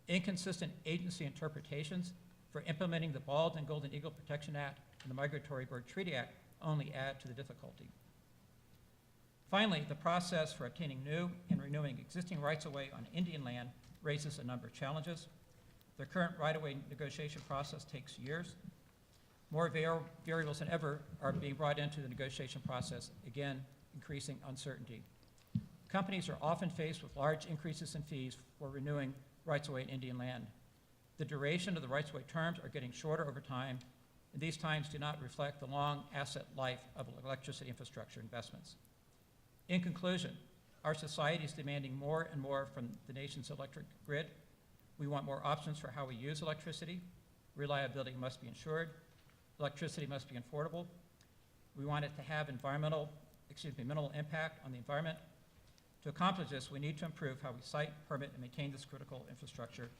Inconsistent agency interpretations for implementing the Bald and Golden Eagle Protection Act and the Migratory Bird Treaty Act only add to the difficulty. Finally, the process for obtaining new and renewing existing rights-of-way on Indian land raises a number of challenges. The current right-of-way negotiation process takes years. More variables than ever are being brought into the negotiation process, again, increasing uncertainty. Companies are often faced with large increases in fees for renewing rights-of-way in Indian land. The duration of the rights-of-way terms are getting shorter over time, and these times do not reflect the long asset life of electricity infrastructure investments. In conclusion, our society is demanding more and more from the nation's electric grid. We want more options for how we use electricity. Reliability must be ensured. Electricity must be affordable. We want it to have minimal impact on the environment. To accomplish this, we need to improve how we site, permit, and maintain this critical infrastructure.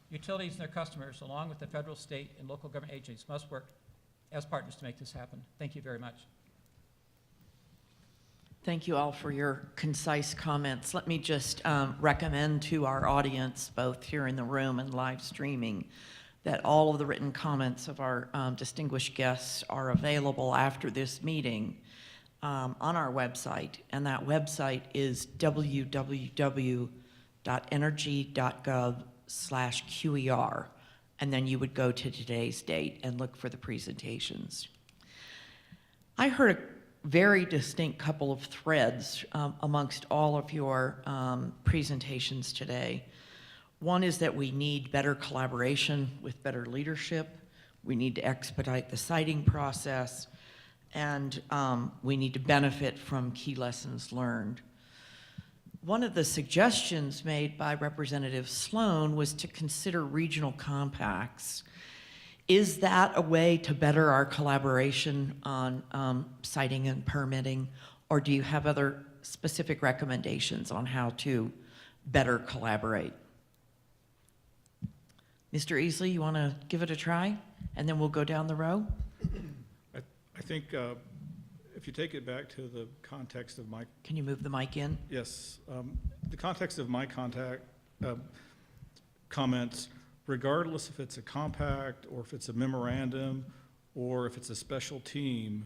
Utilities and their customers, along with the federal, state, and local government agencies, must work as partners to make this happen. Thank you very much. Thank you all for your concise comments. Let me just recommend to our audience, both here in the room and live streaming, that all of the written comments of our distinguished guests are available after this meeting on our website, and that website is www.energy.gov/QER, and then you would go to today's date and look for the presentations. I heard a very distinct couple of threads amongst all of your presentations today. One is that we need better collaboration with better leadership. We need to expedite the siting process, and we need to benefit from key lessons learned. One of the suggestions made by Representative Sloan was to consider regional compacts. Is that a way to better our collaboration on siting and permitting, or do you have other specific recommendations on how to better collaborate? Mr. Easley, you want to give it a try, and then we'll go down the row? I think if you take it back to the context of my... Can you move the mic in? Yes. The context of my comments, regardless if it's a compact or if it's a memorandum or if it's a special team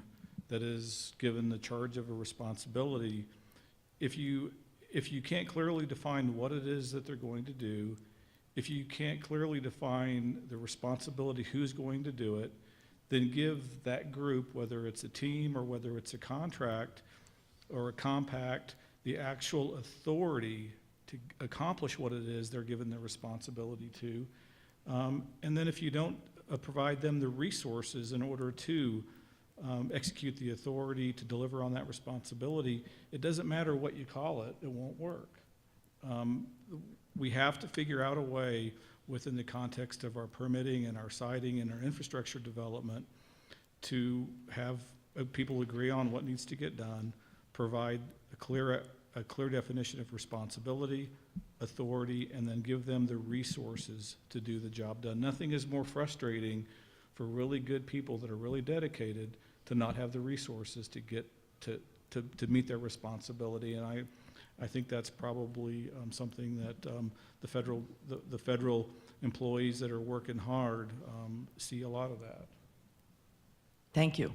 that is given the charge of a responsibility, if you can't clearly define what it is that they're going to do, if you can't clearly define the responsibility, who's going to do it, then give that group, whether it's a team or whether it's a contract or a compact, the actual authority accomplish what it is they're given the responsibility to. And then if you don't provide them the resources in order to execute the authority to deliver on that responsibility, it doesn't matter what you call it, it won't work. We have to figure out a way within the context of our permitting and our siting and our infrastructure development to have people agree on what needs to get done, provide a clear definition of responsibility, authority, and then give them the resources to do the job done. Nothing is more frustrating for really good people that are really dedicated to not have the resources to get to meet their responsibility. And I think that's probably something that the federal employees that are working hard see a lot of that. Thank you.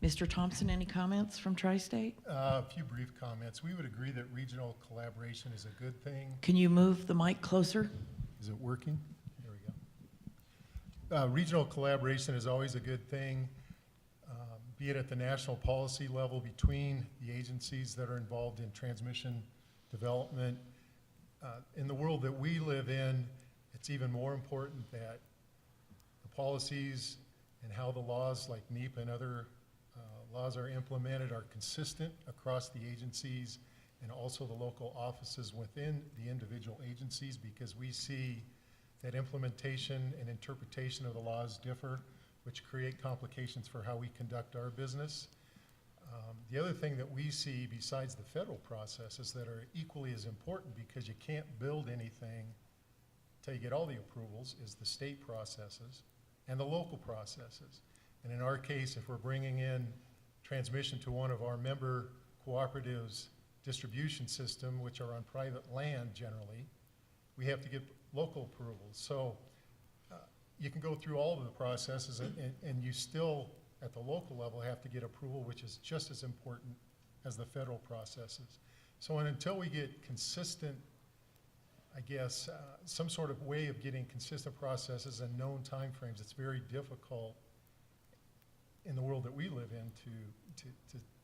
Mr. Thompson, any comments from Tri-State? A few brief comments. We would agree that regional collaboration is a good thing. Can you move the mic closer? Is it working? There we go. Regional collaboration is always a good thing, be it at the national policy level between the agencies that are involved in transmission development. In the world that we live in, it's even more important that the policies and how the laws like Nepa and other laws are implemented are consistent across the agencies and also the local offices within the individual agencies, because we see that implementation and interpretation of the laws differ, which create complications for how we conduct our business. The other thing that we see besides the federal processes that are equally as important, because you can't build anything until you get all the approvals, is the state processes and the local processes. And in our case, if we're bringing in transmission to one of our member cooperatives' distribution system, which are on private land generally, we have to get local approvals. So you can go through all of the processes and you still, at the local level, have to get approval, which is just as important as the federal processes. So until we get consistent, I guess, some sort of way of getting consistent processes and known timeframes, it's very difficult in the world that we live in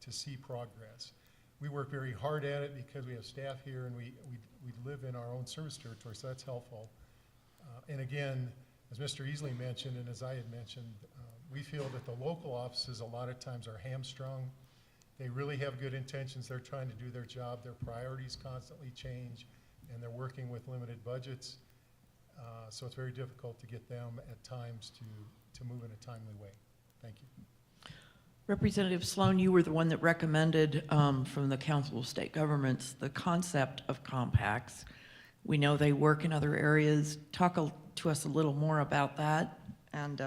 to see progress. We work very hard at it because we have staff here and we live in our own service territory, so that's helpful. And again, as Mr. Easley mentioned and as I had mentioned, we feel that the local offices a lot of times are hamstrung. They really have good intentions. They're trying to do their job. Their priorities constantly change and they're working with limited budgets. So it's very difficult to get them at times to move in a timely way. Thank you. Representative Sloan, you were the one that recommended from the Council of State Governments the concept of compacts. We know they work in other areas. Talk to us a little more about that, and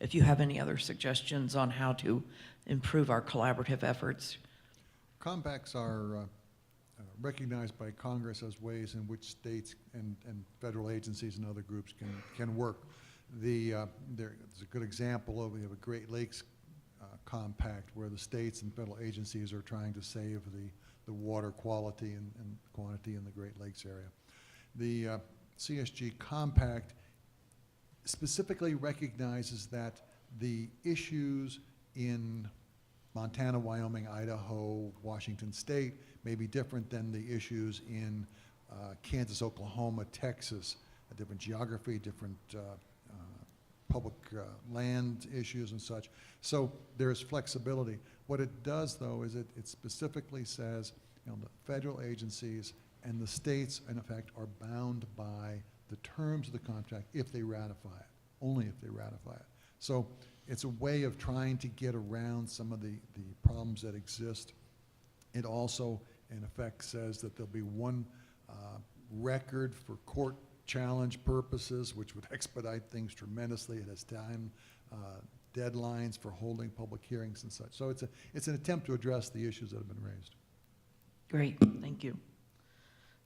if you have any other suggestions on how to improve our collaborative efforts. Compacts are recognized by Congress as ways in which states and federal agencies and other groups can work. There's a good example of, we have a Great Lakes compact where the states and federal agencies are trying to save the water quality and quantity in the Great Lakes area. The CSG compact specifically recognizes that the issues in Montana, Wyoming, Idaho, Washington State may be different than the issues in Kansas, Oklahoma, Texas, a different geography, different public land issues and such. So there's flexibility. What it does, though, is it specifically says, you know, the federal agencies and the states, in effect, are bound by the terms of the contract if they ratify it, only if they ratify it. So it's a way of trying to get around some of the problems that exist. It also, in effect, says that there'll be one record for court challenge purposes, which would expedite things tremendously. It has time deadlines for holding public hearings and such. So it's an attempt to address the issues that have been raised. Great, thank you.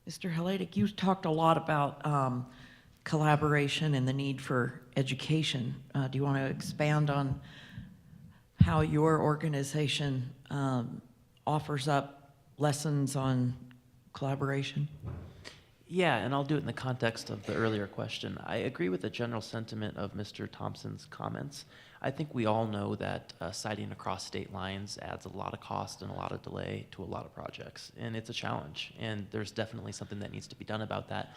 Mr. Haladik, you talked a lot about collaboration and the need for education. Do you want to expand on how your organization offers up lessons on collaboration? Yeah, and I'll do it in the context of the earlier question. I agree with the general sentiment of Mr. Thompson's comments. I think we all know that siting across state lines adds a lot of cost and a lot of delay to a lot of projects, and it's a challenge, and there's definitely something that needs to be done about that.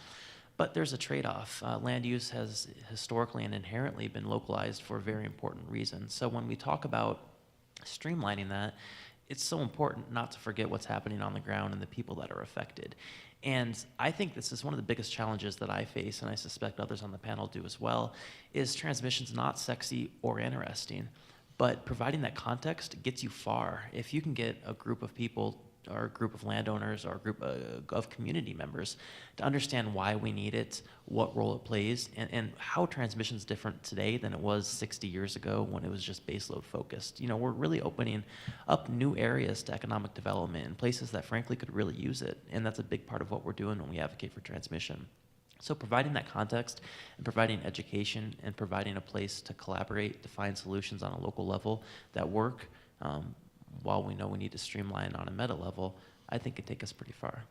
But there's a trade-off. Land use has historically and inherently been localized for a very important reason. So when we talk about streamlining that, it's so important not to forget what's happening on the ground and the people that are affected. And I think this is one of the biggest challenges that I face, and I suspect others on the panel do as well, is transmission's not sexy or interesting, but providing that context gets you far. If you can get a group of people or a group of landowners or a group of community members to understand why we need it, what role it plays, and how transmission's different today than it was 60 years ago when it was just baseload focused. You know, we're really opening up new areas to economic development in places that frankly could really use it, and that's a big part of what we're doing when we advocate for transmission. So providing that context and providing education and providing a place to collaborate to find solutions on a local level that work, while we know we need to streamline on a meta level, I think could take us pretty far.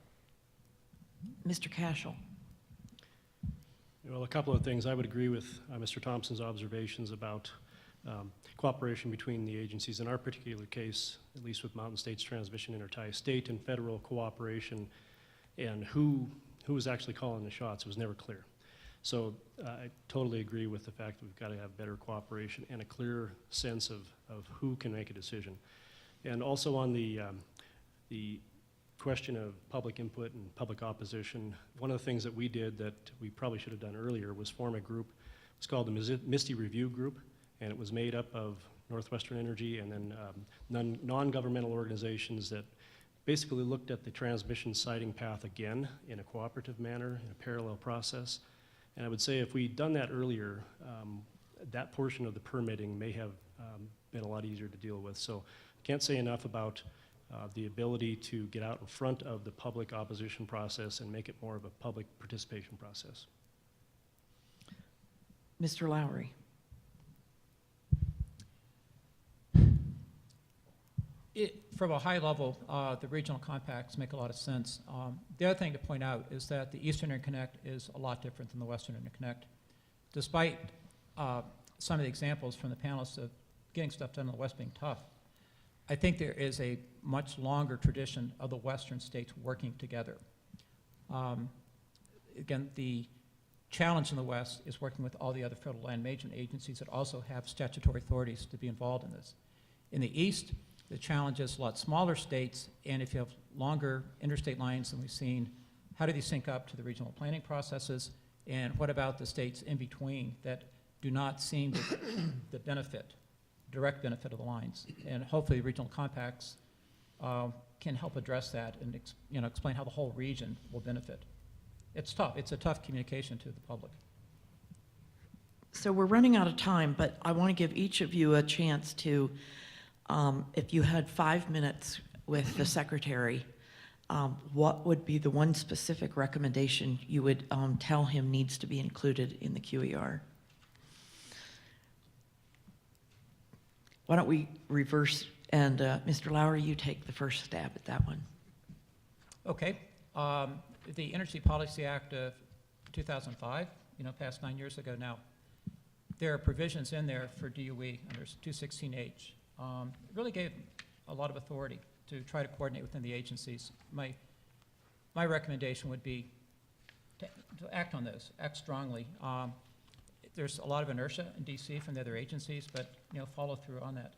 Mr. Cashel. Well, a couple of things. I would agree with Mr. Thompson's observations about cooperation between the agencies. In our particular case, at least with Mountain States Transmission Intertie, state and federal cooperation and who was actually calling the shots was never clear. So I totally agree with the fact that we've got to have better cooperation and a clear sense of who can make a decision. And also on the question of public input and public opposition, one of the things that we did that we probably should have done earlier was form a group. It's called the Misti Review Group, and it was made up of Northwestern Energy and then non-governmental organizations that basically looked at the transmission siting path again in a cooperative manner, in a parallel process. And I would say if we'd done that earlier, that portion of the permitting may have been a lot easier to deal with. So can't say enough about the ability to get out in front of the public opposition process and make it more of a public participation process. Mr. Lowry. From a high level, the regional compacts make a lot of sense. The other thing to point out is that the Eastern Interconnect is a lot different than the Western Interconnect. Despite some of the examples from the panelists of getting stuff done in the West being tough, I think there is a much longer tradition of the Western states working together. Again, the challenge in the West is working with all the other federal land management agencies that also have statutory authorities to be involved in this. In the East, the challenge is a lot smaller states, and if you have longer interstate lines than we've seen, how do these sync up to the regional planning processes? And what about the states in between that do not seem to the direct benefit of the lines? And hopefully regional compacts can help address that and explain how the whole region will benefit. It's tough. It's a tough communication to the public. So we're running out of time, but I want to give each of you a chance to, if you had 5 minutes with the Secretary, what would be the one specific recommendation you would tell him needs to be included in the QER? Why don't we reverse, and Mr. Lowry, you take the first stab at that one. Okay. The Energy Policy Act of 2005, passed 9 years ago now, there are provisions in there for DOE under 216H. It really gave a lot of authority to try to coordinate within the agencies. My recommendation would be to act on those, act strongly. There's a lot of inertia in DC from the other agencies, but follow through on that.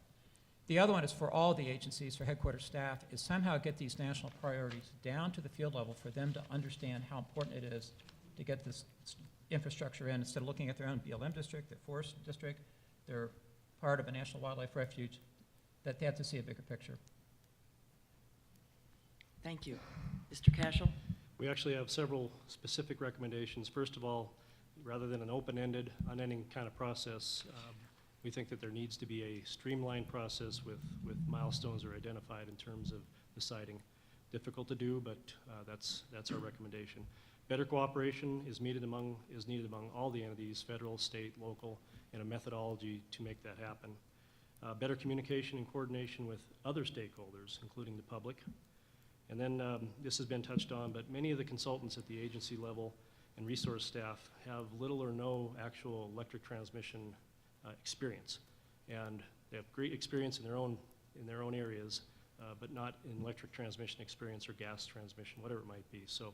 The other one is for all the agencies, for headquarters staff, is somehow get these national priorities down to the field level for them to understand how important it is to get this infrastructure in instead of looking at their own BLM district, their forest district, they're part of a national wildlife refuge, that they have to see a bigger picture. Thank you. Mr. Cashel? We actually have several specific recommendations. First of all, rather than an open-ended, unending kind of process, we think that there needs to be a streamlined process with milestones that are identified in terms of the siting. Difficult to do, but that's our recommendation. Better cooperation is needed among all the entities, federal, state, local, and a methodology to make that happen. Better communication and coordination with other stakeholders, including the public. And then this has been touched on, but many of the consultants at the agency level and resource staff have little or no actual electric transmission experience. And they have great experience in their own areas, but not in electric transmission experience or gas transmission, whatever it might be. So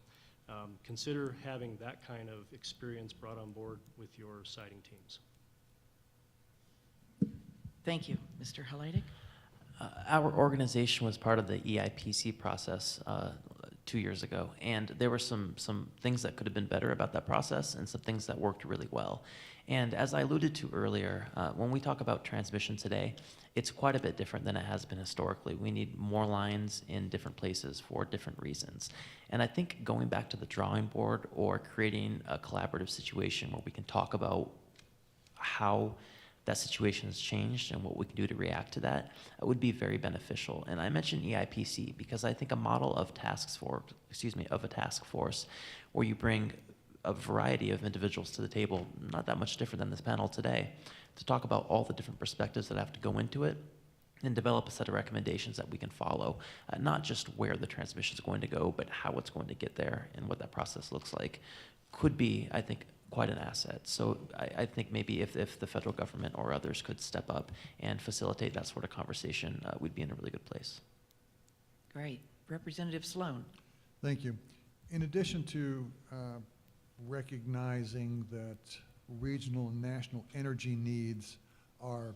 consider having that kind of experience brought on board with your siting teams. Thank you. Mr. Haleidik? Our organization was part of the EIPC process 2 years ago, and there were some things that could have been better about that process and some things that worked really well. And as I alluded to earlier, when we talk about transmission today, it's quite a bit different than it has been historically. We need more lines in different places for different reasons. And I think going back to the drawing board or creating a collaborative situation where we can talk about how that situation has changed and what we can do to react to that would be very beneficial. And I mentioned EIPC because I think a model of a task force where you bring a variety of individuals to the table, not that much different than this panel today, to talk about all the different perspectives that have to go into it and develop a set of recommendations that we can follow, not just where the transmission is going to go, but how it's going to get there and what that process looks like, could be, I think, quite an asset. So I think maybe if the federal government or others could step up and facilitate that sort of conversation, we'd be in a really good place. Great. Representative Sloan? Thank you. In addition to recognizing that regional and national energy needs are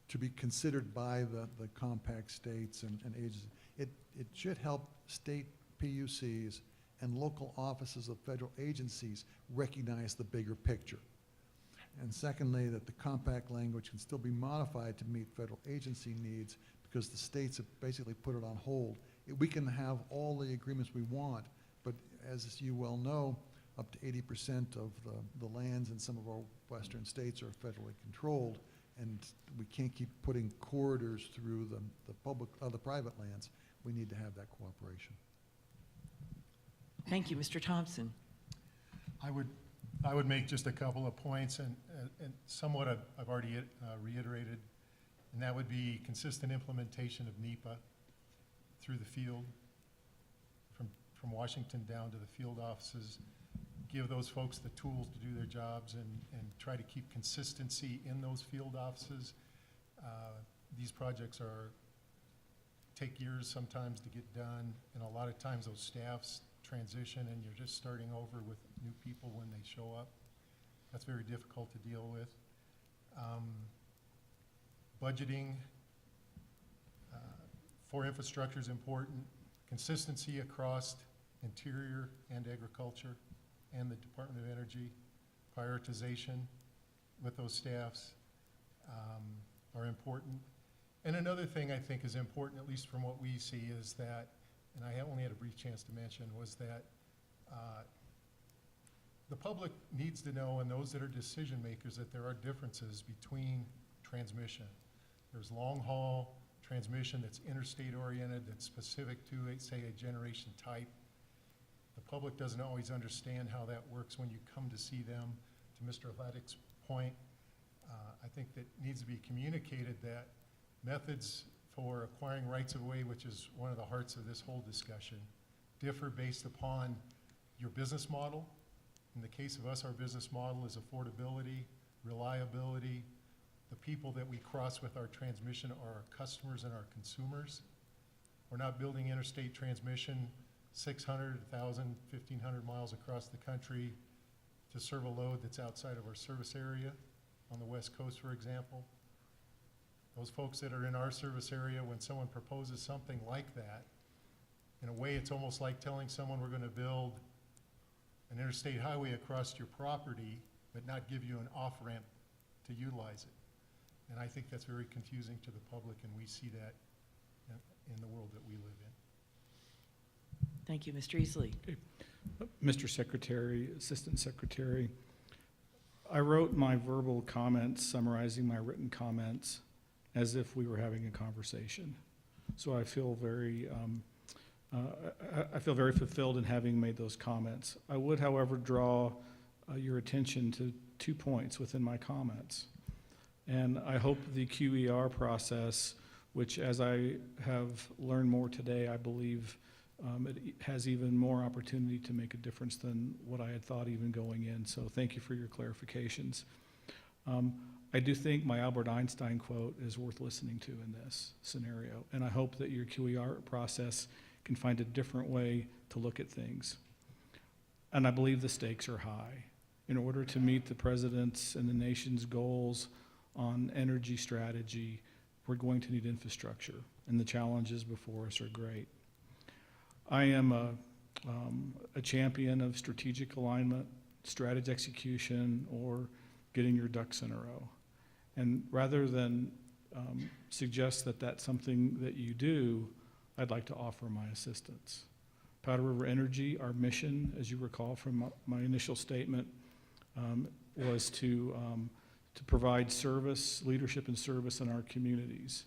to be considered by the compact states and agencies, it should help state PUCs and local offices of federal agencies recognize the bigger picture. And secondly, that the compact language can still be modified to meet federal agency needs because the states have basically put it on hold. We can have all the agreements we want, but as you well know, up to 80% of the lands in some of our western states are federally controlled, and we can't keep putting corridors through the private lands. We need to have that cooperation. Thank you. Mr. Thompson? I would make just a couple of points, and somewhat I've already reiterated, and that would be consistent implementation of Nepa through the field, from Washington down to the field offices. Give those folks the tools to do their jobs and try to keep consistency in those field offices. These projects take years sometimes to get done, and a lot of times those staffs transition and you're just starting over with new people when they show up. That's very difficult to deal with. Budgeting for infrastructure is important. Consistency across Interior and Agriculture and the Department of Energy. Prioritization with those staffs are important. And another thing I think is important, at least from what we see, is that, and I only had a brief chance to mention, was that the public needs to know, and those that are decision makers, that there are differences between transmission. There's long haul transmission that's interstate oriented, that's specific to, say, a generation type. The public doesn't always understand how that works when you come to see them. To Mr. Haleitik's point, I think that needs to be communicated that methods for acquiring rights of way, which is one of the hearts of this whole discussion, differ based upon your business model. In the case of us, our business model is affordability, reliability. The people that we cross with our transmission are our customers and our consumers. We're not building interstate transmission 600, 1,000, 1,500 miles across the country to serve a load that's outside of our service area on the West Coast, for example. Those folks that are in our service area, when someone proposes something like that, in a way it's almost like telling someone we're going to build an interstate highway across your property, but not give you an off-ramp to utilize it. And I think that's very confusing to the public, and we see that in the world that we live in. Thank you. Mr. Easley? Okay. Mr. Secretary, Assistant Secretary, I wrote my verbal comments summarizing my written comments as if we were having a conversation. So I feel very fulfilled in having made those comments. I would, however, draw your attention to 2 points within my comments. And I hope the QER process which, as I have learned more today, I believe it has even more opportunity to make a difference than what I had thought even going in. So thank you for your clarifications. I do think my Albert Einstein quote is worth listening to in this scenario, and I hope that your QER process can find a different way to look at things. And I believe the stakes are high. In order to meet the president's and the nation's goals on energy strategy, we're going to need infrastructure, and the challenges before us are great. I am a champion of strategic alignment, strategy execution, or getting your ducks in a row. And rather than suggest that that's something that you do, I'd like to offer my assistance. Powder River Energy, our mission, as you recall from my initial statement, was to provide service, leadership and service in our communities.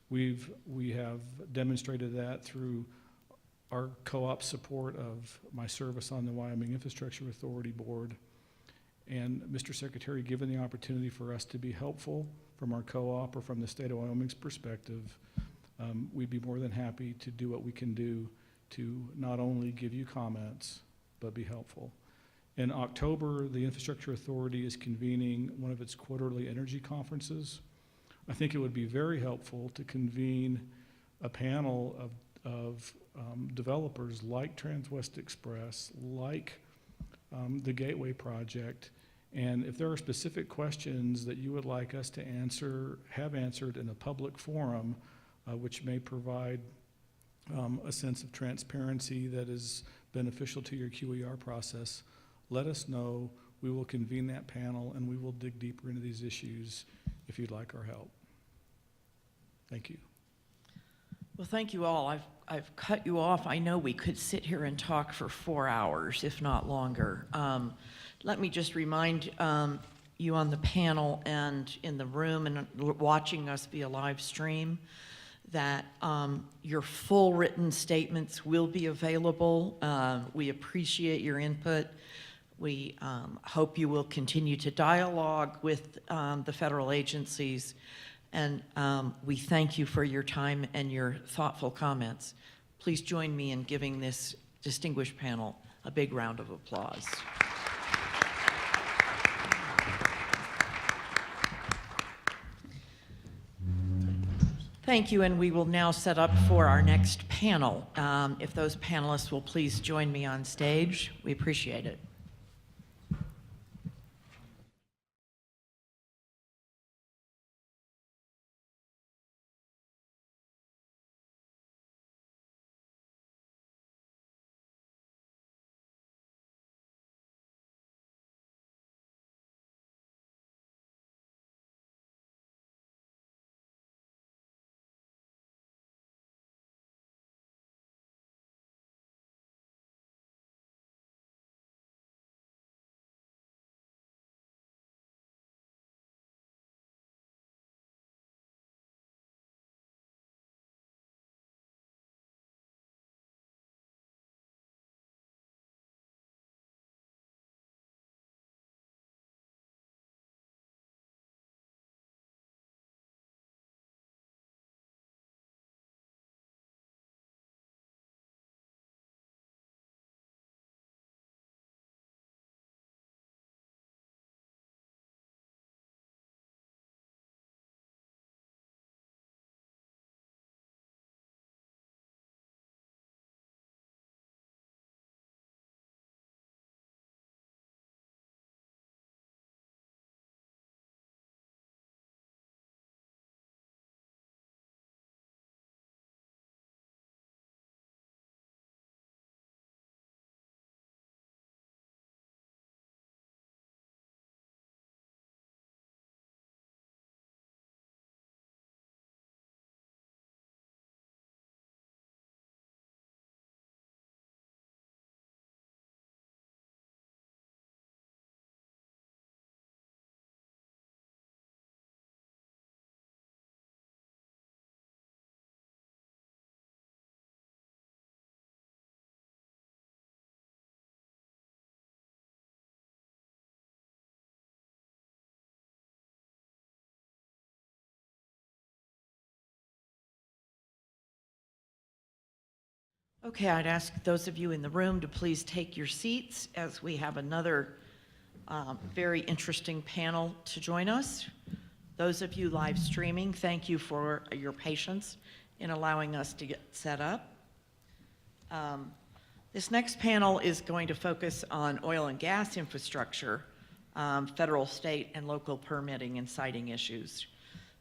We have demonstrated that through our co-op support of my service on the Wyoming Infrastructure Authority Board. And Mr. Secretary, given the opportunity for us to be helpful from our co-op or from the state of Wyoming's perspective, we'd be more than happy to do what we can do to not only give you comments, but be helpful. In October, the Infrastructure Authority is convening one of its quarterly energy conferences. I think it would be very helpful to convene a panel of developers like Transwest Express, like the Gateway Project, and if there are specific questions that you would like us to have answered in a public forum, which may provide a sense of transparency that is beneficial to your QER process, let us know. We will convene that panel and we will dig deeper into these issues if you'd like our help. Thank you. Well, thank you all. I've cut you off. I know we could sit here and talk for 4 hours, if not longer. Let me just remind you on the panel and in the room and watching us via live stream that your full written statements will be available. We appreciate your input. We hope you will continue to dialogue with the federal agencies. And we thank you for your time and your thoughtful comments. Please join me in giving this distinguished panel a big round of applause. Thank you, and we will now set up for our next panel. If those panelists will please join me on stage, we appreciate it. Okay, I'd ask those of you in the room to please take your seats as we have another very interesting panel to join us. Those of you live streaming, thank you for your patience in allowing us to get set up. This next panel is going to focus on oil and gas infrastructure, federal, state, and local permitting and siting issues.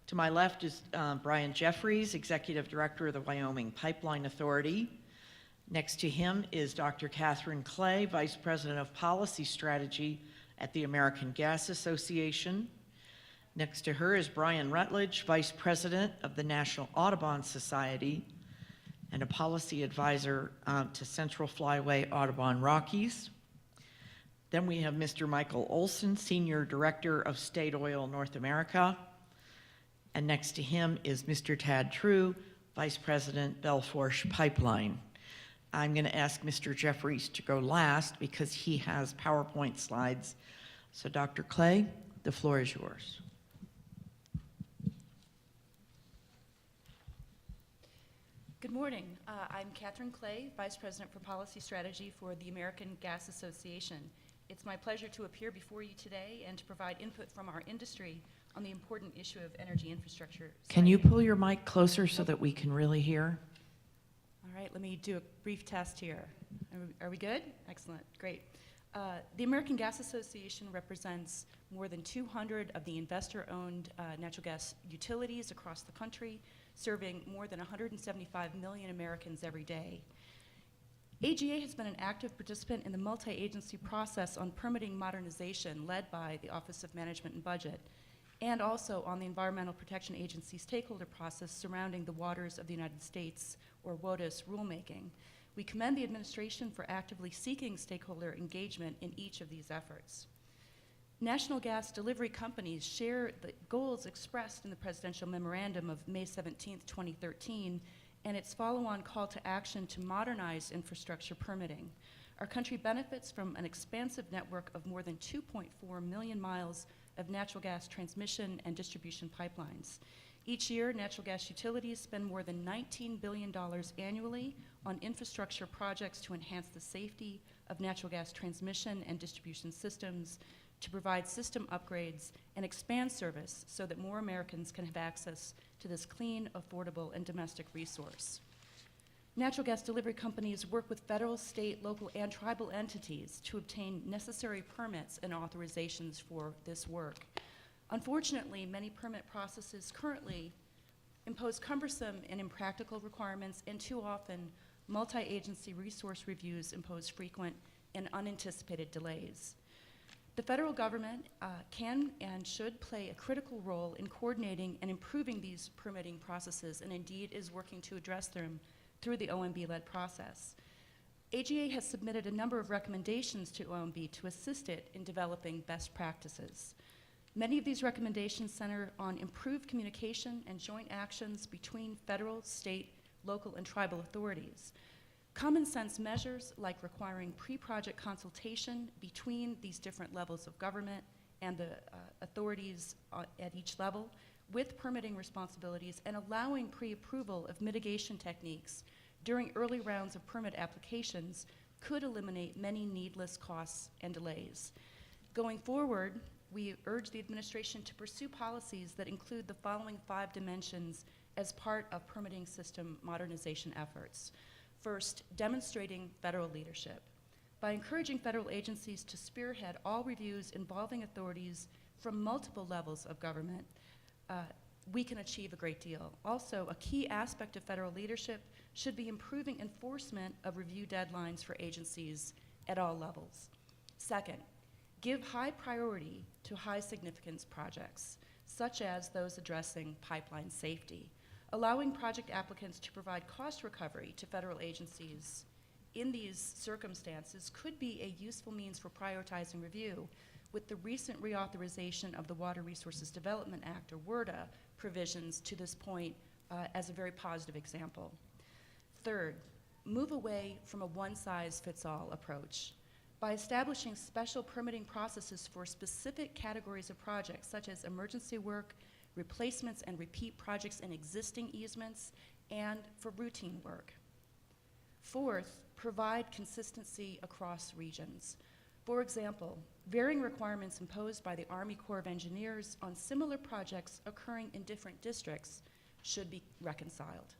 To my left is Brian Jeffries, Executive Director of the Wyoming Pipeline Authority. Next to him is Dr. Catherine Clay, Vice President of Policy Strategy at the American Gas Association. Next to her is Brian Rutledge, Vice President of the National Audubon Society and a policy advisor to Central Flyway Audubon Rockies. Then we have Mr. Michael Olson, Senior Director of State Oil North America. And next to him is Mr. Tad True, Vice President, Belforche Pipeline. I'm going to ask Mr. Jeffries to go last because he has PowerPoint slides. So Dr. Clay, the floor is yours. Good morning. I'm Catherine Clay, Vice President for Policy Strategy for the American Gas Association. It's my pleasure to appear before you today and to provide input from our industry on the important issue of energy infrastructure. Can you pull your mic closer so that we can really hear? All right, let me do a brief test here. Are we good? Excellent, great. The American Gas Association represents more than 200 of the investor-owned natural gas utilities across the country, serving more than 175 million Americans every day. AGA has been an active participant in the multi-agency process on permitting modernization led by the Office of Management and Budget, and also on the Environmental Protection Agency stakeholder process surrounding the Waters of the United States, or WOTUS, rulemaking. We commend the administration for actively seeking stakeholder engagement in each of these efforts. National gas delivery companies share the goals expressed in the presidential memorandum of May 17, 2013, and its follow-on call to action to modernize infrastructure permitting. Our country benefits from an expansive network of more than 2.4 million miles of natural gas transmission and distribution pipelines. Each year, natural gas utilities spend more than $19 billion annually on infrastructure projects to enhance the safety of natural gas transmission and distribution systems, to provide system upgrades and expand service so that more Americans can have access to this clean, affordable, and domestic resource. Natural gas delivery companies work with federal, state, local, and tribal entities to obtain necessary permits and authorizations for this work. Unfortunately, many permit processes currently impose cumbersome and impractical requirements, and too often, multi-agency resource reviews impose frequent and unanticipated delays. The federal government can and should play a critical role in coordinating and improving these permitting processes, and indeed is working to address them through the OMB-led process. AGA has submitted a number of recommendations to OMB to assist it in developing best practices. Many of these recommendations center on improved communication and joint actions between federal, state, local, and tribal authorities. Common sense measures like requiring pre-project consultation between these different levels of government and the authorities at each level with permitting responsibilities, and allowing pre-approval of mitigation techniques during early rounds of permit applications could eliminate many needless costs and delays. Going forward, we urge the administration to pursue policies that include the following 5 dimensions as part of permitting system modernization efforts. First, demonstrating federal leadership. By encouraging federal agencies to spearhead all reviews involving authorities from multiple levels of government, we can achieve a great deal. Also, a key aspect of federal leadership should be improving enforcement of review deadlines for agencies at all levels. Second, give high priority to high significance projects, such as those addressing pipeline safety. Allowing project applicants to provide cost recovery to federal agencies in these circumstances could be a useful means for prioritizing review, with the recent reauthorization of the Water Resources Development Act, or WRDA, provisions to this point as a very positive example. Third, move away from a one-size-fits-all approach. By establishing special permitting processes for specific categories of projects, such as emergency work, replacements and repeat projects in existing easements, and for routine work. Fourth, provide consistency across regions. For example, varying requirements imposed by the Army Corps of Engineers on similar projects occurring in different districts should be reconciled.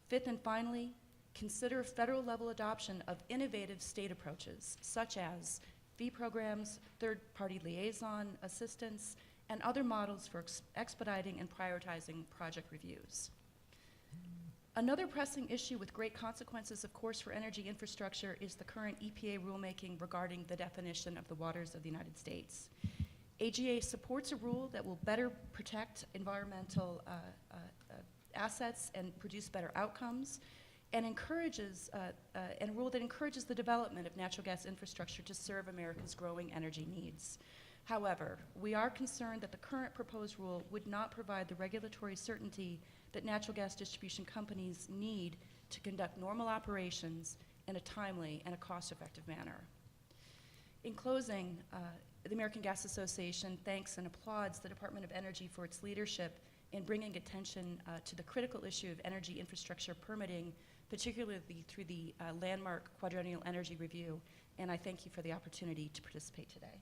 Fifth and finally, consider federal level adoption of innovative state approaches, such as fee programs, third-party liaison assistance, and other models for expediting and prioritizing project reviews. Another pressing issue with great consequences, of course, for energy infrastructure is the current EPA rulemaking regarding the definition of the waters of the United States. AGA supports a rule that will better protect environmental assets and produce better outcomes, and encourages, and a rule that encourages the development of natural gas infrastructure to serve America's growing energy needs. However, we are concerned that the current proposed rule would not provide the regulatory certainty that natural gas distribution companies need to conduct normal operations in a timely and a cost-effective manner. In closing, the American Gas Association thanks and applauds the Department of Energy for its leadership in bringing attention to the critical issue of energy infrastructure permitting, particularly through the landmark Quadrennial Energy Review, and I thank you for the opportunity to participate today.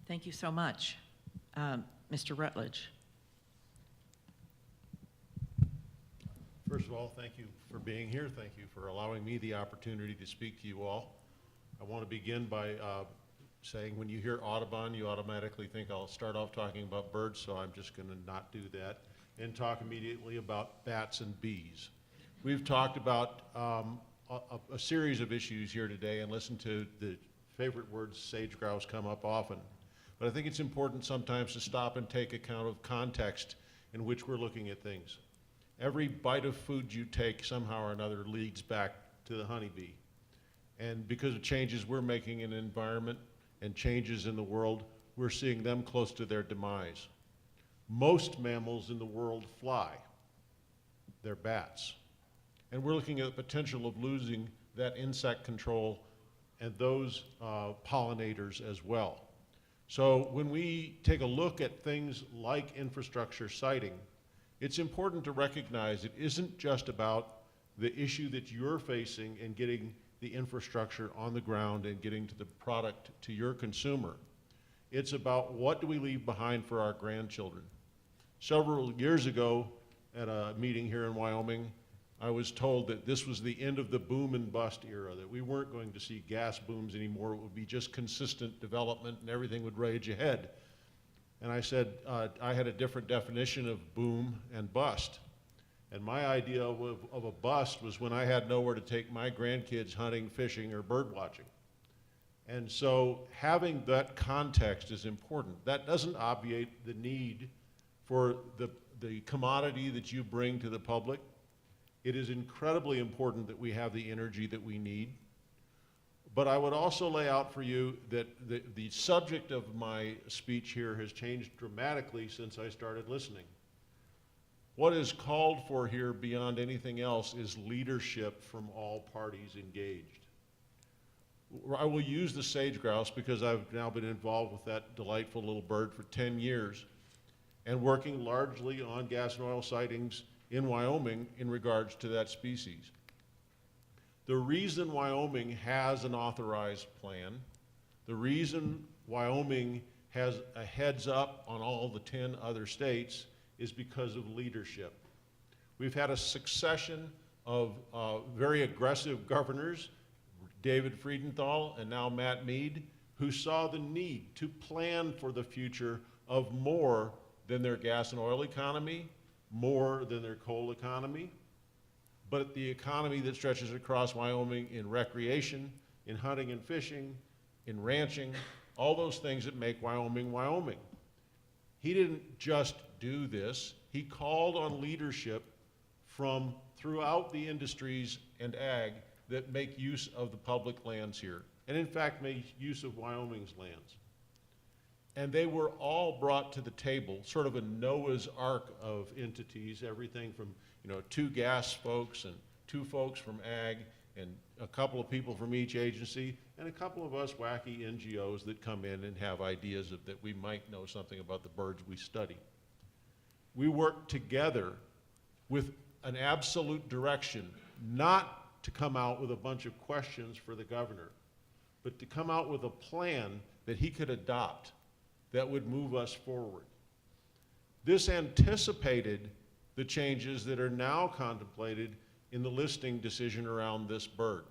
Thank you so much. Mr. Rutledge. First of all, thank you for being here. Thank you for allowing me the opportunity to speak to you all. I want to begin by saying when you hear Audubon, you automatically think I'll start off talking about birds, so I'm just going to not do that and talk immediately about bats and bees. We've talked about a series of issues here today and listened to the favorite words, sage grouse, come up often. But I think it's important sometimes to stop and take account of context in which we're looking at things. Every bite of food you take somehow or another leads back to the honeybee. And because of changes we're making in the environment and changes in the world, we're seeing them close to their demise. Most mammals in the world fly. They're bats. And we're looking at the potential of losing that insect control and those pollinators as well. So when we take a look at things like infrastructure siting, it's important to recognize it isn't just about the issue that you're facing and getting the infrastructure on the ground and getting to the product to your consumer. It's about what do we leave behind for our grandchildren. Several years ago at a meeting here in Wyoming, I was told that this was the end of the boom and bust era, that we weren't going to see gas booms anymore. It would be just consistent development and everything would rage ahead. And I said I had a different definition of boom and bust. And my idea of a bust was when I had nowhere to take my grandkids hunting, fishing, or bird watching. And so having that context is important. That doesn't obviate the need for the commodity that you bring to the public. It is incredibly important that we have the energy that we need. But I would also lay out for you that the subject of my speech here has changed dramatically since I started listening. What is called for here beyond anything else is leadership from all parties engaged. I will use the sage grouse because I've now been involved with that delightful little bird for 10 years and working largely on gas and oil sightings in Wyoming in regards to that species. The reason Wyoming has an authorized plan, the reason Wyoming has a heads up on all the 10 other states is because of leadership. We've had a succession of very aggressive governors, David Friedenthal and now Matt Mead, who saw the need to plan for the future of more than their gas and oil economy, more than their coal economy, but the economy that stretches across Wyoming in recreation, in hunting and fishing, in ranching, all those things that make Wyoming, Wyoming. He didn't just do this, he called on leadership from throughout the industries and ag that make use of the public lands here, and in fact make use of Wyoming's lands. And they were all brought to the table, sort of a Noah's Ark of entities, everything from 2 gas folks and 2 folks from ag and a couple of people from each agency and a couple of us wacky NGOs that come in and have ideas that we might know something about the birds we study. We work together with an absolute direction, not to come out with a bunch of questions for the governor, but to come out with a plan that he could adopt that would move us forward. This anticipated the changes that are now contemplated in the listing decision around this bird.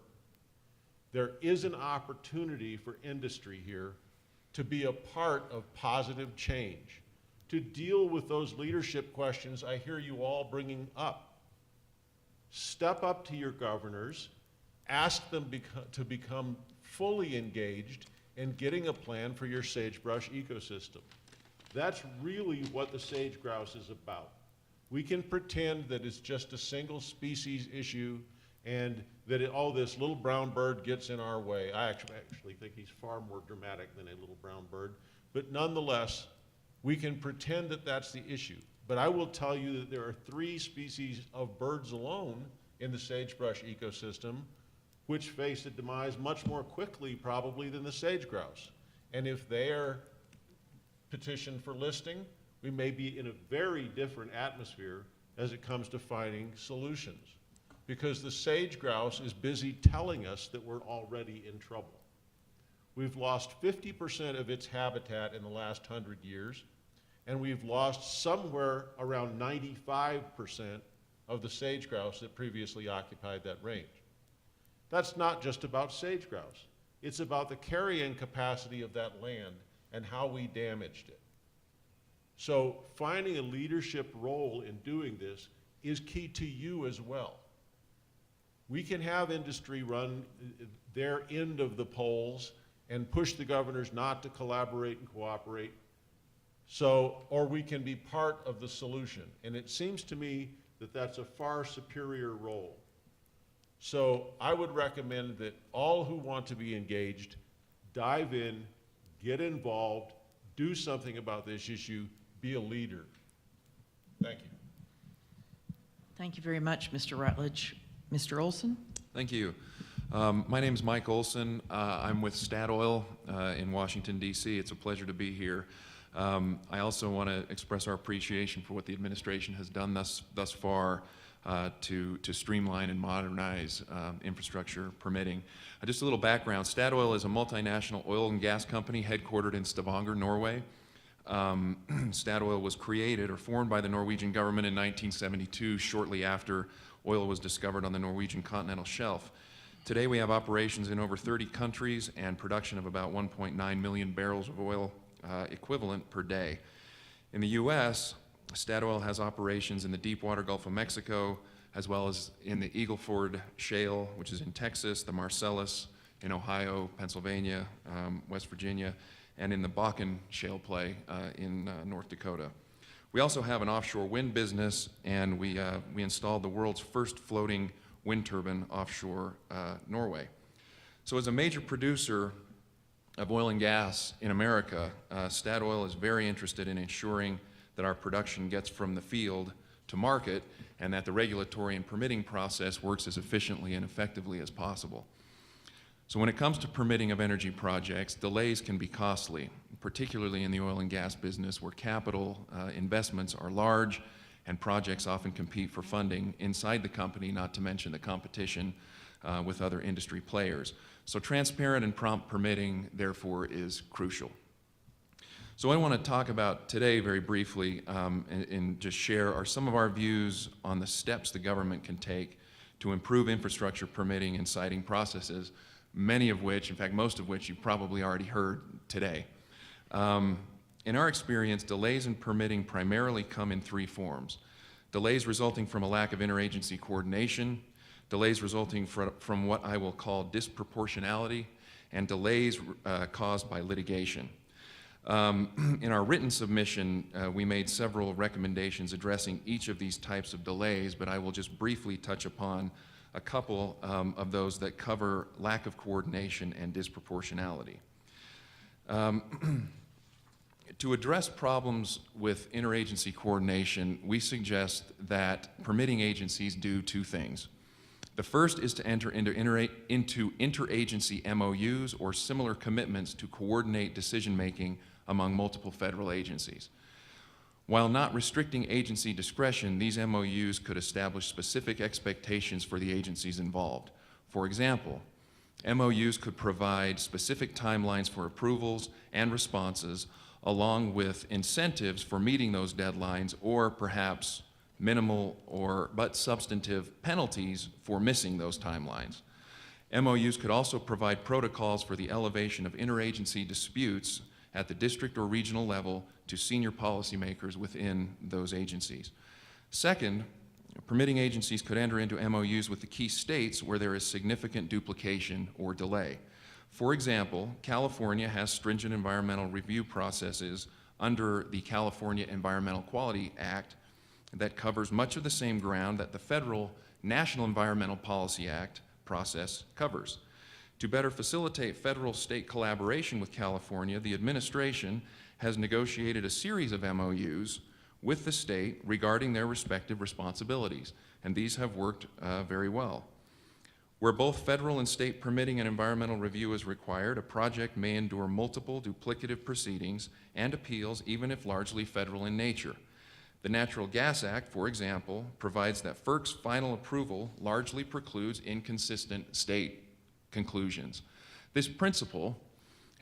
There is an opportunity for industry here to be a part of positive change, to deal with those leadership questions I hear you all bringing up. Step up to your governors, ask them to become fully engaged in getting a plan for your sagebrush ecosystem. That's really what the sage grouse is about. We can pretend that it's just a single species issue and that this little brown bird gets in our way. I actually think he's far more dramatic than a little brown bird. But nonetheless, we can pretend that that's the issue. But I will tell you that there are 3 species of birds alone in the sagebrush ecosystem which face a demise much more quickly probably than the sage grouse. And if they are petitioned for listing, we may be in a very different atmosphere as it comes to finding solutions, because the sage grouse is busy telling us that we're already in trouble. We've lost 50% of its habitat in the last 100 years, and we've lost somewhere around 95% of the sage grouse that previously occupied that range. That's not just about sage grouse. It's about the carrying capacity of that land and how we damaged it. So finding a leadership role in doing this is key to you as well. We can have industry run their end of the polls and push the governors not to collaborate and cooperate. Or we can be part of the solution. And it seems to me that that's a far superior role. So I would recommend that all who want to be engaged dive in, get involved, do something about this issue, be a leader. Thank you. Thank you very much, Mr. Rutledge. Mr. Olson? Thank you. My name is Mike Olson. I'm with Statoil in Washington, D.C. It's a pleasure to be here. I also want to express our appreciation for what the administration has done thus far to streamline and modernize infrastructure permitting. Just a little background. Statoil is a multinational oil and gas company headquartered in Stavanger, Norway. Statoil was created or formed by the Norwegian government in 1972, shortly after oil was discovered on the Norwegian continental shelf. Today we have operations in over 30 countries and production of about 1.9 million barrels of oil equivalent per day. In the U.S., Statoil has operations in the Deepwater Gulf of Mexico, as well as in the Eagle Ford Shale, which is in Texas, the Marcellus in Ohio, Pennsylvania, West Virginia, and in the Bakken Shale play in North Dakota. We also have an offshore wind business, and we installed the world's first floating wind turbine offshore Norway. So as a major producer of oil and gas in America, Statoil is very interested in ensuring that our production gets from the field to market and that the regulatory and permitting process works as efficiently and effectively as possible. So when it comes to permitting of energy projects, delays can be costly, particularly in the oil and gas business where capital investments are large and projects often compete for funding inside the company, not to mention the competition with other industry players. So transparent and prompt permitting, therefore, is crucial. So what I want to talk about today very briefly and just share are some of our views on the steps the government can take to improve infrastructure permitting and siting processes, many of which, in fact, most of which you've probably already heard today. In our experience, delays in permitting primarily come in 3 forms. Delays resulting from a lack of interagency coordination, delays resulting from what I will call disproportionality, and delays caused by litigation. In our written submission, we made several recommendations addressing each of these types of delays, but I will just briefly touch upon a couple of those that cover lack of coordination and disproportionality. To address problems with interagency coordination, we suggest that permitting agencies do 2 things. The first is to enter into interagency MOUs or similar commitments to coordinate decision-making among multiple federal agencies. While not restricting agency discretion, these MOUs could establish specific expectations for the agencies involved. For example, MOUs could provide specific timelines for approvals and responses, along with incentives for meeting those deadlines, or perhaps minimal but substantive penalties for missing those timelines. MOUs could also provide protocols for the elevation of interagency disputes at the district or regional level to senior policymakers within those agencies. Second, permitting agencies could enter into MOUs with the key states where there is significant duplication or delay. For example, California has stringent environmental review processes under the California Environmental Quality Act that covers much of the same ground that the federal National Environmental Policy Act process covers. To better facilitate federal-state collaboration with California, the administration has negotiated a series of MOUs with the state regarding their respective responsibilities, and these have worked very well. Where both federal and state permitting and environmental review is required, a project may endure multiple duplicative proceedings and appeals, even if largely federal in nature. The Natural Gas Act, for example, provides that FERC's final approval largely precludes inconsistent state conclusions. This principle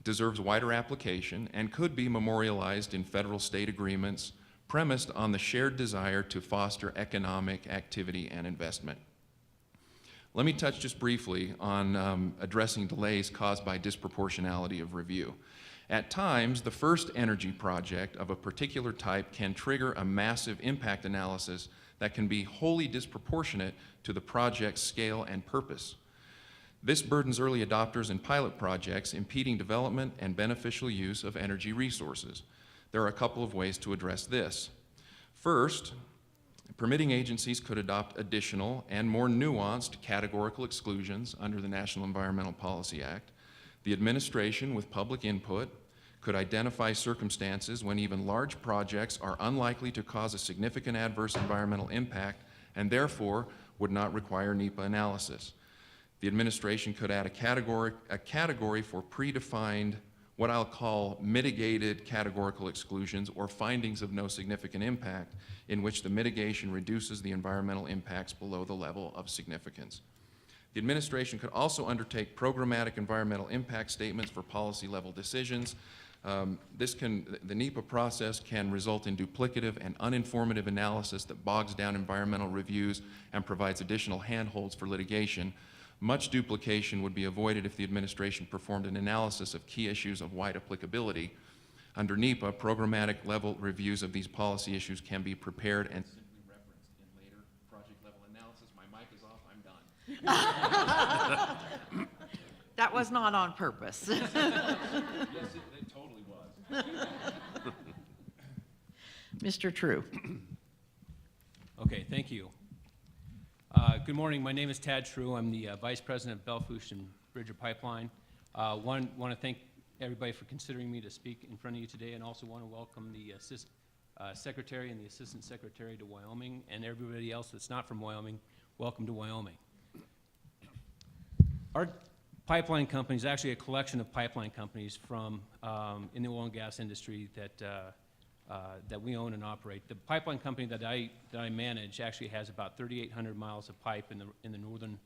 deserves wider application and could be memorialized in federal-state agreements premised on the shared desire to foster economic activity and investment. Let me touch just briefly on addressing delays caused by disproportionality of review. At times, the first energy project of a particular type can trigger a massive impact analysis that can be wholly disproportionate to the project's scale and purpose. This burdens early adopters and pilot projects, impeding development and beneficial use of energy resources. There are a couple of ways to address this. First, permitting agencies could adopt additional and more nuanced categorical exclusions under the National Environmental Policy Act. The administration, with public input, could identify circumstances when even large projects are unlikely to cause a significant adverse environmental impact and therefore would not require NEPA analysis. The administration could add a category for predefined, what I'll call mitigated categorical exclusions or findings of no significant impact, in which the mitigation reduces the environmental impacts below the level of significance. The administration could also undertake programmatic environmental impact statements for policy level decisions. The NEPA process can result in duplicative and uninformative analysis that bogs down environmental reviews and provides additional handholds for litigation. Much duplication would be avoided if the administration performed an analysis of key issues of wide applicability. Under NEPA, programmatic level reviews of these policy issues can be prepared and simply referenced in later project level analysis. My mic is off, I'm done. That was not on purpose. Yes, it totally was. Mr. True. Okay, thank you. Good morning. My name is Tad True. I'm the Vice President of Belfouche and Bridger Pipeline. Want to thank everybody for considering me to speak in front of you today, and also want to welcome the Secretary and the Assistant Secretary to Wyoming, and everybody else that's not from Wyoming. Welcome to Wyoming. Our pipeline company is actually a collection of pipeline companies from in the oil and gas industry that we own and operate. The pipeline company that I manage actually has about 3,800 miles of pipe in the northern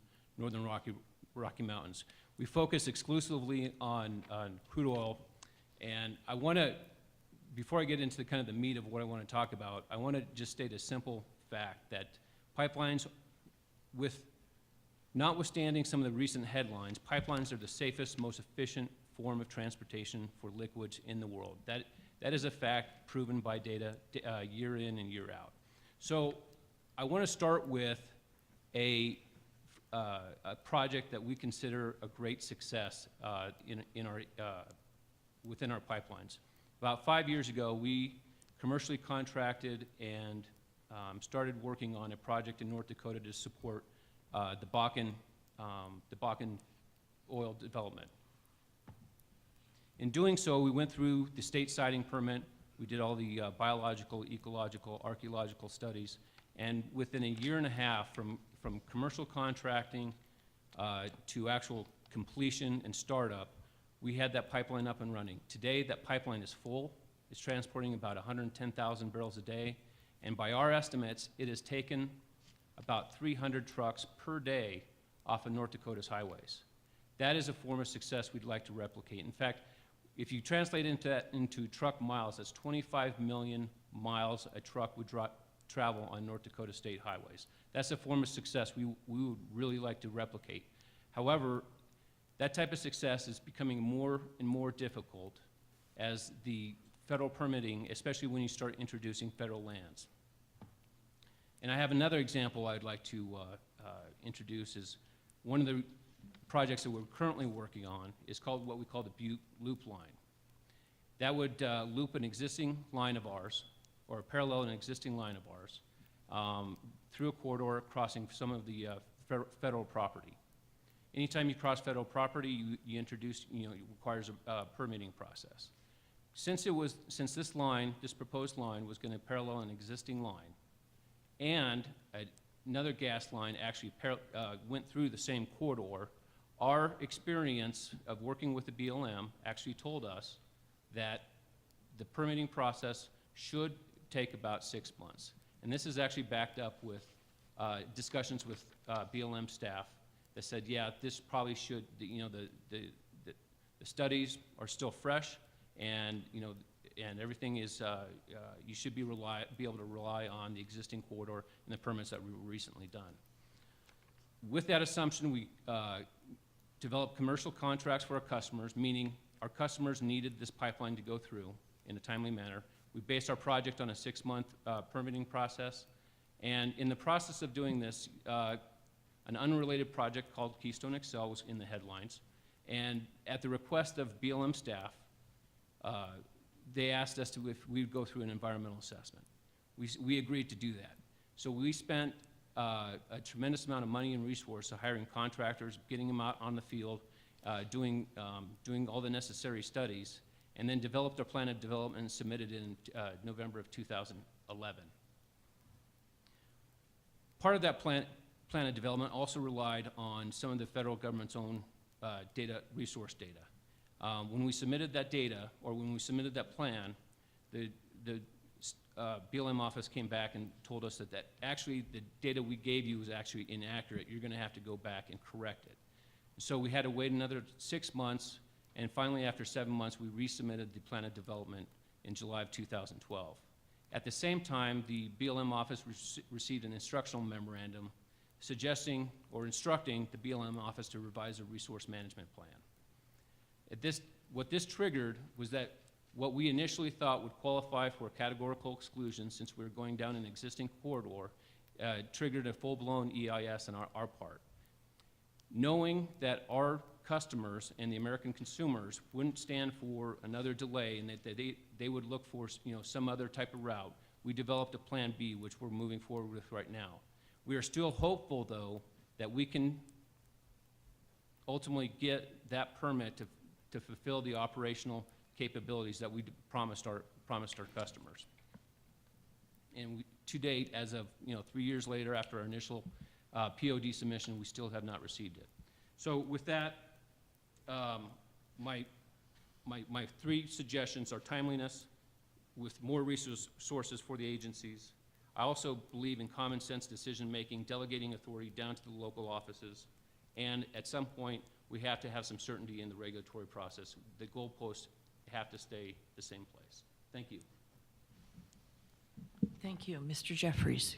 Rocky Mountains. We focus exclusively on crude oil, and I want to, before I get into the meat of what I want to talk about, I want to just state a simple fact that pipelines, notwithstanding some of the recent headlines, pipelines are the safest, most efficient form of transportation for liquids in the world. That is a fact proven by data year in and year out. So I want to start with a project that we consider a great success within our pipelines. About 5 years ago, we commercially contracted and started working on a project in North Dakota to support the Bakken oil development. In doing so, we went through the state siting permit, we did all the biological, ecological, archaeological studies, and within a year and a half from commercial contracting to actual completion and startup, we had that pipeline up and running. Today, that pipeline is full. It's transporting about 110,000 barrels a day. And by our estimates, it has taken about 300 trucks per day off of North Dakota's highways. That is a form of success we'd like to replicate. In fact, if you translate into truck miles, that's 25 million miles a truck would travel on North Dakota state highways. That's a form of success we would really like to replicate. However, that type of success is becoming more and more difficult as the federal permitting, especially when you start introducing federal lands. And I have another example I'd like to introduce is one of the projects that we're currently working on is called what we call the Butte Loop Line. That would loop an existing line of ours, or parallel an existing line of ours, through a corridor crossing some of the federal property. Anytime you cross federal property, you introduce, it requires a permitting process. Since this line, this proposed line, was going to parallel an existing line, and another gas line actually went through the same corridor, our experience of working with the BLM actually told us that the permitting process should take about 6 months. And this is actually backed up with discussions with BLM staff that said, yeah, this probably should, the studies are still fresh, and and everything is, you should be able to rely on the existing corridor and the permits that were recently done. With that assumption, we developed commercial contracts for our customers, meaning our customers needed this pipeline to go through in a timely manner. We based our project on a 6-month permitting process, and in the process of doing this, an unrelated project called Keystone XL was in the headlines, and at the request of BLM staff, they asked us if we would go through an environmental assessment. We agreed to do that. So we spent a tremendous amount of money and resources hiring contractors, getting them out on the field, doing all the necessary studies, and then developed our plan of development and submitted it in November of 2011. Part of that plan of development also relied on some of the federal government's own resource data. When we submitted that data, or when we submitted that plan, the BLM office came back and told us that actually the data we gave you was actually inaccurate. You're going to have to go back and correct it. So we had to wait another 6 months, and finally after 7 months, we resubmitted the plan of development in July of 2012. At the same time, the BLM office received an instructional memorandum suggesting or instructing the BLM office to revise a resource management plan. What this triggered was that what we initially thought would qualify for a categorical exclusion, since we were going down an existing corridor, triggered a full-blown EIS on our part. Knowing that our customers and the American consumers wouldn't stand for another delay and that they would look for some other type of route, we developed a Plan B, which we're moving forward with right now. We are still hopeful, though, that we can ultimately get that permit to fulfill the operational capabilities that we promised our customers. And to date, as of 3 years later after our initial POD submission, we still have not received it. So with that, my 3 suggestions are timeliness, with more resources for the agencies. I also believe in common sense decision-making, delegating authority down to the local offices, and at some point, we have to have some certainty in the regulatory process. The goalposts have to stay the same place. Thank you. Thank you. Mr. Jeffries.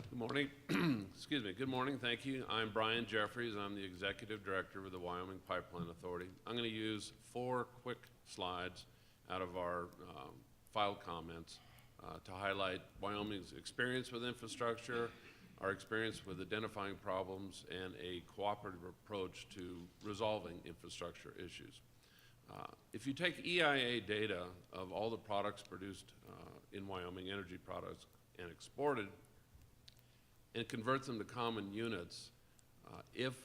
Good morning. Excuse me. Good morning. Thank you. I'm Brian Jeffries. I'm the Executive Director with the Wyoming Pipeline Authority. I'm going to use 4 quick slides out of our filed comments to highlight Wyoming's experience with infrastructure, our experience with identifying problems, and a cooperative approach to resolving infrastructure issues. If you take EIA data of all the products produced in Wyoming, energy products, and exported, and convert them to common units, if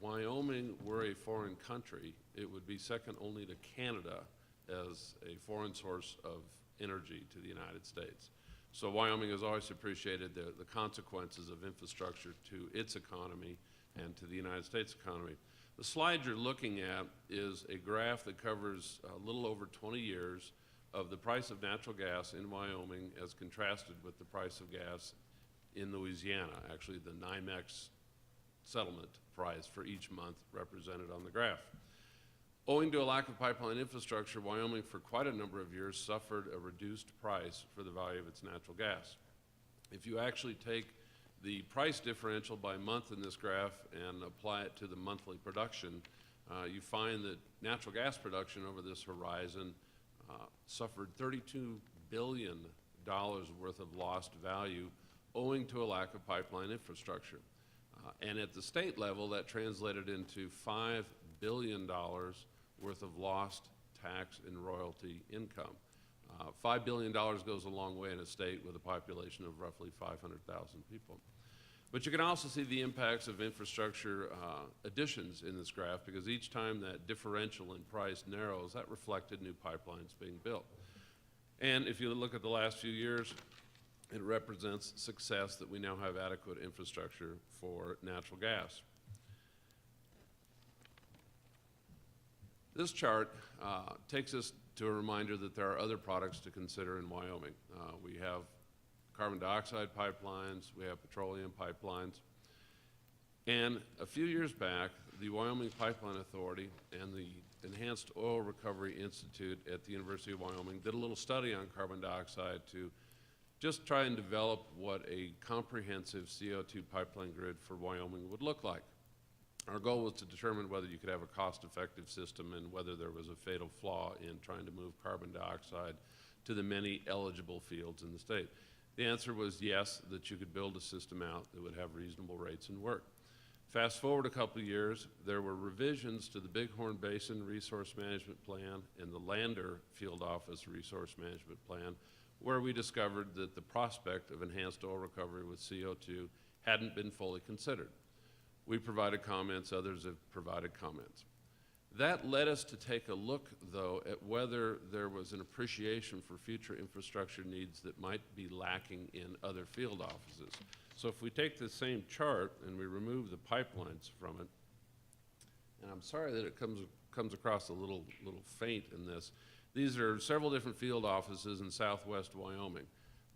Wyoming were a foreign country, it would be second only to Canada as a foreign source of energy to the United States. So Wyoming has always appreciated the consequences of infrastructure to its economy and to the United States economy. The slide you're looking at is a graph that covers a little over 20 years of the price of natural gas in Wyoming as contrasted with the price of gas in Louisiana, actually the NYMEX settlement price for each month represented on the graph. Owing to a lack of pipeline infrastructure, Wyoming for quite a number of years suffered a reduced price for the value of its natural gas. If you actually take the price differential by month in this graph and apply it to the monthly production, you find that natural gas production over this horizon suffered $32 billion worth of lost value owing to a lack of pipeline infrastructure. And at the state level, that translated into $5 billion worth of lost tax and royalty income. $5 billion goes a long way in a state with a population of roughly 500,000 people. But you can also see the impacts of infrastructure additions in this graph, because each time that differential in price narrows, that reflected new pipelines being built. And if you look at the last few years, it represents success that we now have adequate infrastructure for natural gas. This chart takes us to a reminder that there are other products to consider in Wyoming. We have carbon dioxide pipelines, we have petroleum pipelines. And a few years back, the Wyoming Pipeline Authority and the Enhanced Oil Recovery Institute at the University of Wyoming did a little study on carbon dioxide to just try and develop what a comprehensive CO2 pipeline grid for Wyoming would look like. Our goal was to determine whether you could have a cost-effective system and whether there was a fatal flaw in trying to move carbon dioxide to the many eligible fields in the state. The answer was yes, that you could build a system out that would have reasonable rates and work. Fast forward a couple of years, there were revisions to the Bighorn Basin Resource Management Plan and the Lander Field Office Resource Management Plan, where we discovered that the prospect of enhanced oil recovery with CO2 hadn't been fully considered. We provided comments, others have provided comments. That led us to take a look, though, at whether there was an appreciation for future infrastructure needs that might be lacking in other field offices. So if we take the same chart and we remove the pipelines from it, and I'm sorry that it comes across a little faint in this. These are several different field offices in southwest Wyoming.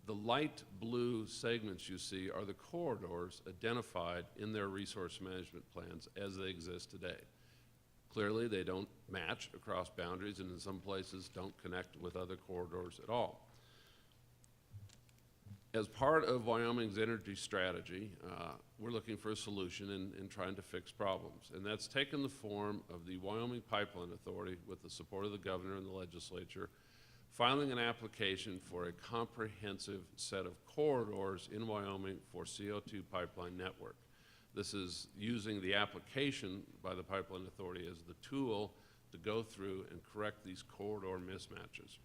The light blue segments you see are the corridors identified in their resource management plans as they exist today. Clearly, they don't match across boundaries, and in some places don't connect with other corridors at all. As part of Wyoming's energy strategy, we're looking for a solution in trying to fix problems. And that's taken the form of the Wyoming Pipeline Authority, with the support of the governor and the legislature, filing an application for a comprehensive set of corridors in Wyoming for CO2 pipeline network. This is using the application by the Pipeline Authority as the tool to go through and correct these corridor mismatches.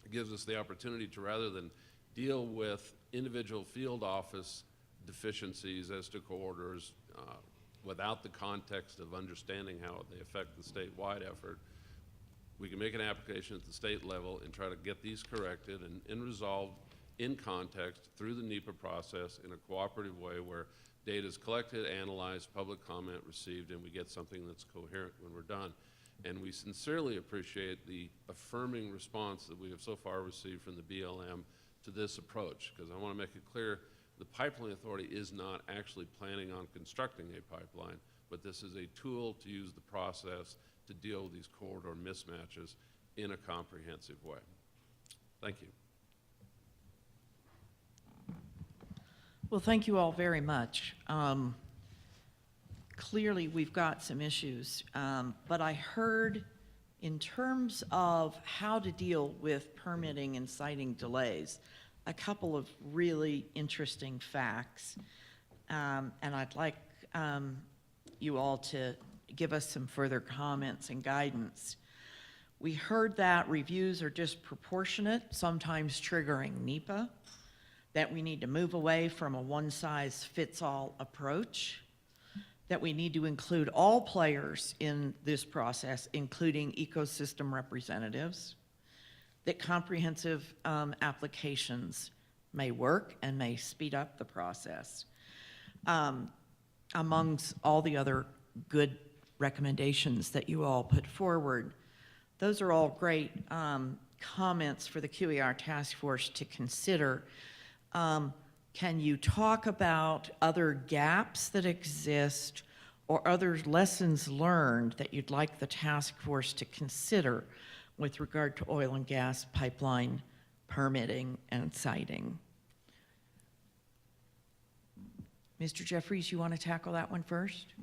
It gives us the opportunity to, rather than deal with individual field office deficiencies as to corridors without the context of understanding how they affect the statewide effort, we can make an application at the state level and try to get these corrected and resolved in context through the Nepa process in a cooperative way where data is collected, analyzed, public comment received, and we get something that's coherent when we're done. And we sincerely appreciate the affirming response that we have so far received from the BLM to this approach, because I want to make it clear the Pipeline Authority is not actually planning on constructing a pipeline, but this is a tool to use the process to deal with these corridor mismatches in a comprehensive way. Thank you. Well, thank you all very much. Clearly, we've got some issues, but I heard in terms of how to deal with permitting and citing delays, a couple of really interesting facts, and I'd like you all to give us some further comments and guidance. We heard that reviews are disproportionate, sometimes triggering NEPA, that we need to move away from a one-size-fits-all approach, that we need to include all players in this process, including ecosystem representatives, that comprehensive applications may work and may speed up the process. Amongst all the other good recommendations that you all put forward, those are all great comments for the QER task force to consider. Can you talk about other gaps that exist or other lessons learned that you'd like the task force to consider with regard to oil and gas pipeline permitting and siting? Mr. Jeffries, you want to tackle that one first?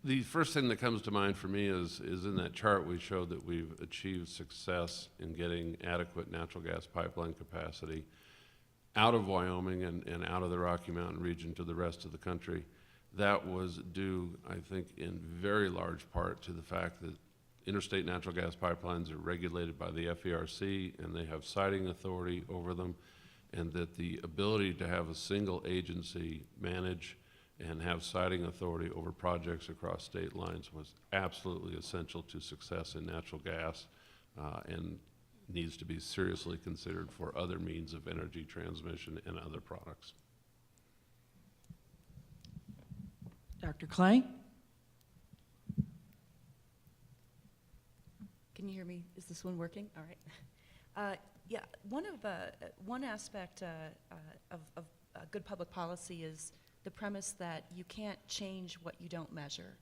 The first thing that comes to mind for me is in that chart we showed that we've achieved success in getting adequate natural gas pipeline capacity out of Wyoming and out of the Rocky Mountain region to the rest of the country. That was due, I think, in very large part to the fact that interstate natural gas pipelines are regulated by the FERC and they have siting authority over them, and that the ability to have a single agency manage and have siting authority over projects across state lines was absolutely essential to success in natural gas and needs to be seriously considered for other means of energy transmission and other products. Dr. Clay? Can you hear me? Is this one working? All right. Yeah, one aspect of good public policy is the premise that you can't change what you don't measure.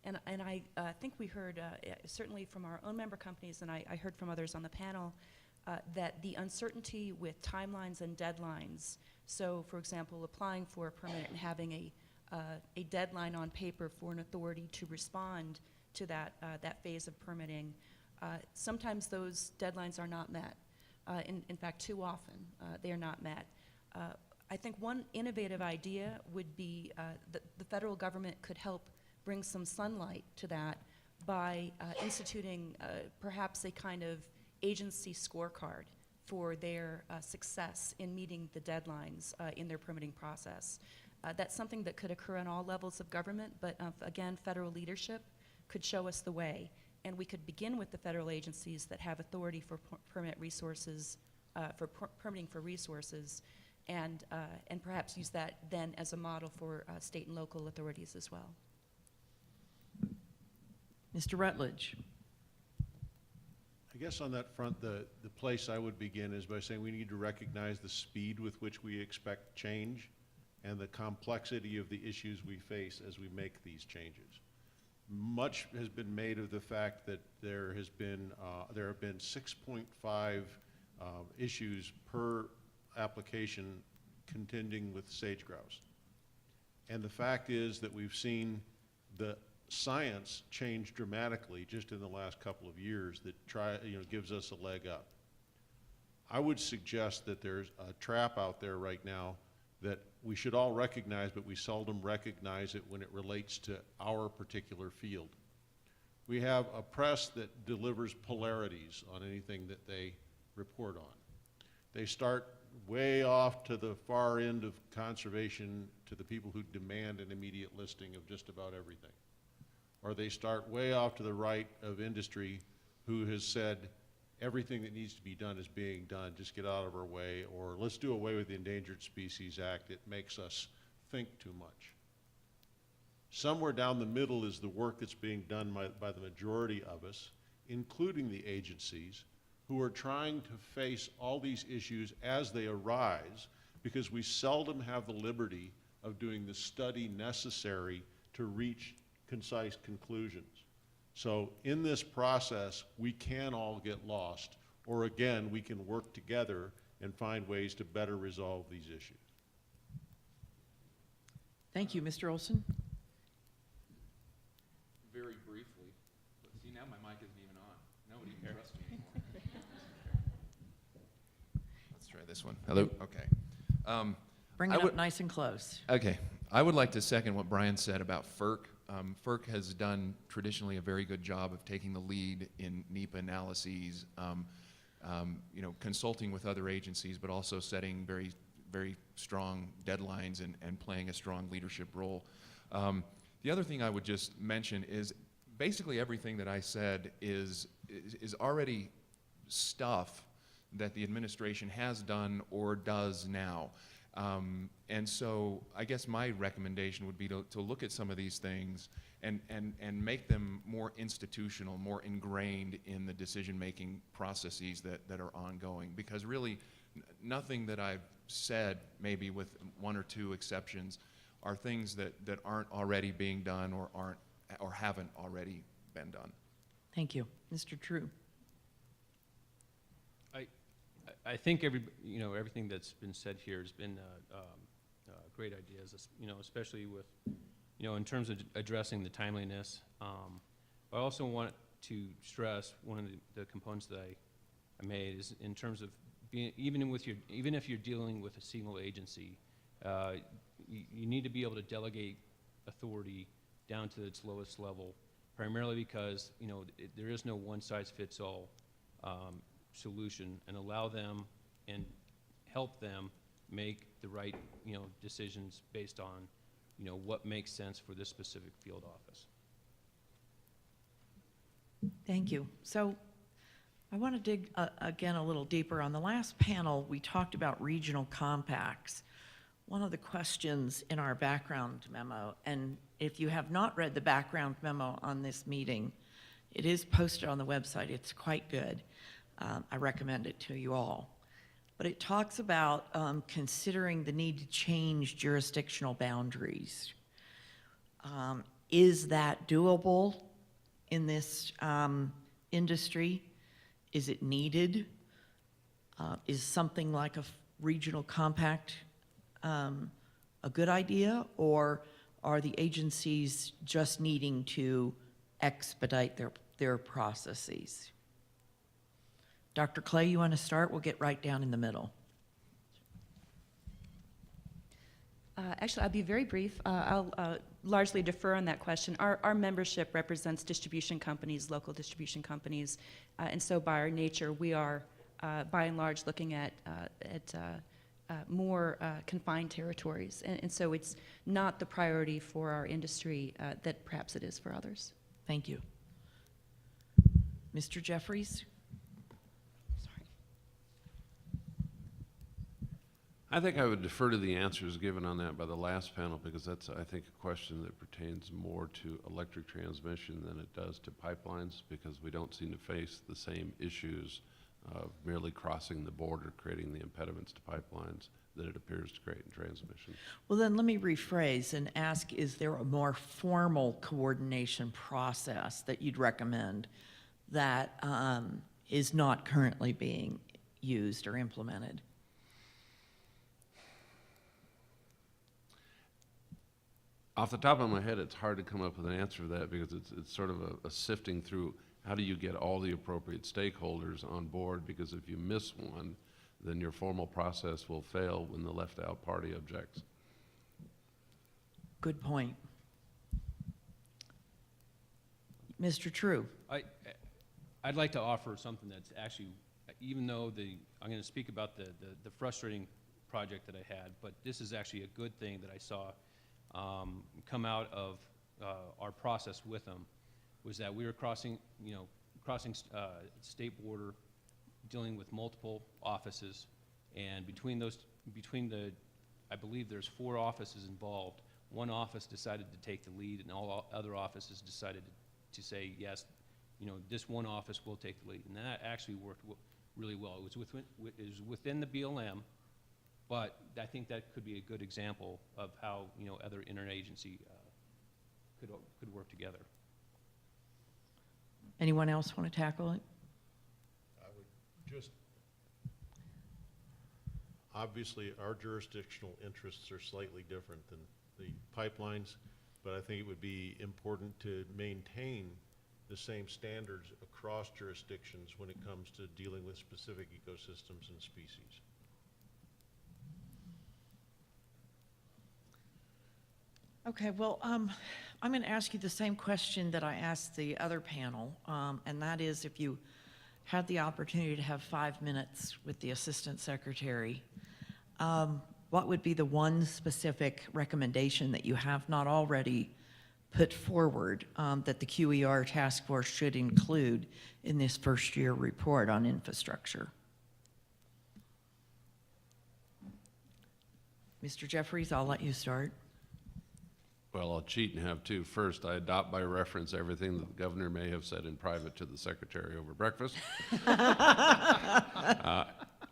And I think we heard, certainly from our own member companies, and I heard from others on the panel, that the uncertainty with timelines and deadlines, so for example, applying for a permit and having a deadline on paper for an authority to respond to that phase of permitting, sometimes those deadlines are not met. In fact, too often, they are not met. I think one innovative idea would be that the federal government could help bring some sunlight to that by instituting perhaps a kind of agency scorecard for their success in meeting the deadlines in their permitting process. That's something that could occur on all levels of government, but again, federal leadership could show us the way. And we could begin with the federal agencies that have authority for permit resources, permitting for resources, and perhaps use that then as a model for state and local authorities as well. Mr. Rutledge. I guess on that front, the place I would begin is by saying we need to recognize the speed with which we expect change and the complexity of the issues we face as we make these changes. Much has been made of the fact that there have been 6.5 issues per application contending with sage grouse. And the fact is that we've seen the science change dramatically just in the last couple of years that gives us a leg up. I would suggest that there's a trap out there right now that we should all recognize, but we seldom recognize it when it relates to our particular field. We have a press that delivers polarities on anything that they report on. They start way off to the far end of conservation to the people who demand an immediate listing of just about everything. Or they start way off to the right of industry who has said everything that needs to be done is being done, just get out of our way, or let's do away with the Endangered Species Act, it makes us think too much. Somewhere down the middle is the work that's being done by the majority of us, including the agencies, who are trying to face all these issues as they arise, because we seldom have the liberty of doing the study necessary to reach concise conclusions. So in this process, we can all get lost, or again, we can work together and find ways to better resolve these issues. Thank you. Mr. Olson? Very briefly, but see, now my mic isn't even on. Nobody can trust me anymore. Let's try this one. Hello? Okay. Bring it up nice and close. Okay. I would like to second what Brian said about FERC. FERC has done traditionally a very good job of taking the lead in Nepa analyses, consulting with other agencies, but also setting very, very strong deadlines and playing a strong leadership role. The other thing I would just mention is basically everything that I said is already stuff that the administration has done or does now. And so I guess my recommendation would be to look at some of these things and make them more institutional, more ingrained in the decision-making processes that are ongoing. Because really, nothing that I've said, maybe with one or two exceptions, are things that aren't already being done or haven't already been done. Thank you. Mr. True. I think everything that's been said here has been great ideas, especially with, in terms of addressing the timeliness. I also want to stress one of the components that I made is in terms of even if you're dealing with a single agency, you need to be able to delegate authority down to its lowest level, primarily because there is no one-size-fits-all solution, and allow them and help them make the right decisions based on what makes sense for this specific field office. Thank you. So I want to dig again a little deeper. On the last panel, we talked about regional compacts. One of the questions in our background memo, and if you have not read the background memo on this meeting, it is posted on the website. It's quite good. I recommend it to you all. But it talks about considering the need to change jurisdictional boundaries. Is that doable in this industry? Is it needed? Is something like a regional compact a good idea, or are the agencies just needing to expedite their processes? Dr. Clay, you want to start? We'll get right down in the middle. Actually, I'll be very brief. I'll largely defer on that question. Our membership represents distribution companies, local distribution companies, and so by our nature, we are, by and large, looking at more confined territories, and so it's not the priority for our industry that perhaps it is for others. Thank you. Mr. Jeffries? I think I would defer to the answers given on that by the last panel, because that's, I think, a question that pertains more to electric transmission than it does to pipelines, because we don't seem to face the same issues of merely crossing the border, creating the impediments to pipelines that it appears to create in transmission. Well, then let me rephrase and ask, is there a more formal coordination process that you'd recommend that is not currently being used or implemented? Off the top of my head, it's hard to come up with an answer to that, because it's sort of a sifting through how do you get all the appropriate stakeholders on board, because if you miss one, then your formal process will fail when the left out party objects. Good point. Mr. True. I'd like to offer something that's actually, even though I'm going to speak about the frustrating project that I had, but this is actually a good thing that I saw come out of our process with them, was that we were crossing state border, dealing with multiple offices, and I believe there's 4 offices involved. One office decided to take the lead, and all other offices decided to say, yes, this one office will take the lead, and that actually worked really well. It was within the BLM, but I think that could be a good example of how other interagency could work together. Anyone else want to tackle it? I would just, obviously, our jurisdictional interests are slightly different than the pipelines, but I think it would be important to maintain the same standards across jurisdictions when it comes to dealing with specific ecosystems and species. Okay, well, I'm going to ask you the same question that I asked the other panel, and that is, if you had the opportunity to have 5 minutes with the Assistant Secretary, what would be the one specific recommendation that you have not already put forward that the QER task force should include in this first year report on infrastructure? Mr. Jeffries, I'll let you start. Well, I'll cheat and have two. First, I adopt by reference everything that the governor may have said in private to the secretary over breakfast.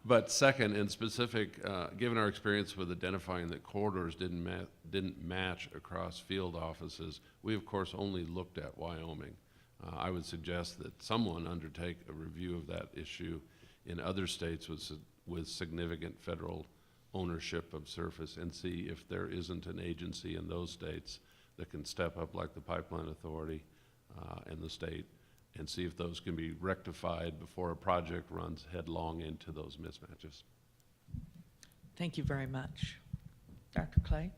But second, in specific, given our experience with identifying that corridors didn't match across field offices, we of course only looked at Wyoming. I would suggest that someone undertake a review of that issue in other states with significant federal ownership of surface and see if there isn't an agency in those states that can step up like the Pipeline Authority and the state and see if those can be rectified before a project runs headlong into those mismatches. Thank you very much. Dr. Clay?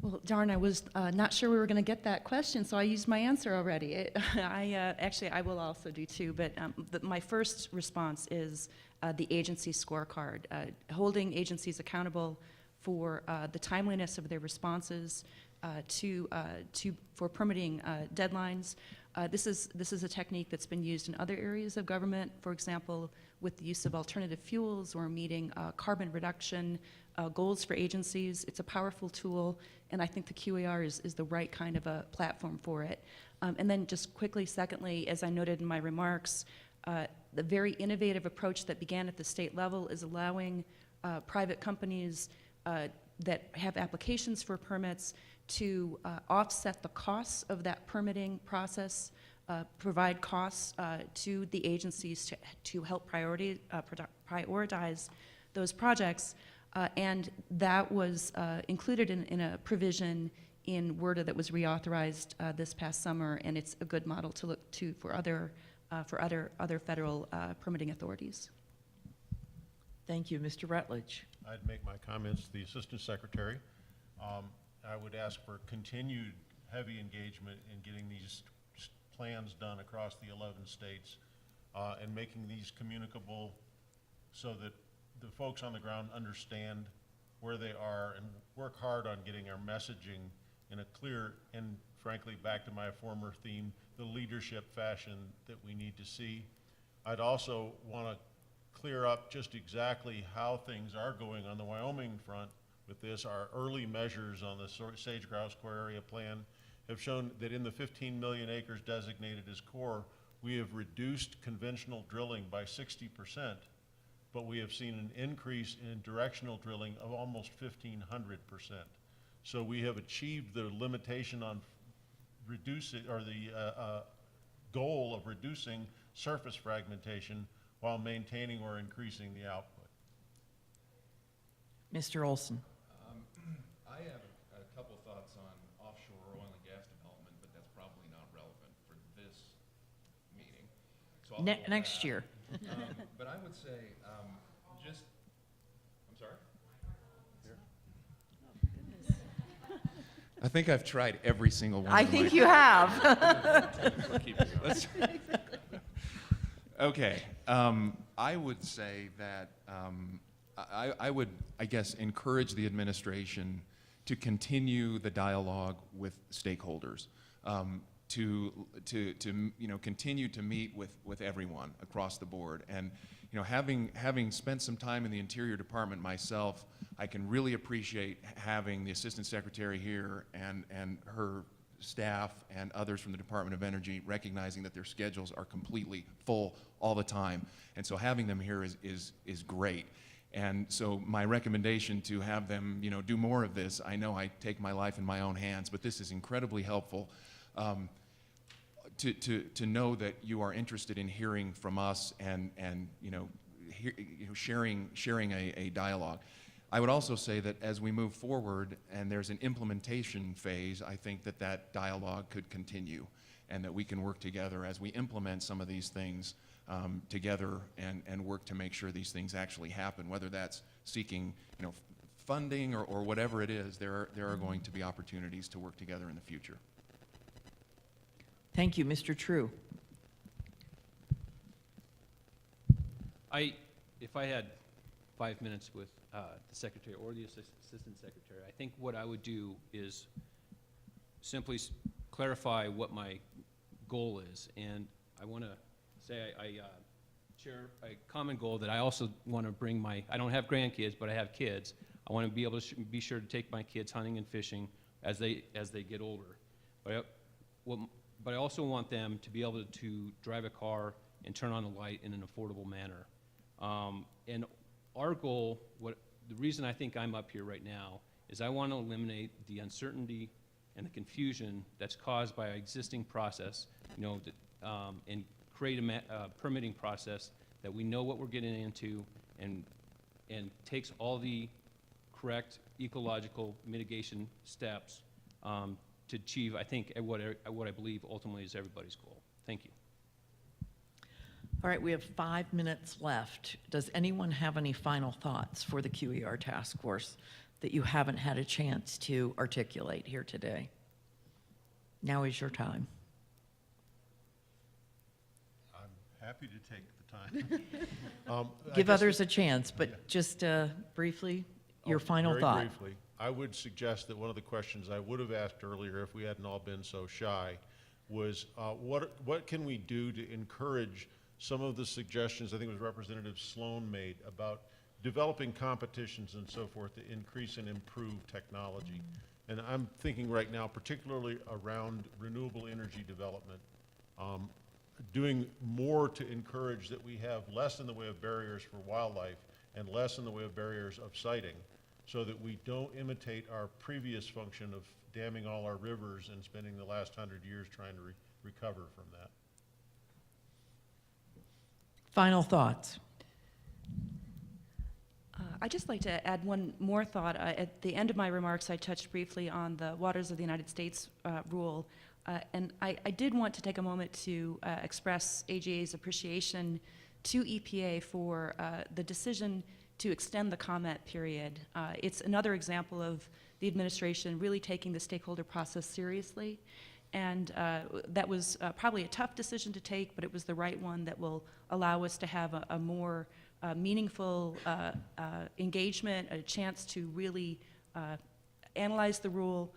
Well, darn, I was not sure we were going to get that question, so I used my answer already. Actually, I will also do two, but my first response is the agency scorecard, holding agencies accountable for the timeliness of their responses for permitting deadlines. This is a technique that's been used in other areas of government, for example, with the use of alternative fuels or meeting carbon reduction goals for agencies. It's a powerful tool, and I think the QER is the right kind of a platform for it. And then just quickly, secondly, as I noted in my remarks, the very innovative approach that began at the state level is allowing private companies that have applications for permits to offset the costs of that permitting process, provide costs to the agencies to help prioritize those projects. And that was included in a provision in WRDA that was reauthorized this past summer, and it's a good model to look to for other federal permitting authorities. Thank you. Mr. Rutledge. I'd make my comments to the Assistant Secretary. I would ask for continued heavy engagement in getting these plans done across the 11 states and making these communicable so that the folks on the ground understand where they are and work hard on getting our messaging in a clear and, frankly, back to my former theme, the leadership fashion that we need to see. I'd also want to clear up just exactly how things are going on the Wyoming front with this. Our early measures on the Sage-Grouse Core Area Plan have shown that in the 15 million acres designated as core, we have reduced conventional drilling by 60%, but we have seen an increase in directional drilling of almost 1,500%. So we have achieved the limitation on reducing, or the goal of reducing surface fragmentation while maintaining or increasing the output. Mr. Olson. I have a couple thoughts on offshore oil and gas development, but that's probably not relevant for this meeting. So I'll next year. But I would say, I'm sorry? I think I've tried every single one. I think you have. Okay. I would say that I would, I guess, encourage the administration to continue the dialogue with stakeholders, to continue to meet with everyone across the board. And having spent some time in the Interior Department myself, I can really appreciate having the Assistant Secretary here and her staff and others from the Department of Energy recognizing that their schedules are completely full all the time. And so having them here is great. And so my recommendation to have them, do more of this, I know I take my life in my own hands, but this is incredibly helpful to know that you are interested in hearing from us and sharing a dialogue. I would also say that as we move forward and there's an implementation phase, I think that dialogue could continue and that we can work together as we implement some of these things together and work to make sure these things actually happen, whether that's seeking funding or whatever it is. There are going to be opportunities to work together in the future. Thank you. Mr. True. If I had 5 minutes with the secretary or the assistant secretary. I think what I would do is simply clarify what my goal is. And I want to say I share a common goal that I also want to bring I don't have grandkids, but I have kids. I want to be able to be sure to take my kids hunting and fishing as they get older. But I also want them to be able to drive a car and turn on a light in an affordable manner. And our goal, the reason I think I'm up here right now, is I want to eliminate the uncertainty and the confusion that's caused by our existing process, and create a permitting process that we know what we're getting into and takes all the correct ecological mitigation steps to achieve, I think, what I believe ultimately is everybody's goal. Thank you. All right, we have 5 minutes left. Does anyone have any final thoughts for the QER task force that you haven't had a chance to articulate here today? Now is your time. I'm happy to take the time. Give others a chance, but just briefly, your final thought. Very briefly, I would suggest that one of the questions I would have asked earlier, if we hadn't all been so shy, was what can we do to encourage some of the suggestions I think it was Representative Sloan made about developing competitions and so forth to increase and improve technology. And I'm thinking right now particularly around renewable energy development, doing more to encourage that we have less in the way of barriers for wildlife and less in the way of barriers of siting, so that we don't imitate our previous function of damming all our rivers and spending the last 100 years trying to recover from that. Final thoughts. I'd just like to add one more thought. At the end of my remarks, I touched briefly on the Waters of the United States rule, and I did want to take a moment to express AGA's appreciation to EPA for the decision to extend the comment period. It's another example of the administration really taking the stakeholder process seriously, and that was probably a tough decision to take, but it was the right one that will allow us to have a more meaningful engagement, a chance to really analyze the rule.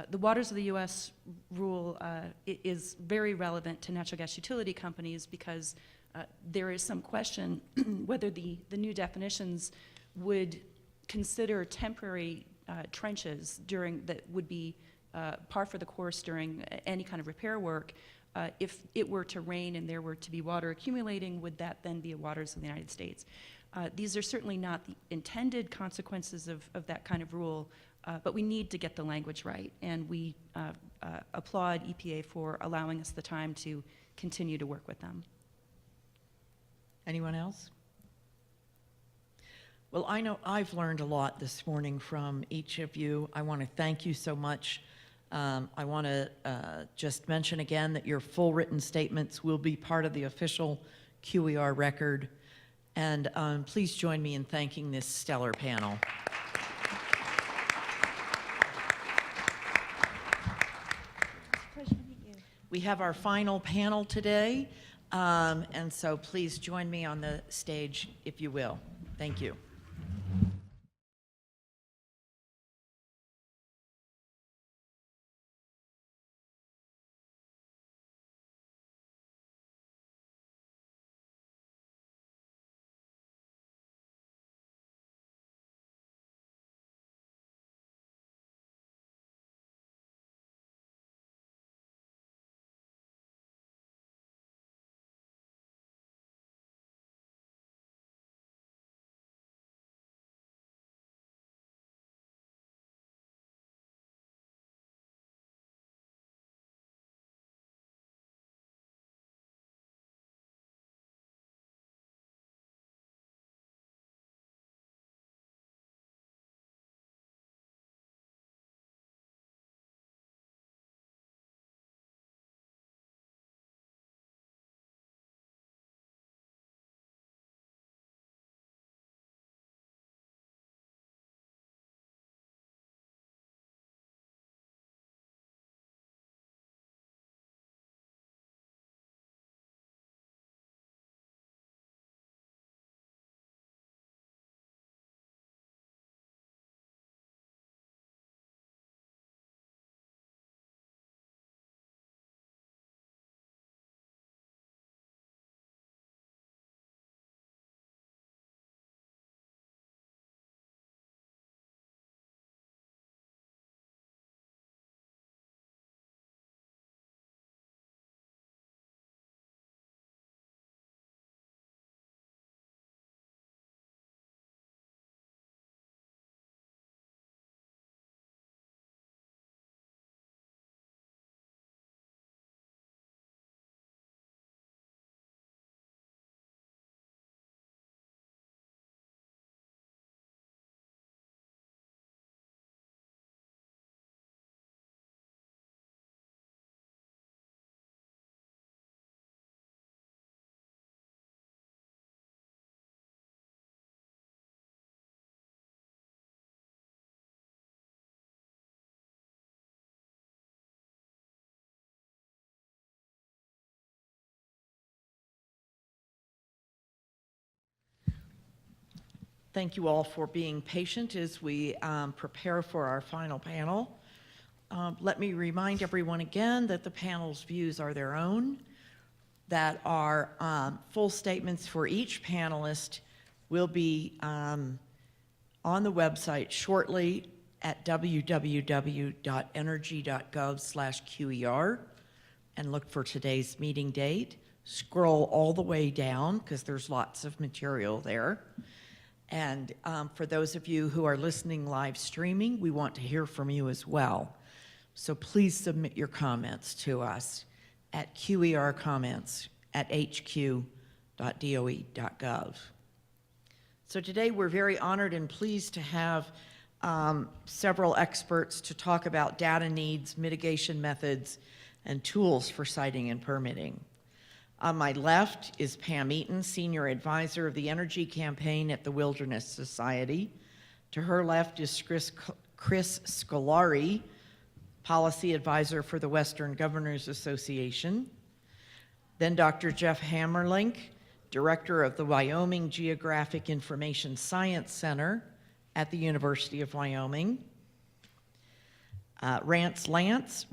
The Waters of the U.S. rule is very relevant to natural gas utility companies because there is some question whether the new definitions would consider temporary trenches that would be par for the course during any kind of repair work. If it were to rain and there were to be water accumulating, would that then be a Waters of the United States? These are certainly not the intended consequences of that kind of rule, but we need to get the language right, and we applaud EPA for allowing us the time to continue to work with them. Anyone else? Well, I know I've learned a lot this morning from each of you. I want to thank you so much. I want to just mention again that your full written statements will be part of the official QER record. And please join me in thanking this stellar panel. We have our final panel today, and so please join me on the stage if you will. Thank you. Thank you all for being patient as we prepare for our final panel. Let me remind everyone again that the panel's views are their own, that our full statements for each panelist will be on the website shortly at www.energy.gov/QER, and look for today's meeting date. Scroll all the way down because there's lots of material there. And for those of you who are listening live streaming, we want to hear from you as well. So please submit your comments to us at QERcomments@hq.doe.gov. So today we're very honored and pleased to have several experts to talk about data needs, mitigation methods, and tools for siting and permitting. On my left is Pam Eaton, Senior Advisor of the Energy Campaign at the Wilderness Society. To her left is Chris Scolari, Policy Advisor for the Western Governors Association. Then Dr. Jeff Hammerlink, Director of the Wyoming Geographic Information Science Center at the University of Wyoming. Ryan Lance,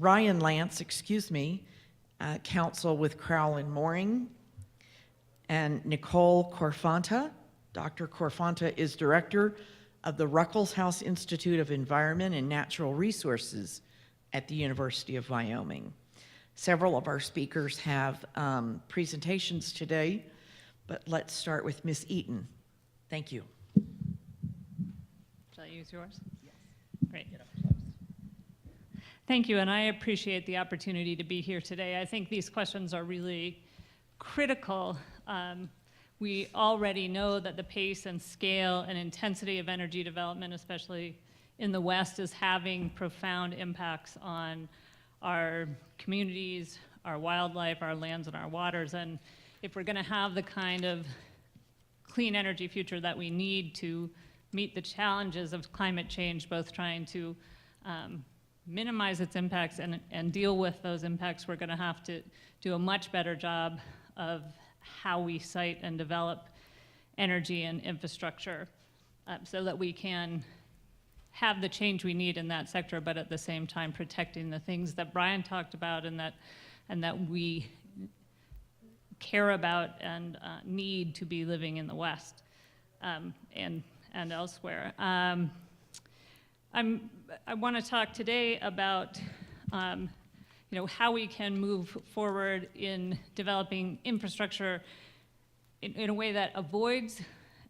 counsel with Crowell and Mooring. And Nicole Corfanta. Dr. Corfanta is Director of the Ruckelshaus Institute of Environment and Natural Resources at the University of Wyoming. Several of our speakers have presentations today, but let's start with Ms. Eaton. Thank you. Shall I use yours? Yes. Great. Thank you, and I appreciate the opportunity to be here today. I think these questions are really critical. We already know that the pace and scale and intensity of energy development, especially in the West, is having profound impacts on our communities, our wildlife, our lands, and our waters. And if we're going to have the kind of clean energy future that we need to meet the challenges of climate change, both trying to minimize its impacts and deal with those impacts, we're going to have to do a much better job of how we site and develop energy and infrastructure so that we can have the change we need in that sector, but at the same time protecting the things that Brian talked about and that we care about and need to be living in the West and elsewhere. I want to talk today about how we can move forward in developing infrastructure in a way that avoids,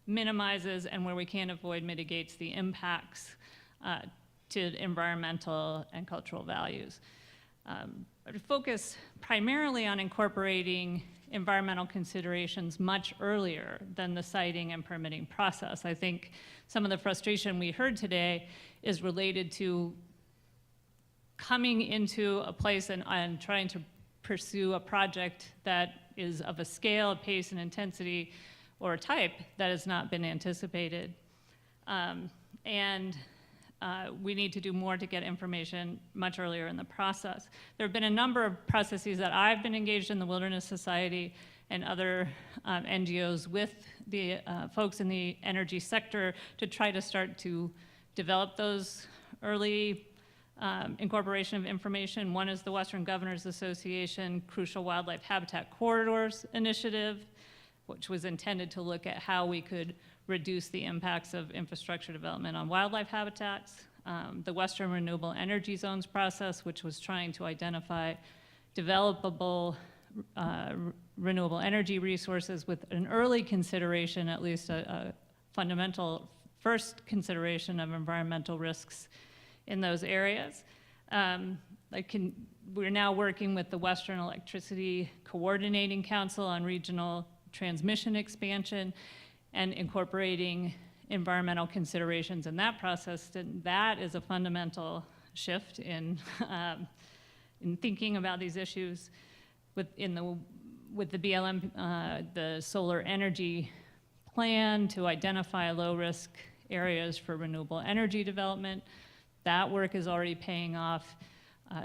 minimizes, and where we can avoid, mitigates the impacts to environmental and cultural values. I focus primarily on incorporating environmental considerations much earlier than the siting and permitting process. I think some of the frustration we heard today is related to coming into a place and trying to pursue a project that is of a scale, a pace, and intensity, or a type that has not been anticipated. We need to do more to get information much earlier in the process. There have been a number of processes that I've been engaged in, the Wilderness Society and other NGOs with the folks in the energy sector to try to start to develop those early incorporation of information. One is the Western Governors Association Crucial Wildlife Habitat Corridors Initiative, which was intended to look at how we could reduce the impacts of infrastructure development on wildlife habitats. The Western Renewable Energy Zones process, which was trying to identify developable renewable energy resources with an early consideration, at least a fundamental first consideration of environmental risks in those areas. We're now working with the Western Electricity Coordinating Council on regional transmission expansion and incorporating environmental considerations in that process. And that is a fundamental shift in thinking about these issues with the BLM, the solar energy plan to identify low-risk areas for renewable energy development. That work is already paying off.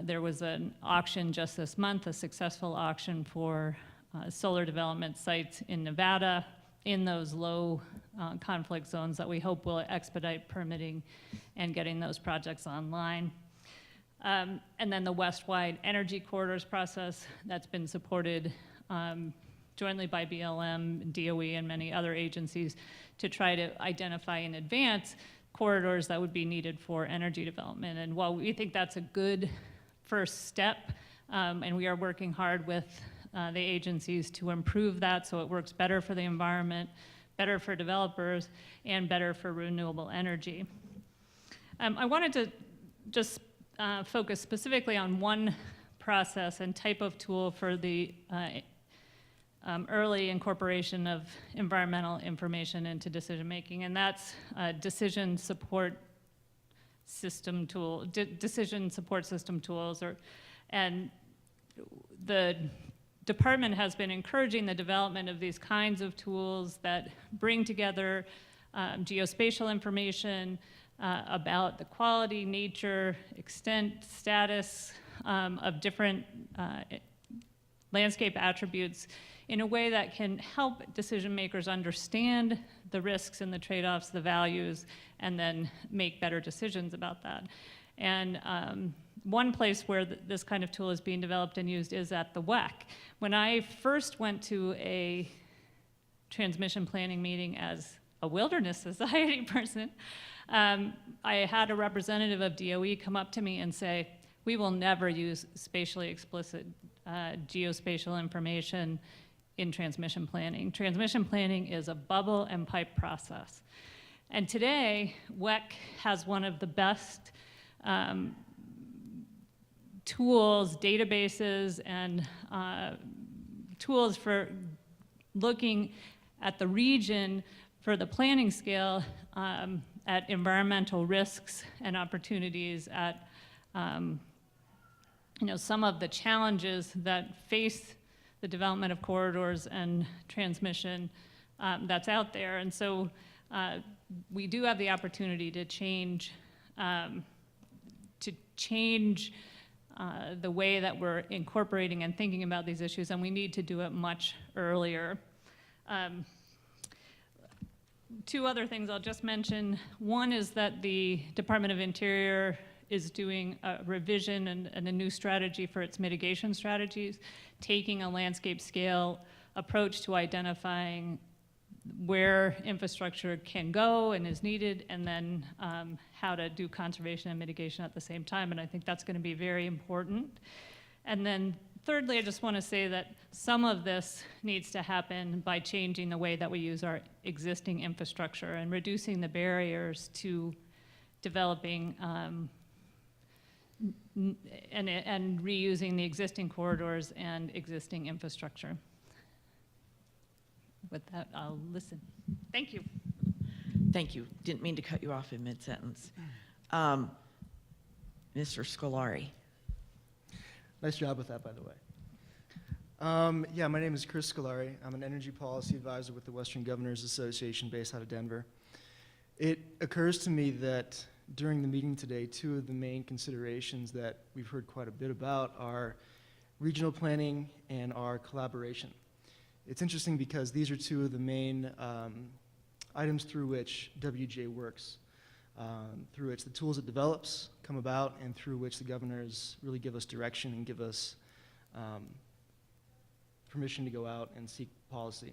There was an auction just this month, a successful auction for solar development sites in Nevada in those low conflict zones that we hope will expedite permitting and getting those projects online. And then the West-wide energy corridors process that's been supported jointly by BLM, DOE, and many other agencies to try to identify in advance corridors that would be needed for energy development. And while we think that's a good first step, and we are working hard with the agencies to improve that so it works better for the environment, better for developers, and better for renewable energy. I wanted to just focus specifically on one process and type of tool for the early incorporation of environmental information into decision-making, and that's decision support system tools, and the department has been encouraging the development of these kinds of tools that bring together geospatial information about the quality, nature, extent, status of different landscape attributes in a way that can help decision makers understand the risks and the trade-offs, the values, and then make better decisions about that. And one place where this kind of tool is being developed and used is at the WEC. When I first went to a transmission planning meeting as a Wilderness Society person, I had a representative of DOE come up to me and say, we will never use spatially explicit geospatial information in transmission planning. Transmission planning is a bubble and pipe process. And today, WEC has one of the best tools, databases, and tools for looking at the region for the planning scale at environmental risks and opportunities, at some of the challenges that face the development of corridors and transmission that's out there. And so we do have the opportunity to change the way that we're incorporating and thinking about these issues, and we need to do it much earlier. Two other things I'll just mention. One is that the Department of Interior is doing a revision and a new strategy for its mitigation strategies, taking a landscape scale approach to identifying where infrastructure can go and is needed, and then how to do conservation and mitigation at the same time, and I think that's going to be very important. And then thirdly, I just want to say that some of this needs to happen by changing the way that we use our existing infrastructure and reducing the barriers to developing and reusing the existing corridors and existing infrastructure. With that, I'll listen. Thank you. Thank you. Didn't mean to cut you off in mid-sentence. Mr. Scolari. Nice job with that, by the way. Yeah, my name is Chris Scolari. I'm an energy policy advisor with the Western Governors Association based out of Denver. It occurs to me that during the meeting today, two of the main considerations that we've heard quite a bit about are regional planning and our collaboration. It's interesting because these are two of the main items through which WJ works, through which the tools it develops come about, and through which the governors really give us direction and give us permission to go out and seek policy.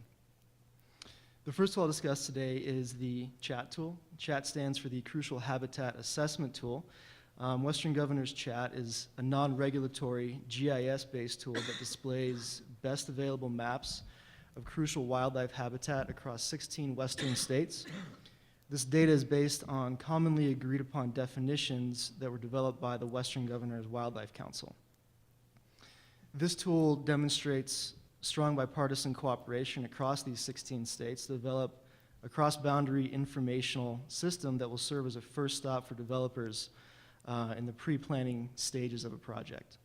The first tool I'll discuss today is the CHAT tool. CHAT stands for the Crucial Habitat Assessment Tool. Western Governors CHAT is a non-regulatory GIS-based tool that displays best available maps of crucial wildlife habitat across 16 western states. This data is based on commonly agreed upon definitions that were developed by the Western Governors Wildlife Council. This tool demonstrates strong bipartisan cooperation across these 16 states to develop a cross-boundary informational system that will serve as a first stop for developers in the pre-planning stages of a project.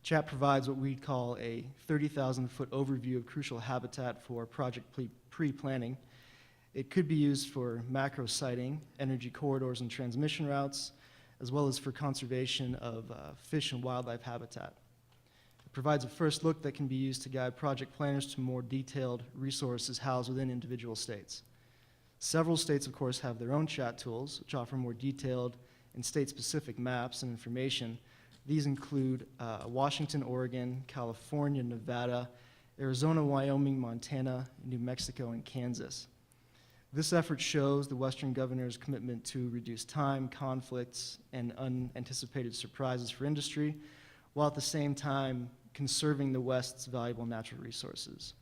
CHAT provides what we call a 30,000-foot overview of crucial habitat for project pre-planning. It could be used for macro siting, energy corridors and transmission routes, as well as for conservation of fish and wildlife habitat. It provides a first look that can be used to guide project planners to more detailed resources housed within individual states. Several states, of course, have their own chat tools, which offer more detailed and state-specific maps and information. These include Washington, Oregon, California, Nevada, Arizona, Wyoming, Montana, New Mexico, and Kansas. This effort shows the Western governor's commitment to reduce time, conflicts, and unanticipated surprises for industry, while at the same time conserving the West's valuable natural resources.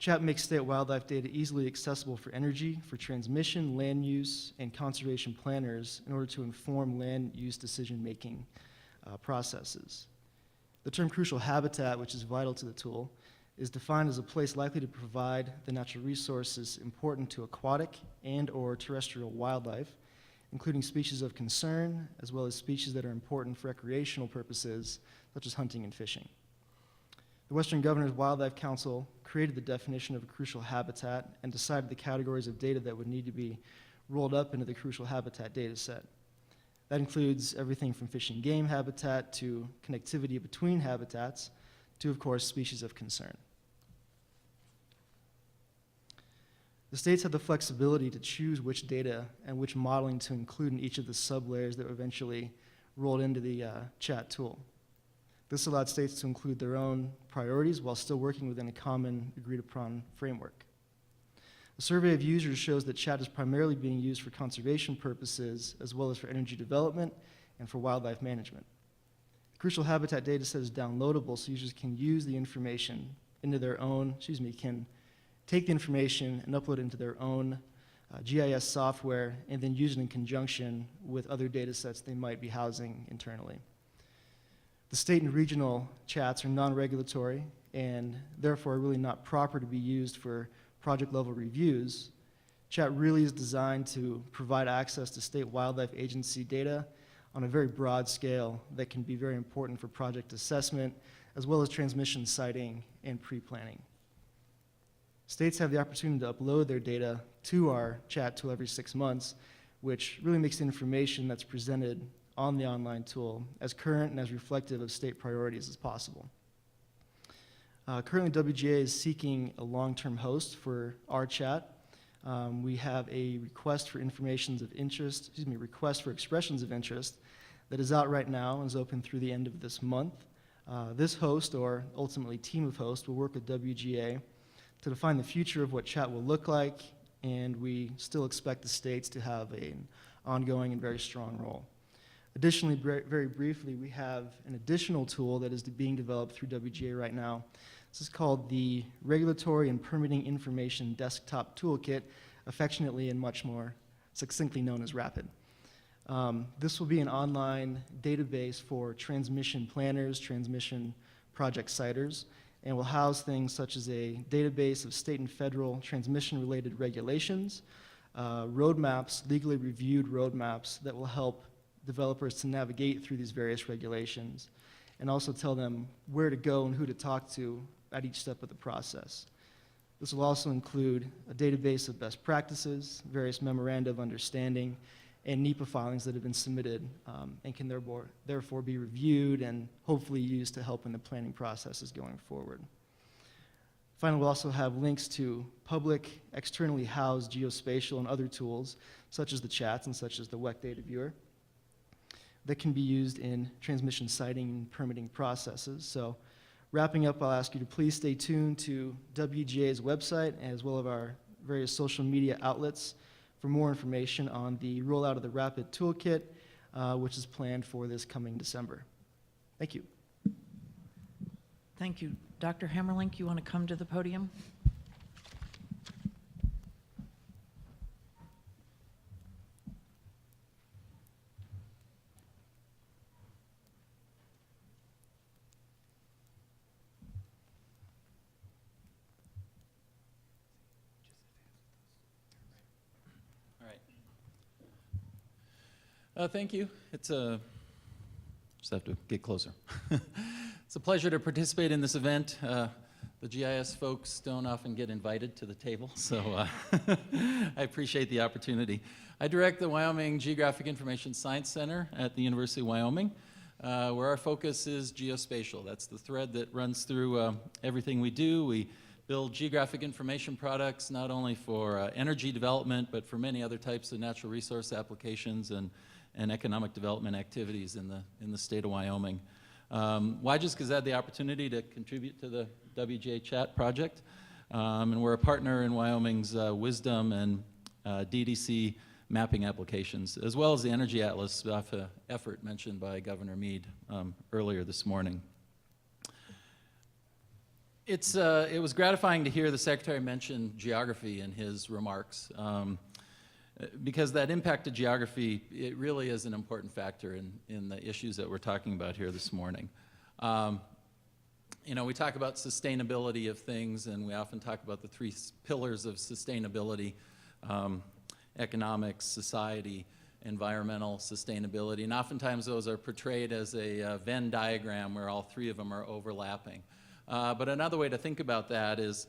Chat makes state wildlife data easily accessible for energy, for transmission, land use, and conservation planners in order to inform land use decision-making processes. The term crucial habitat, which is vital to the tool, is defined as a place likely to provide the natural resources important to aquatic and/or terrestrial wildlife, including species of concern, as well as species that are important for recreational purposes, such as hunting and fishing. The Western Governor's Wildlife Council created the definition of a crucial habitat and decided the categories of data that would need to be rolled up into the crucial habitat data set. That includes everything from fish and game habitat to connectivity between habitats to, of course, species of concern. The states have the flexibility to choose which data and which modeling to include in each of the sublayers that were eventually rolled into the chat tool. This allowed states to include their own priorities while still working within a common agreed-upon framework. A survey of users shows that chat is primarily being used for conservation purposes as well as for energy development and for wildlife management. The crucial habitat data set is downloadable so users can use the information into their own, can take the information and upload it into their own GIS software and then use it in conjunction with other data sets they might be housing internally. The state and regional chats are non-regulatory and therefore really not proper to be used for project-level reviews. Chat really is designed to provide access to state wildlife agency data on a very broad scale that can be very important for project assessment, as well as transmission siting and pre-planning. States have the opportunity to upload their data to our chat tool every 6 months, which really makes the information that's presented on the online tool as current and as reflective of state priorities as possible. Currently, WGA is seeking a long-term host for our chat. We have a request for request for expressions of interest that is out right now and is open through the end of this month. This host, or ultimately team of hosts, will work with WGA to define the future of what chat will look like, and we still expect the states to have an ongoing and very strong role. Additionally, very briefly, we have an additional tool that is being developed through WGA right now. This is called the Regulatory and Permitting Information Desktop Toolkit, affectionately and much more succinctly known as RAPID. This will be an online database for transmission planners, transmission project citers, and will house things such as a database of state and federal transmission-related regulations, roadmaps, legally reviewed roadmaps that will help developers to navigate through these various regulations, and also tell them where to go and who to talk to at each step of the process. This will also include a database of best practices, various memoranda of understanding, and Nepa filings that have been submitted and can therefore be reviewed and hopefully used to help in the planning processes going forward. Finally, we'll also have links to public, externally housed geospatial and other tools, such as the chats and such as the WEC Data Viewer, that can be used in transmission siting and permitting processes. So wrapping up, I'll ask you to please stay tuned to WGA's website as well as our various social media outlets for more information on the rollout of the RAPID Toolkit, which is planned for this coming December. Thank you. Thank you. Dr. Hammerlink, you want to come to the podium? Thank you. It's just have to get closer. It's a pleasure to participate in this event. The GIS folks don't often get invited to the table, so I appreciate the opportunity. I direct the Wyoming Geographic Information Science Center at the University of Wyoming, where our focus is geospatial. That's the thread that runs through everything we do. We build geographic information products not only for energy development, but for many other types of natural resource applications and economic development activities in the state of Wyoming. WYGISC has had the opportunity to contribute to the WGA Chat project, and we're a partner in Wyoming's Wisdom and DDC mapping applications, as well as the Energy Atlas effort mentioned by Governor Mead earlier this morning. It was gratifying to hear the Secretary mention geography in his remarks, because that impact of geography, it really is an important factor in the issues that we're talking about here this morning. You know, we talk about sustainability of things, and we often talk about the three pillars of sustainability: economics, society, environmental sustainability. And oftentimes those are portrayed as a Venn diagram where all three of them are overlapping. But another way to think about that is,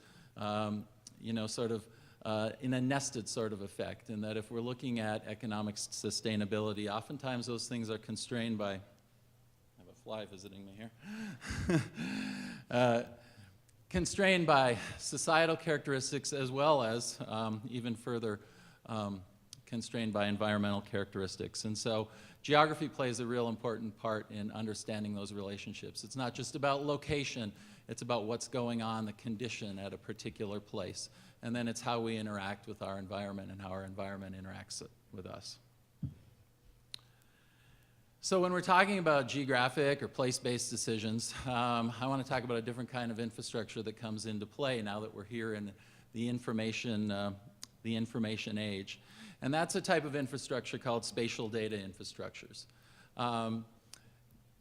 you know, sort of in a nested sort of effect, in that if we're looking at economic sustainability, oftentimes those things are constrained by, I have a fly visiting me here, constrained by societal characteristics as well as even further constrained by environmental characteristics. And so geography plays a real important part in understanding those relationships. It's not just about location, it's about what's going on, the condition at a particular place. And then it's how we interact with our environment and how our environment interacts with us. So when we're talking about geographic or place-based decisions, I want to talk about a different kind of infrastructure that comes into play now that we're here in the information age. And that's a type of infrastructure called spatial data infrastructures.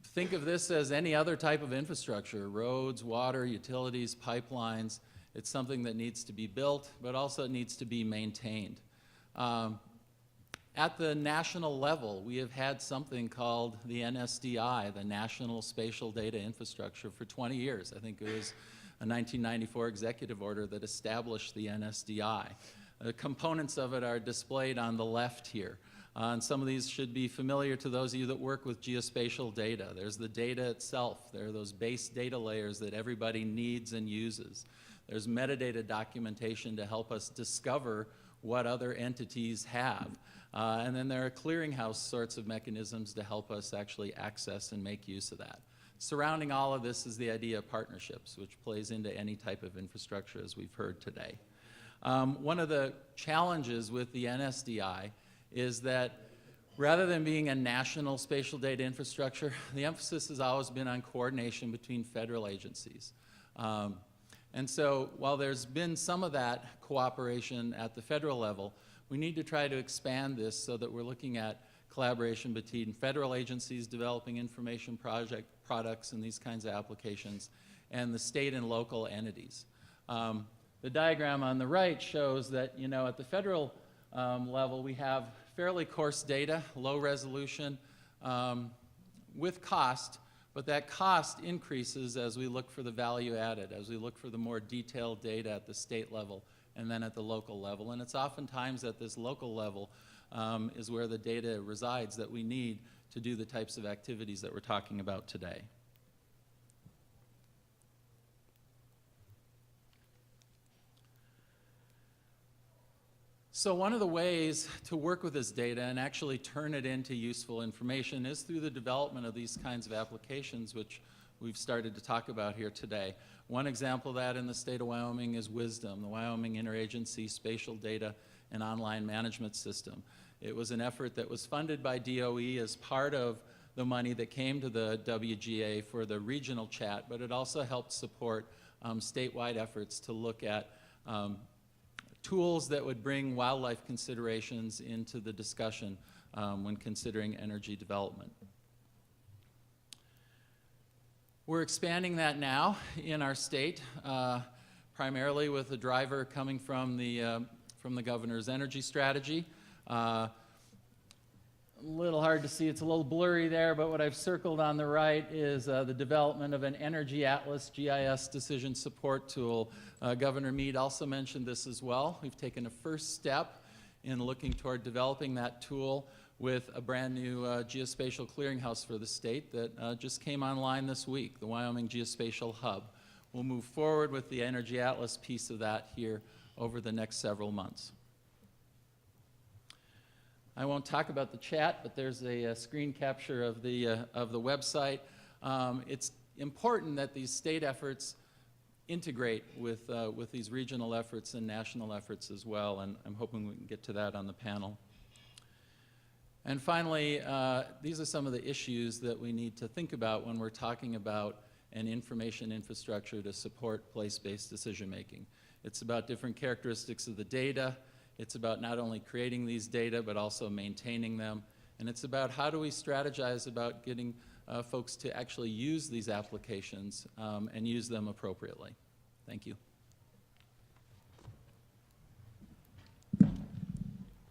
Think of this as any other type of infrastructure: roads, water, utilities, pipelines. It's something that needs to be built, but also needs to be maintained. At the national level, we have had something called the NSDI, the National Spatial Data Infrastructure, for 20 years. I think it was a 1994 executive order that established the NSDI. The components of it are displayed on the left here. And some of these should be familiar to those of you that work with geospatial data. There's the data itself. There are those base data layers that everybody needs and uses. There's metadata documentation to help us discover what other entities have. And then there are clearinghouse sorts of mechanisms to help us actually access and make use of that. Surrounding all of this is the idea of partnerships, which plays into any type of infrastructure, as we've heard today. One of the challenges with the NSDI is that rather than being a national spatial data infrastructure, the emphasis has always been on coordination between federal agencies. And so while there's been some of that cooperation at the federal level, we need to try to expand this so that we're looking at collaboration between federal agencies developing information products and these kinds of applications, and the state and local entities. The diagram on the right shows that, you know, at the federal level, we have fairly coarse data, low resolution, with cost, but that cost increases as we look for the value added, as we look for the more detailed data at the state level and then at the local level. And it's oftentimes at this local level is where the data resides that we need to do the types of activities that we're talking about today. So one of the ways to work with this data and actually turn it into useful information is through the development of these kinds of applications, which we've started to talk about here today. One example of that in the state of Wyoming is Wisdom, the Wyoming Interagency Spatial Data and Online Management System. It was an effort that was funded by DOE as part of the money that came to the WGA for the regional chat, but it also helped support statewide efforts to look at tools that would bring wildlife considerations into the discussion when considering energy development. We're expanding that now in our state, primarily with a driver coming from the governor's energy strategy. A little hard to see, it's a little blurry there, but what I've circled on the right is the development of an Energy Atlas GIS decision support tool. Governor Mead also mentioned this as well. We've taken a first step in looking toward developing that tool with a brand new geospatial clearinghouse for the state that just came online this week, the Wyoming Geospatial Hub, we'll move forward with the Energy Atlas piece of that here over the next several months. I won't talk about the chat, but there's a screen capture of the website. It's important that these state efforts integrate with these regional efforts and national efforts as well, and I'm hoping we can get to that on the panel. And finally, these are some of the issues that we need to think about when we're talking about an information infrastructure to support place-based decision-making. It's about different characteristics of the data. It's about not only creating these data, but also maintaining them. And it's about how do we strategize about getting folks to actually use these applications and use them appropriately. Thank you.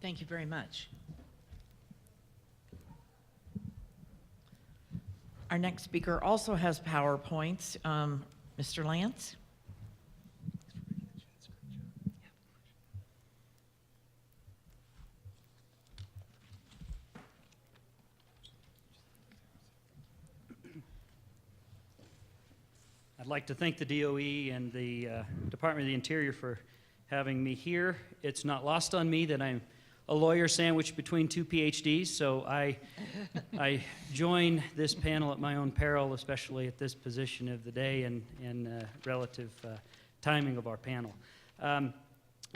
Thank you very much. Our next speaker also has PowerPoints. Mr. Lance? I'd like to thank the DOE and the Department of the Interior for having me here. It's not lost on me that I'm a lawyer sandwiched between two PhDs, so I join this panel at my own peril, especially at this position of the day and relative timing of our panel. I'm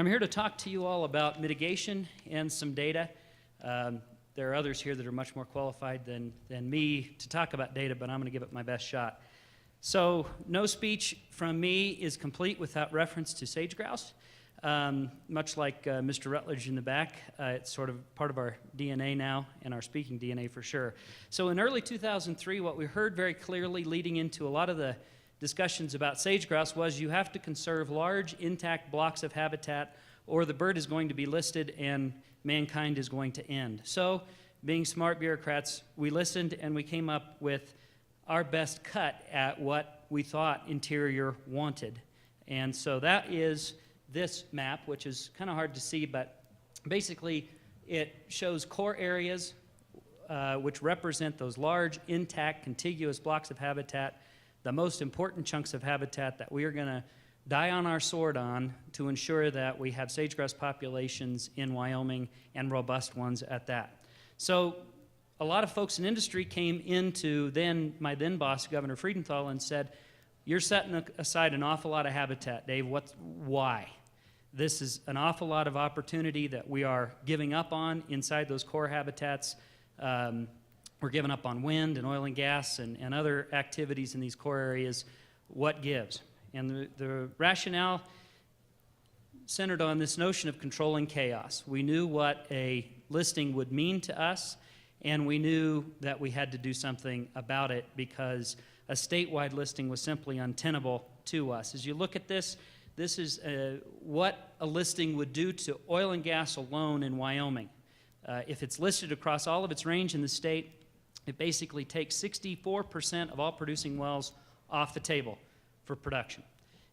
here to talk to you all about mitigation and some data. There are others here that are much more qualified than me to talk about data, but I'm going to give it my best shot. So no speech from me is complete without reference to sage grouse. Much like Mr. Rutledge in the back, it's sort of part of our DNA now, and our speaking DNA for sure. So in early 2003, what we heard very clearly leading into a lot of the discussions about sage grouse was you have to conserve large intact blocks of habitat or the bird is going to be listed and mankind is going to end. So being smart bureaucrats, we listened and we came up with our best cut at what we thought Interior wanted. And so that is this map, which is kind of hard to see, but basically it shows core areas which represent those large, intact, contiguous blocks of habitat, the most important chunks of habitat that we are going to die on our sword on to ensure that we have sage-grouse populations in Wyoming and robust ones at that. So a lot of folks in industry came into my then boss, Governor Friedenthal, and said, you're setting aside an awful lot of habitat, Dave. Why? This is an awful lot of opportunity that we are giving up on inside those core habitats. We're giving up on wind and oil and gas and other activities in these core areas. What gives? And the rationale centered on this notion of controlling chaos. We knew what a listing would mean to us, and we knew that we had to do something about it because a statewide listing was simply untenable to us. As you look at this, this is what a listing would do to oil and gas alone in Wyoming. If it's listed across all of its range in the state, it basically takes 64% of all producing wells off the table for production.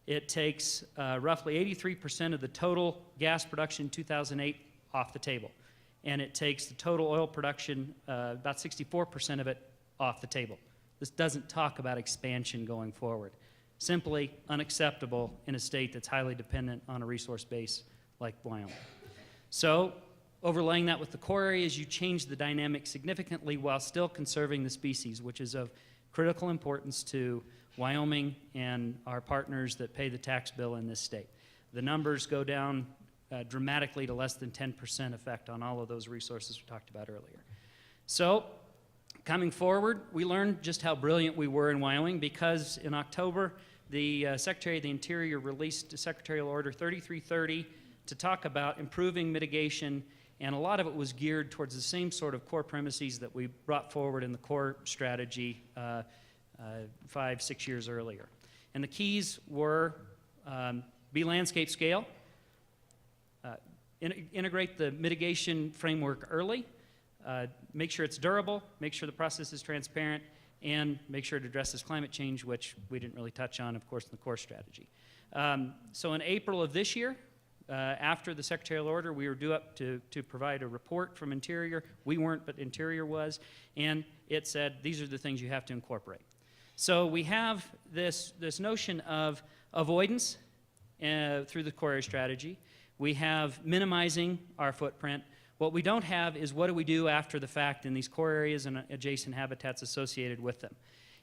It takes roughly 83% of the total gas production in 2008 off the table. And it takes the total oil production, about 64% of it, off the table. This doesn't talk about expansion going forward. Simply unacceptable in a state that's highly dependent on a resource base like Wyoming. So, overlaying that with the core areas, you change the dynamic significantly while still conserving the species, which is of critical importance to Wyoming and our partners that pay the tax bill in this state. The numbers go down dramatically to less than 10% effect on all of those resources we talked about earlier. So, coming forward, we learned just how brilliant we were in Wyoming because in October, the Secretary of the Interior released Secretarial Order 3330 to talk about improving mitigation, and a lot of it was geared towards the same sort of core premises that we brought forward in the core strategy 5-6 years earlier. And the keys were be landscape scale, integrate the mitigation framework early, make sure it's durable, make sure the process is transparent, and make sure it addresses climate change, which we didn't really touch on, of course, in the core strategy. So in April of this year, after the secretarial order, we were due up to provide a report from Interior. We weren't, but Interior was, and it said, these are the things you have to incorporate. So we have this notion of avoidance through the core area strategy. We have minimizing our footprint. What we don't have is what do we do after the fact in these core areas and adjacent habitats associated with them.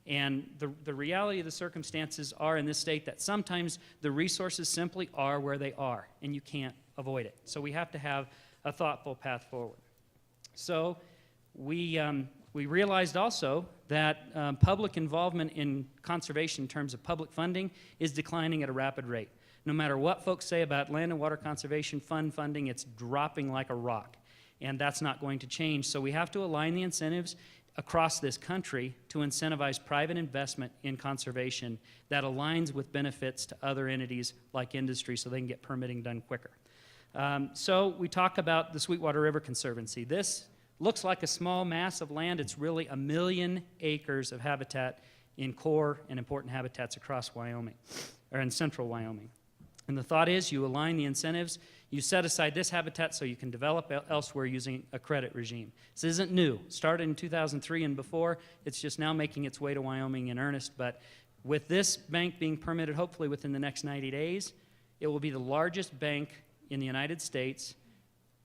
And the reality of the circumstances are in this state that sometimes the resources simply are where they are, and you can't avoid it. So we have to have a thoughtful path forward. So we realized also that public involvement in conservation in terms of public funding is declining at a rapid rate. No matter what folks say about land and water conservation fund funding, it's dropping like a rock. And that's not going to change. So we have to align the incentives across this country to incentivize private investment in conservation that aligns with benefits to other entities like industry so they can get permitting done quicker. So we talk about the Sweetwater River Conservancy. This looks like a small mass of land. It's really 1 million acres of habitat in core and important habitats across Wyoming, or in central Wyoming. And the thought is you align the incentives, you set aside this habitat so you can develop elsewhere using a credit regime. This isn't new. It started in 2003 and before. It's just now making its way to Wyoming in earnest. But with this bank being permitted hopefully within the next 90 days, it will be the largest bank in the United States,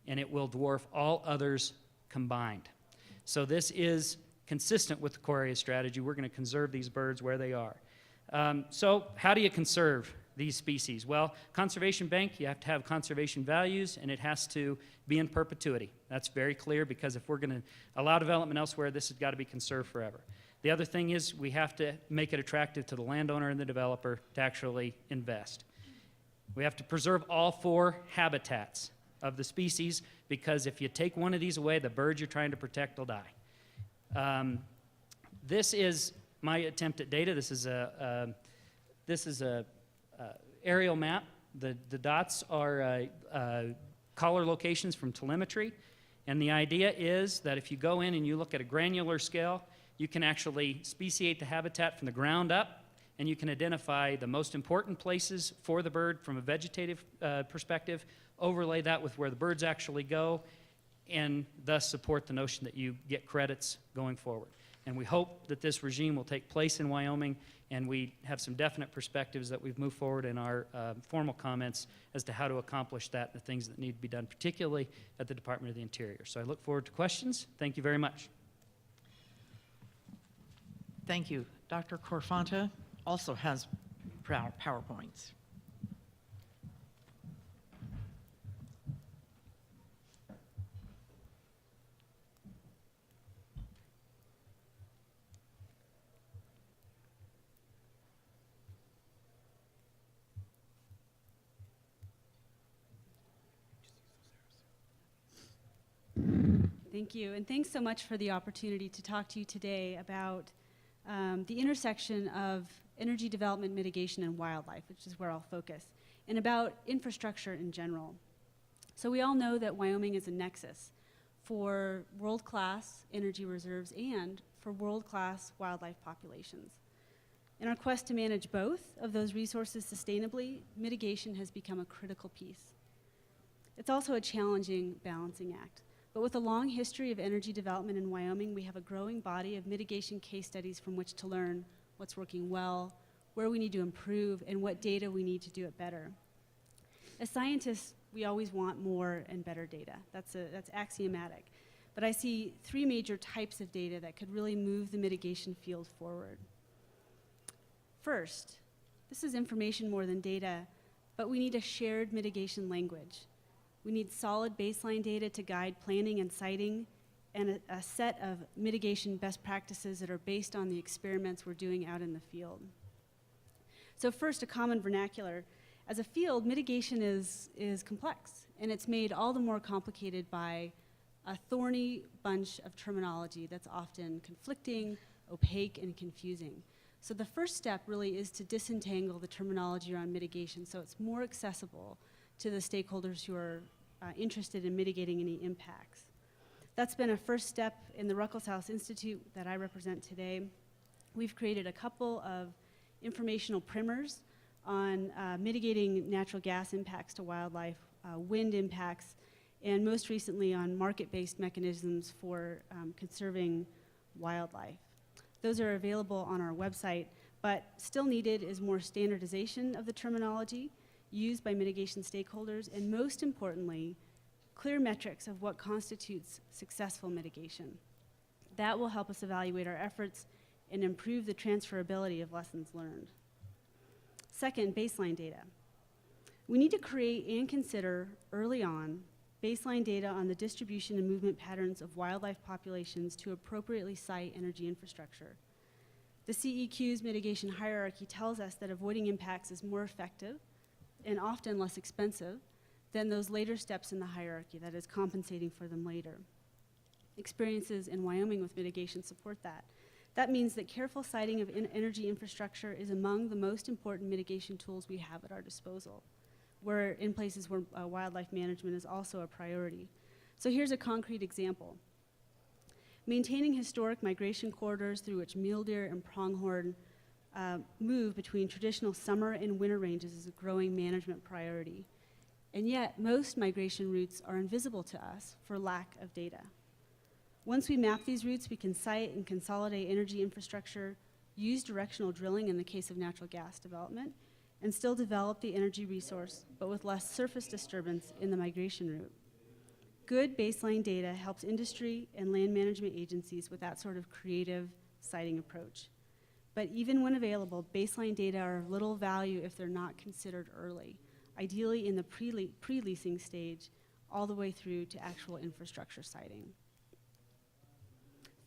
and it will dwarf all others combined. So this is consistent with the core area strategy. We're going to conserve these birds where they are. So how do you conserve these species? Well, conservation bank, you have to have conservation values, and it has to be in perpetuity. That's very clear, because if we're going to allow development elsewhere, this has got to be conserved forever. The other thing is we have to make it attractive to the landowner and the developer to actually invest. We have to preserve all 4 habitats of the species, because if you take one of these away, the birds you're trying to protect will die. This is my attempt at data. This is a aerial map. The dots are collar locations from telemetry. And the idea is that if you go in and you look at a granular scale, you can actually speciate the habitat from the ground up, and you can identify the most important places for the bird from a vegetative perspective, overlay that with where the birds actually go, and thus support the notion that you get credits going forward. And we hope that this regime will take place in Wyoming, and we have some definite perspectives that we've moved forward in our formal comments as to how to accomplish that and the things that need to be done, particularly at the Department of the Interior. So I look forward to questions. Thank you very much. Thank you. Dr. Corfanta also has PowerPoints. Thank you, and thanks so much for the opportunity to talk to you today about the intersection of energy development, mitigation, and wildlife, which is where I'll focus, and about infrastructure in general. So we all know that Wyoming is a nexus for world-class energy reserves and for world-class wildlife populations. In our quest to manage both of those resources sustainably, mitigation has become a critical piece. It's also a challenging balancing act. But with a long history of energy development in Wyoming, we have a growing body of mitigation case studies from which to learn what's working well, where we need to improve, and what data we need to do it better. As scientists, we always want more and better data. That's axiomatic. But I see 3 major types of data that could really move the mitigation field forward. First, this is information more than data, but we need a shared mitigation language. We need solid baseline data to guide planning and siting, and a set of mitigation best practices that are based on the experiments we're doing out in the field. So first, a common vernacular. As a field, mitigation is complex, and it's made all the more complicated by a thorny bunch of terminology that's often conflicting, opaque, and confusing. So the first step really is to disentangle the terminology around mitigation so it's more accessible to the stakeholders who are interested in mitigating any impacts. That's been a first step in the Ruckelshaus Institute that I represent today. We've created a couple of informational primers on mitigating natural gas impacts to wildlife, wind impacts, and most recently on market-based mechanisms for conserving wildlife. Those are available on our website, but still needed is more standardization of the terminology used by mitigation stakeholders, and most importantly, clear metrics of what constitutes successful mitigation. That will help us evaluate our efforts and improve the transferability of lessons learned. Second, baseline data. We need to create and consider early on baseline data on the distribution and movement patterns of wildlife populations to appropriately site energy infrastructure. The CEQ's mitigation hierarchy tells us that avoiding impacts is more effective and often less expensive than those later steps in the hierarchy, that is, compensating for them later. Experiences in Wyoming with mitigation support that. That means that careful siting of energy infrastructure is among the most important mitigation tools we have at our disposal, where in places where wildlife management is also a priority. So here's a concrete example. Maintaining historic migration corridors through which mule deer and pronghorn move between traditional summer and winter ranges is a growing management priority. And yet, most migration routes are invisible to us for lack of data. Once we map these routes, we can site and consolidate energy infrastructure, use directional drilling in the case of natural gas development, and still develop the energy resource, but with less surface disturbance in the migration route. Good baseline data helps industry and land management agencies with that sort of creative siting approach. But even when available, baseline data are of little value if they're not considered early, ideally in the pre-leasing stage, all the way through to actual infrastructure siting.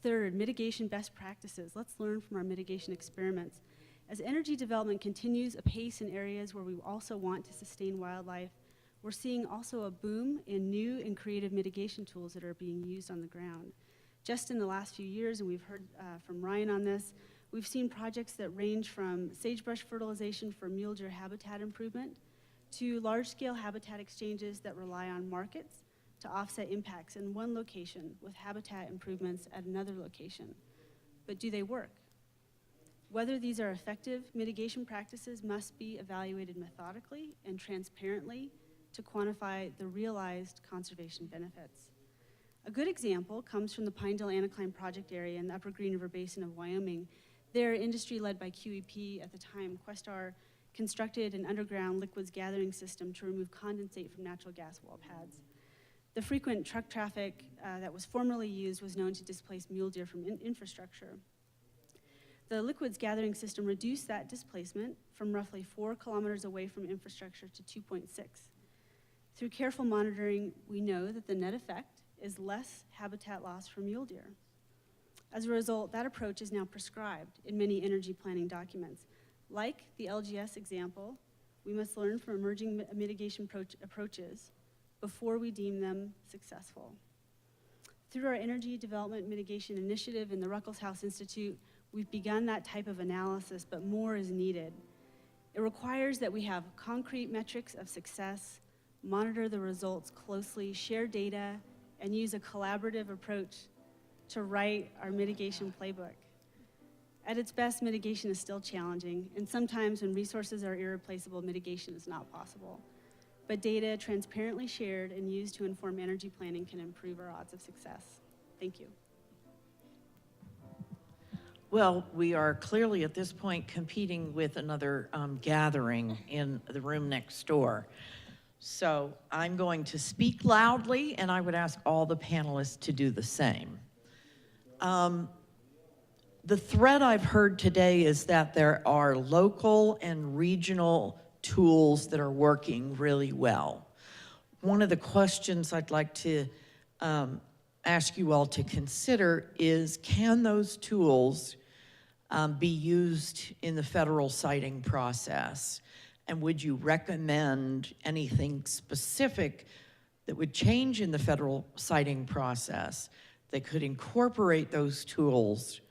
Third, mitigation best practices. Let's learn from our mitigation experiments. As energy development continues apace in areas where we also want to sustain wildlife, we're seeing also a boom in new and creative mitigation tools that are being used on the ground. Just in the last few years, and we've heard from Ryan on this, we've seen projects that range from sagebrush fertilization for mule deer habitat improvement to large-scale habitat exchanges that rely on markets to offset impacts in one location with habitat improvements at another location. But do they work? Whether these are effective mitigation practices must be evaluated methodically and transparently to quantify the realized conservation benefits. A good example comes from the Pinedale Anticline project area in the Upper Green River Basin of Wyoming. Their industry led by QEP at the time, Questar, constructed an underground liquids gathering system to remove condensate from natural gas well pads. The frequent truck traffic that was formerly used was known to displace mule deer from infrastructure. The liquids gathering system reduced that displacement from roughly 4 kilometers away from infrastructure to 2.6. Through careful monitoring, we know that the net effect is less habitat loss for mule deer. As a result, that approach is now prescribed in many energy planning documents. Like the LGS example, we must learn from emerging mitigation approaches before we deem them successful. Through our Energy Development Mitigation Initiative and the Ruckelshaus Institute, we've begun that type of analysis, but more is needed. It requires that we have concrete metrics of success, monitor the results closely, share data, and use a collaborative approach to write our mitigation playbook. At its best, mitigation is still challenging, and sometimes when resources are irreplaceable, mitigation is not possible. But data transparently shared and used to inform energy planning can improve our odds of success. Thank you. Well, we are clearly at this point competing with another gathering in the room next door. So I'm going to speak loudly, and I would ask all the panelists to do the same. The thread I've heard today is that there are local and regional tools that are working really well. One of the questions I'd like to ask you all to consider is, can those tools be used in the federal siting process? And would you recommend anything specific that would change in the federal siting process that could incorporate those tools,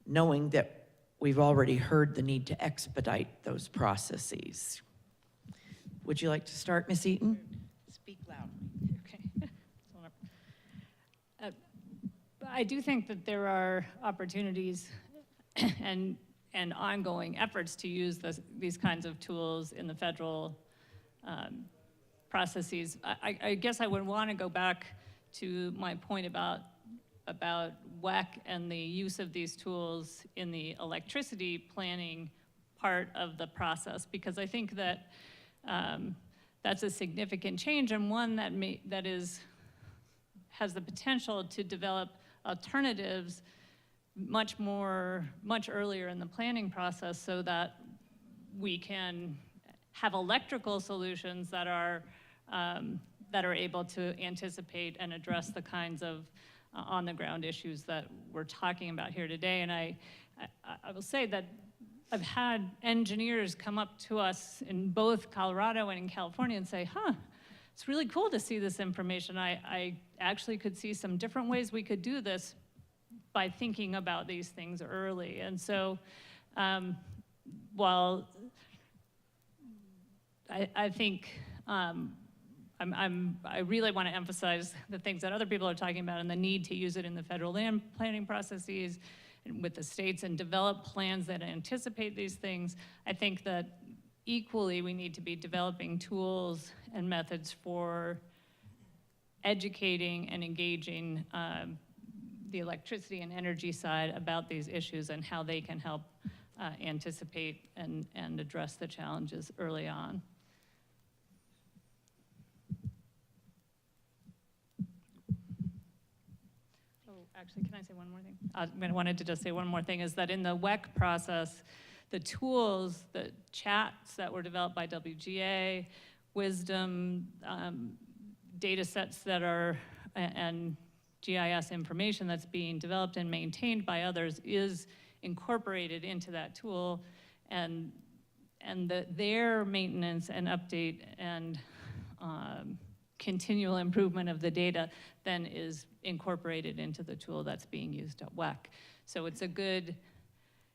knowing that we've already heard the need to expedite those processes? Would you like to start, Ms. Eaton? Speak loudly. Okay. I do think that there are opportunities and ongoing efforts to use these kinds of tools in the federal processes. I guess I would want to go back to my point about WEC and the use of these tools in the electricity planning part of the process, because I think that that's a significant change, and one that has the potential to develop alternatives much earlier in the planning process, so that we can have electrical solutions that are able to anticipate and address the kinds of on-the-ground issues that we're talking about here today. And I will say that I've had engineers come up to us in both Colorado and in California and say, it's really cool to see this information. I actually could see some different ways we could do this by thinking about these things early. And so while I think I really want to emphasize the things that other people are talking about and the need to use it in the federal land planning processes and with the states and develop plans that anticipate these things. I think that equally we need to be developing tools and methods for educating and engaging the electricity and energy side about these issues and how they can help anticipate and address the challenges early on. Actually, can I say one more thing? I wanted to just say one more thing, is that in the WEC process, the tools, the chats that were developed by WGA, Wisdom, data sets that are, and GIS information that's being developed and maintained by others is incorporated into that tool, and their maintenance and update and continual improvement of the data then is incorporated into the tool that's being used at WEC. So it's a good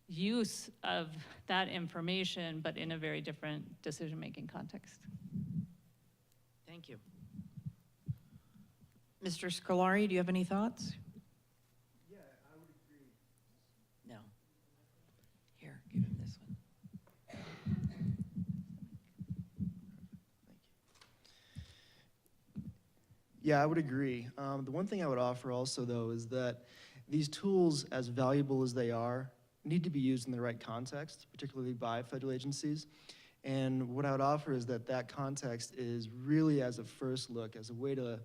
use of that information, but in a very different decision-making context. Thank you. Mr. Scolari, do you have any thoughts? Yeah, I would agree. No. Here, give him this one. Yeah, I would agree. The one thing I would offer also, though, is that these tools, as valuable as they are, need to be used in the right context, particularly by federal agencies. And what I would offer is that that context is really as a first look, as a way to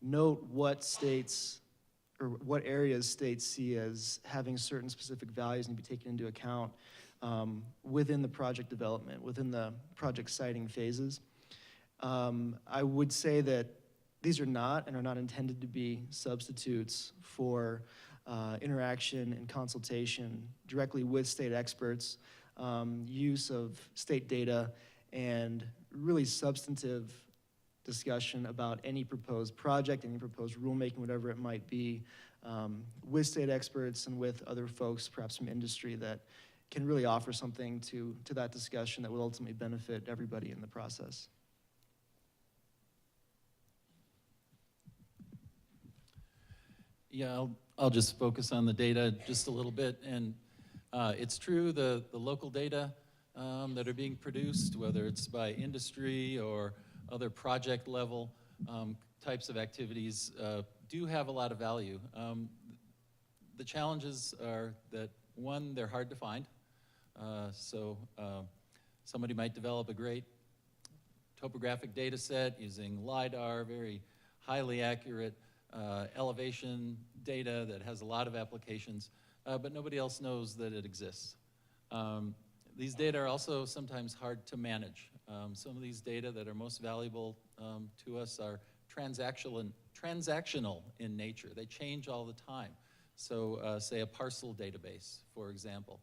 note what states or what areas states see as having certain specific values and be taken into account within the project development, within the project siting phases. I would say that these are not and are not intended to be substitutes for interaction and consultation directly with state experts, use of state data, and really substantive discussion about any proposed project, any proposed rulemaking, whatever it might be, with state experts and with other folks, perhaps from industry, that can really offer something to that discussion that will ultimately benefit everybody in the process. Yeah, I'll just focus on the data just a little bit. And it's true, the local data that are being produced, whether it's by industry or other project level types of activities, do have a lot of value. The challenges are that, one, they're hard to find. So somebody might develop a great topographic data set using LiDAR, very highly accurate elevation data that has a lot of applications, but nobody else knows that it exists. These data are also sometimes hard to manage. Some of these data that are most valuable to us are transactional in nature. They change all the time. So say a parcel database, for example.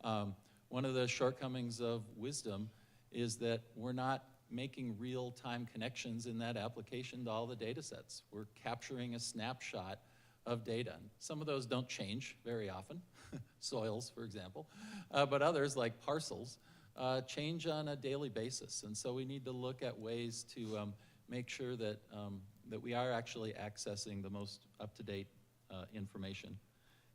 One of the shortcomings of Wisdom is that we're not making real-time connections in that application to all the data sets. We're capturing a snapshot of data. Some of those don't change very often, soils, for example, but others, like parcels, change on a daily basis. And so we need to look at ways to make sure that, that we are actually accessing the most up-to-date information.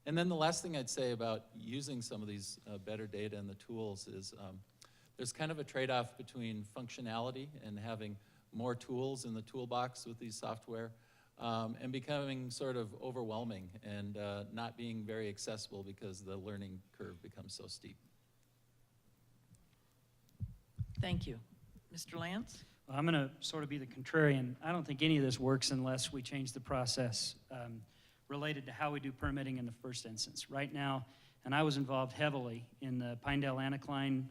And then the last thing I'd say about using some of these better data and the tools is there's kind of a trade-off between functionality and having more tools in the toolbox with these software and becoming sort of overwhelming and not being very accessible because the learning curve becomes so steep. Thank you. Mr. Lance? Well, I'm going to sort of be the contrarian. I don't think any of this works unless we change the process related to how we do permitting in the first instance. Right now, and I was involved heavily in the Pinedale Anticline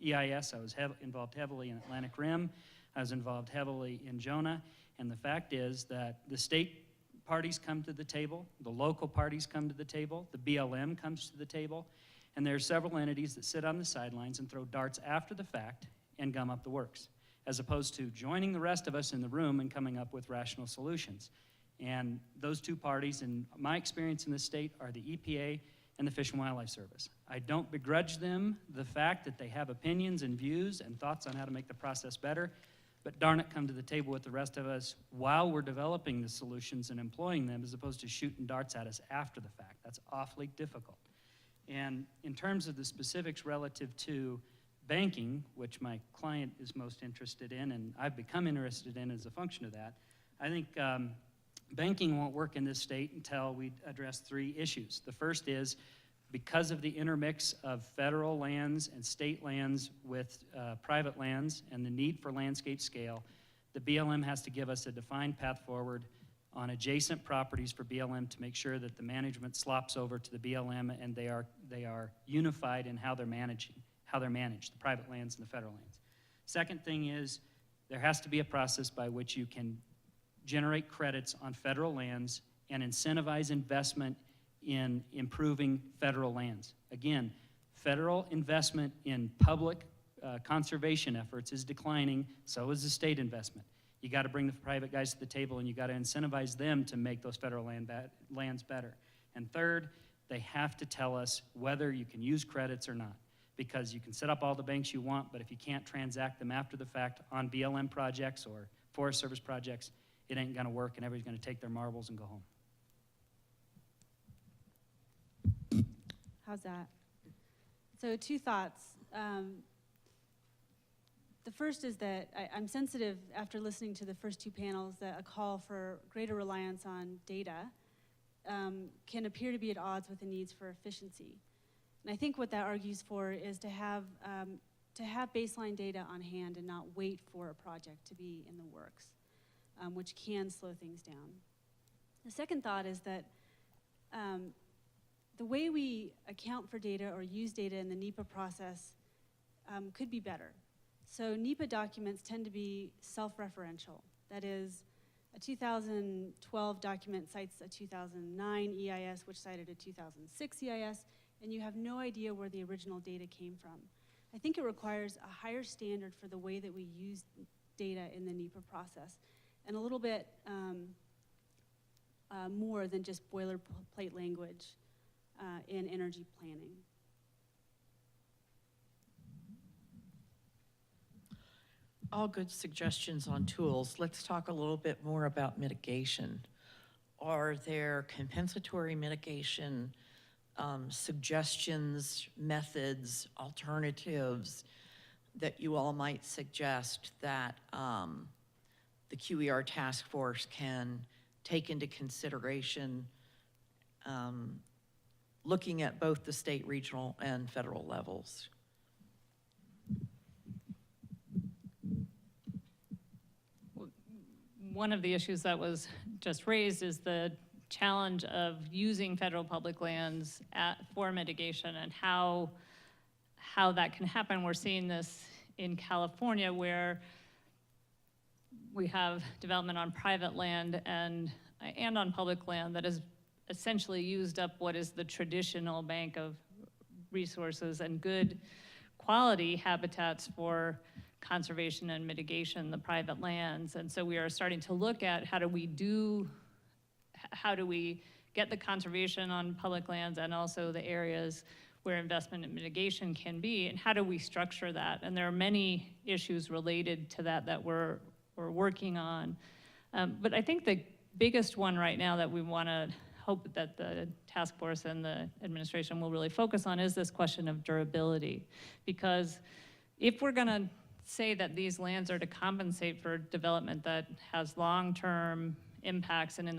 EIS. I was involved heavily in Atlantic Rim. I was involved heavily in Jonah. And the fact is that the state parties come to the table, the local parties come to the table, the BLM comes to the table, and there are several entities that sit on the sidelines and throw darts after the fact and gum up the works, as opposed to joining the rest of us in the room and coming up with rational solutions. And those two parties, in my experience in the state, are the EPA and the Fish and Wildlife Service. I don't begrudge them the fact that they have opinions and views and thoughts on how to make the process better, but darn it, come to the table with the rest of us while we're developing the solutions and employing them, as opposed to shooting darts at us after the fact. That's awfully difficult. And in terms of the specifics relative to banking, which my client is most interested in, and I've become interested in as a function of that, I think banking won't work in this state until we address three issues. The first is, because of the intermix of federal lands and state lands with private lands and the need for landscape scale, the BLM has to give us a defined path forward on adjacent properties for BLM to make sure that the management slops over to the BLM and they are unified in how they're managed, the private lands and the federal lands. Second thing is, there has to be a process by which you can generate credits on federal lands and incentivize investment in improving federal lands. Again, federal investment in public conservation efforts is declining, so is the state investment. You got to bring the private guys to the table and you got to incentivize them to make those federal lands better. And third, they have to tell us whether you can use credits or not, because you can set up all the banks you want, but if you can't transact them after the fact on BLM projects or Forest Service projects, it ain't going to work and everybody's going to take their marbles and go home. How's that? So two thoughts. The first is that I'm sensitive, after listening to the first two panels, that a call for greater reliance on data can appear to be at odds with the needs for efficiency. And I think what that argues for is to have baseline data on hand and not wait for a project to be in the works, which can slow things down. The second thought is that the way we account for data or use data in the NEPA process could be better. So NEPA documents tend to be self-referential. That is, a 2012 document cites a 2009 EIS, which cited a 2006 EIS, and you have no idea where the original data came from. I think it requires a higher standard for the way that we use data in the NEPA process, and a little bit more than just boilerplate language in energy planning. All good suggestions on tools. Let's talk a little bit more about mitigation. Are there compensatory mitigation suggestions, methods, alternatives that you all might suggest that the QER task force can take into consideration, looking at both the state, regional, and federal levels? One of the issues that was just raised is the challenge of using federal public lands for mitigation and how that can happen. We're seeing this in California, where we have development on private land and on public land that has essentially used up what is the traditional bank of resources and good quality habitats for conservation and mitigation, the private lands. And so we are starting to look at how do we get the conservation on public lands and also the areas where investment and mitigation can be, and how do we structure that? And there are many issues related to that we're working on. But I think the biggest one right now that we want to hope that the task force and the administration will really focus on is this question of durability. Because if we're going to say that these lands are to compensate for development that has long-term impacts and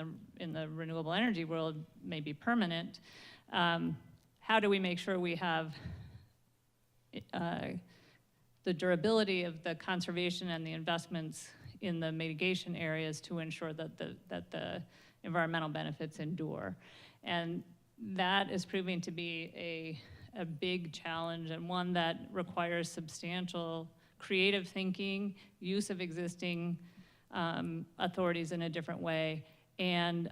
in the renewable energy world may be permanent. How do we make sure we have the durability of the conservation and the investments in the mitigation areas to ensure that the environmental benefits endure? And that is proving to be a big challenge, and one that requires substantial creative thinking, use of existing authorities in a different way, and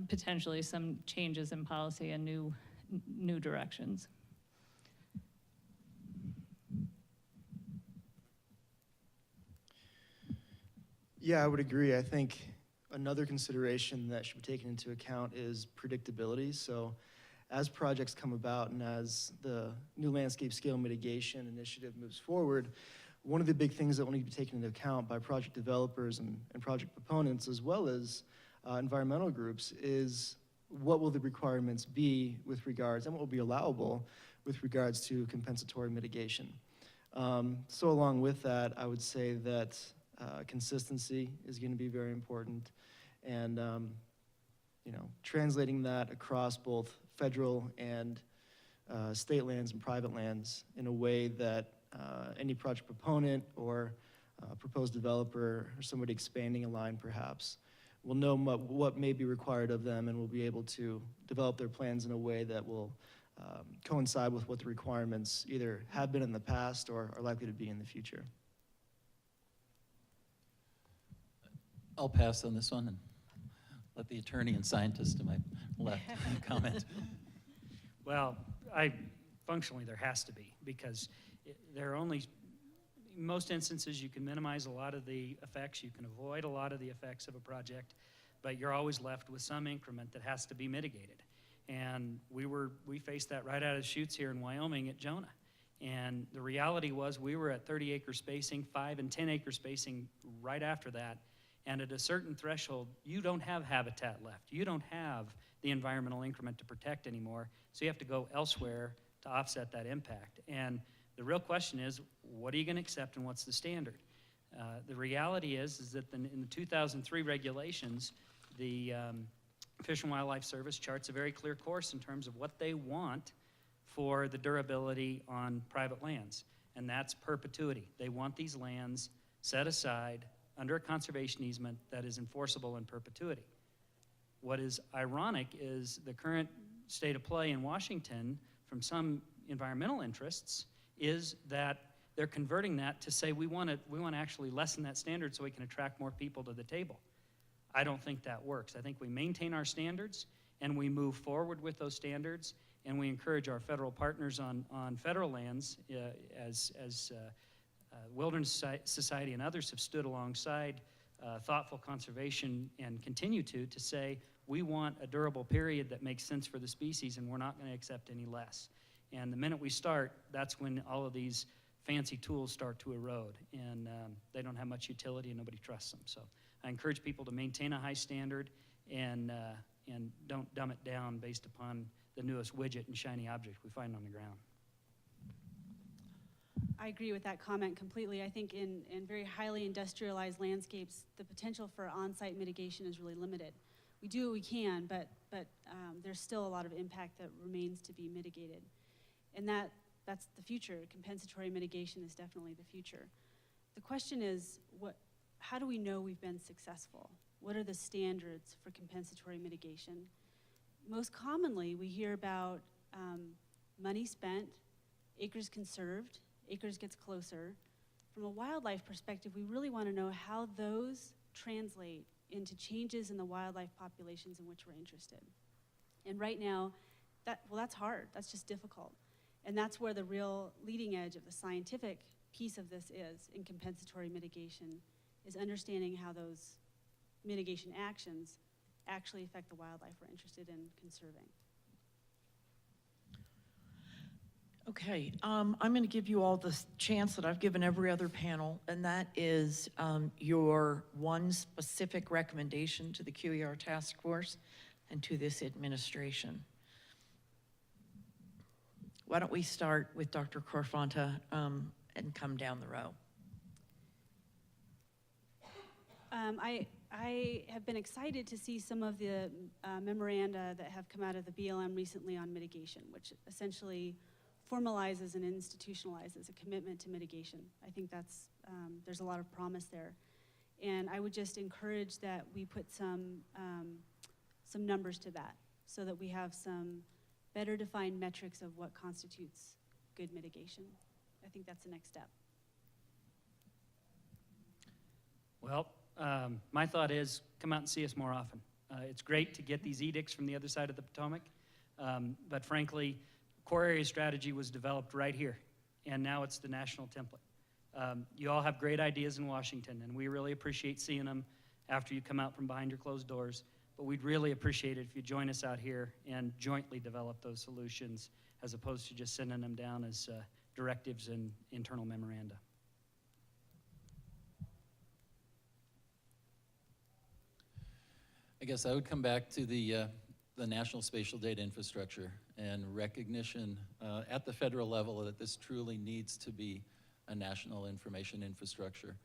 potentially some changes in policy and new directions. Yeah, I would agree. I think another consideration that should be taken into account is predictability. So as projects come about and as the new landscape scale mitigation initiative moves forward, one of the big things that will need to be taken into account by project developers and project proponents, as well as environmental groups, is what will the requirements be with regards, and what will be allowable with regards to compensatory mitigation. So along with that, I would say that consistency is going to be very important, and translating that across both federal and state lands and private lands in a way that any project proponent or proposed developer or somebody expanding a line perhaps will know what may be required of them, and will be able to develop their plans in a way that will coincide with what the requirements either have been in the past or are likely to be in the future. I'll pass on this one and let the attorney and scientist to my left comment. Well, functionally there has to be, because there are only, in most instances you can minimize a lot of the effects, you can avoid a lot of the effects of a project, but you're always left with some increment that has to be mitigated. And we faced that right out of the chutes here in Wyoming at Jonah. And the reality was we were at 30-acre spacing, 5 and 10-acre spacing right after that. And at a certain threshold, you don't have habitat left. You don't have the environmental increment to protect anymore. So you have to go elsewhere to offset that impact. And the real question is, what are you going to accept and what's the standard? The reality is that in the 2003 regulations, the Fish and Wildlife Service charts a very clear course in terms of what they want for the durability on private lands, and that's perpetuity. They want these lands set aside under a conservation easement that is enforceable in perpetuity. What is ironic is the current state of play in Washington from some environmental interests is that they're converting that to say we want to actually lessen that standard so we can attract more people to the table. I don't think that works. I think we maintain our standards and we move forward with those standards, and we encourage our federal partners on federal lands as Wilderness Society and others have stood alongside thoughtful conservation and continue to say we want a durable period that makes sense for the species, and we're not going to accept any less. And the minute we start, that's when all of these fancy tools start to erode, and they don't have much utility and nobody trusts them. So I encourage people to maintain a high standard and don't dumb it down based upon the newest widget and shiny object we find on the ground. I agree with that comment completely. I think in very highly industrialized landscapes, the potential for on-site mitigation is really limited. We do what we can, but there's still a lot of impact that remains to be mitigated. And that's the future. Compensatory mitigation is definitely the future. The question is, how do we know we've been successful? What are the standards for compensatory mitigation? Most commonly, we hear about money spent, acres conserved, acres gets closer. From a wildlife perspective, we really want to know how those translate into changes in the wildlife populations in which we're interested. And right now, that's hard. That's just difficult. And that's where the real leading edge of the scientific piece of this is in compensatory mitigation, is understanding how those mitigation actions actually affect the wildlife we're interested in conserving. Okay, I'm going to give you all the chance that I've given every other panel, and that is your one specific recommendation to the QER task force and to this administration. Why don't we start with Dr. Corfonta and come down the row? I have been excited to see some of the memoranda that have come out of the BLM recently on mitigation, which essentially formalizes and institutionalizes a commitment to mitigation. I think that's, there's a lot of promise there. And I would just encourage that we put some numbers to that so that we have some better defined metrics of what constitutes good mitigation. I think that's the next step. Well, my thought is come out and see us more often. It's great to get these edicts from the other side of the Potomac, but frankly, core area strategy was developed right here, and now it's the national template. You all have great ideas in Washington, and we really appreciate seeing them after you come out from behind your closed doors, but we'd really appreciate it if you join us out here and jointly develop those solutions as opposed to just sending them down as directives and internal memoranda. I guess I would come back to the National Spatial Data Infrastructure and recognition at the federal level that this truly needs to be a national information infrastructure.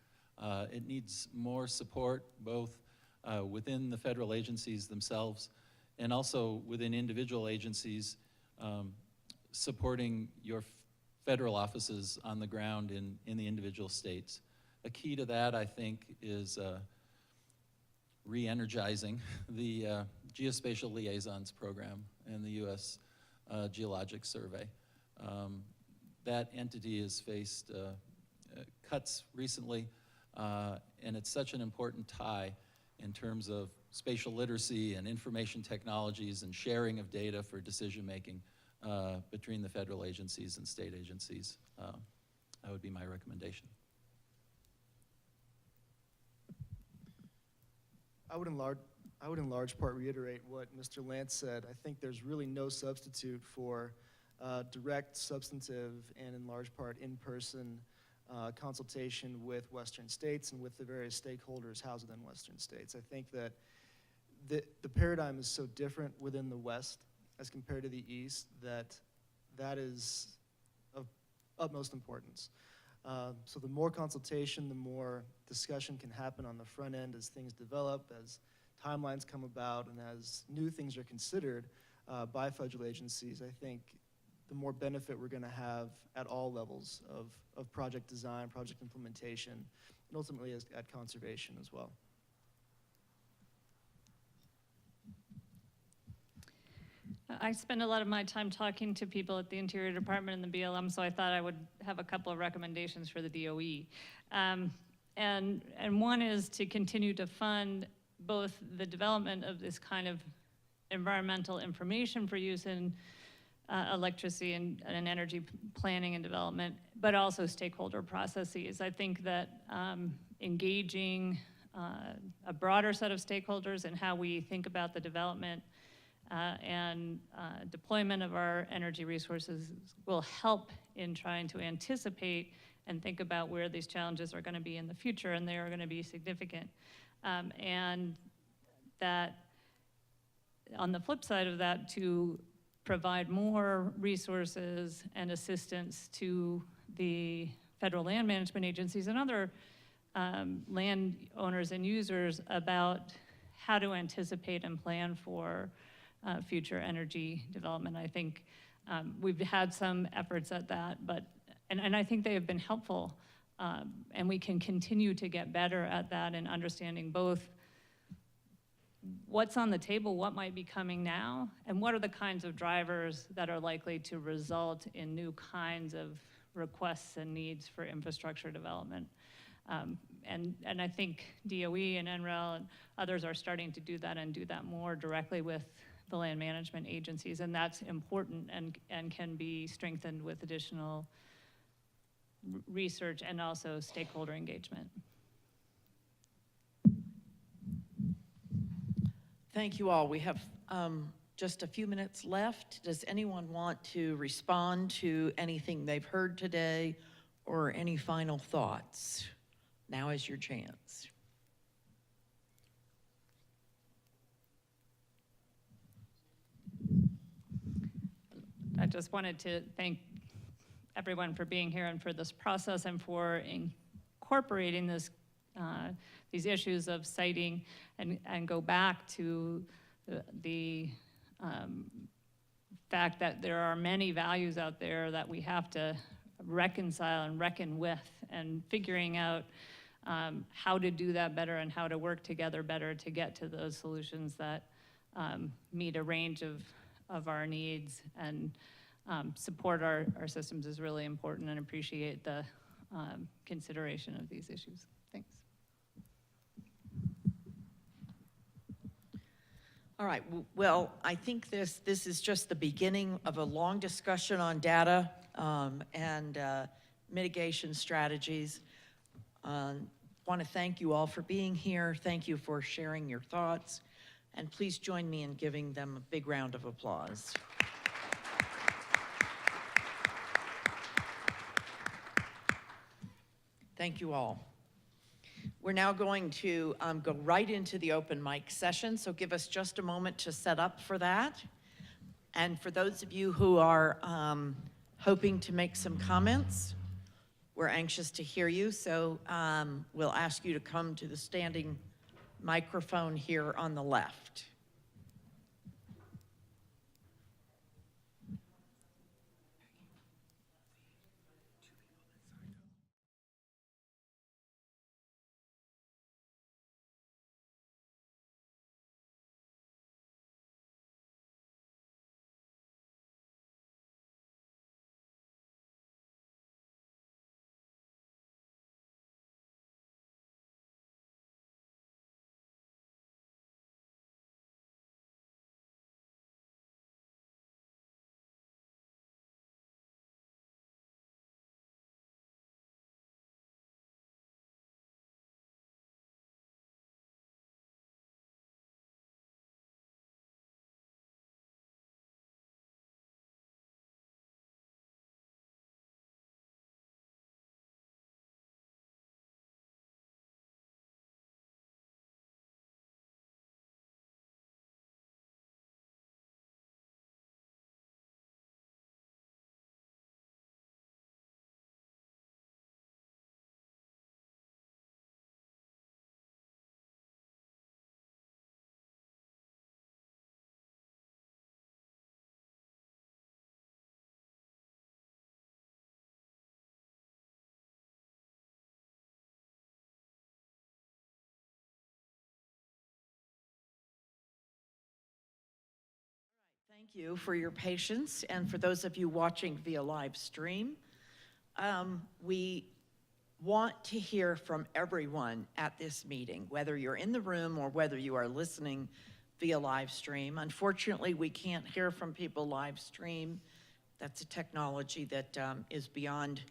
It needs more support both within the federal agencies themselves and also within individual agencies supporting your federal offices on the ground in the individual states. A key to that, I think, is re-energizing the Geospatial Liaisons Program and the U.S. Geologic Survey. That entity has faced cuts recently, and it's such an important tie in terms of spatial literacy and information technologies and sharing of data for decision-making between the federal agencies and state agencies. That would be my recommendation. I would in large part reiterate what Mr. Lance said. I think there's really no substitute for direct, substantive, and in large part in-person consultation with Western states and with the various stakeholders housed within Western states. I think that the paradigm is so different within the West as compared to the East that is of utmost importance. So the more consultation, the more discussion can happen on the front end as things develop, as timelines come about, and as new things are considered by federal agencies. I think the more benefit we're going to have at all levels of project design, project implementation, and ultimately at conservation as well. I spend a lot of my time talking to people at the Interior Department and the BLM, so I thought I would have a couple of recommendations for the DOE. And one is to continue to fund both the development of this kind of environmental information for use in electricity and energy planning and development, but also stakeholder processes. I think that engaging a broader set of stakeholders in how we think about the development and deployment of our energy resources will help in trying to anticipate and think about where these challenges are going to be in the future, and they are going to be significant. And that, on the flip side of that, to provide more resources and assistance to the federal land management agencies and other land owners and users about how to anticipate and plan for future energy development. I think we've had some efforts at that, and I think they have been helpful, and we can continue to get better at that and understanding both what's on the table, what might be coming now, and what are the kinds of drivers that are likely to result in new kinds of requests and needs for infrastructure development. And I think DOE and NREL and others are starting to do that and do that more directly with the land management agencies, and that's important and can be strengthened with additional research and also stakeholder engagement. Thank you all. We have just a few minutes left. Does anyone want to respond to anything they've heard today or any final thoughts? Now is your chance. I just wanted to thank everyone for being here and for this process and for incorporating this these issues of citing and go back to the fact that there are many values out there that we have to reconcile and reckon with, and figuring out how to do that better and how to work together better to get to those solutions that meet a range of our needs and support our systems is really important, and appreciate the consideration of these issues. Thanks. All right, well, I think this is just the beginning of a long discussion on data and mitigation strategies. Want to thank you all for being here. Thank you for sharing your thoughts. And please join me in giving them a big round of applause. Thank you all. We're now going to go right into the open mic session, so give us just a moment to set up for that. And for those of you who are hoping to make some comments, we're anxious to hear you, so we'll ask you to come to the standing microphone here on the left. Thank you for your patience, and for those of you watching via live stream. We want to hear from everyone at this meeting, whether you're in the room or whether you are listening via live stream. Unfortunately, we can't hear from people live stream. That's a technology that is beyond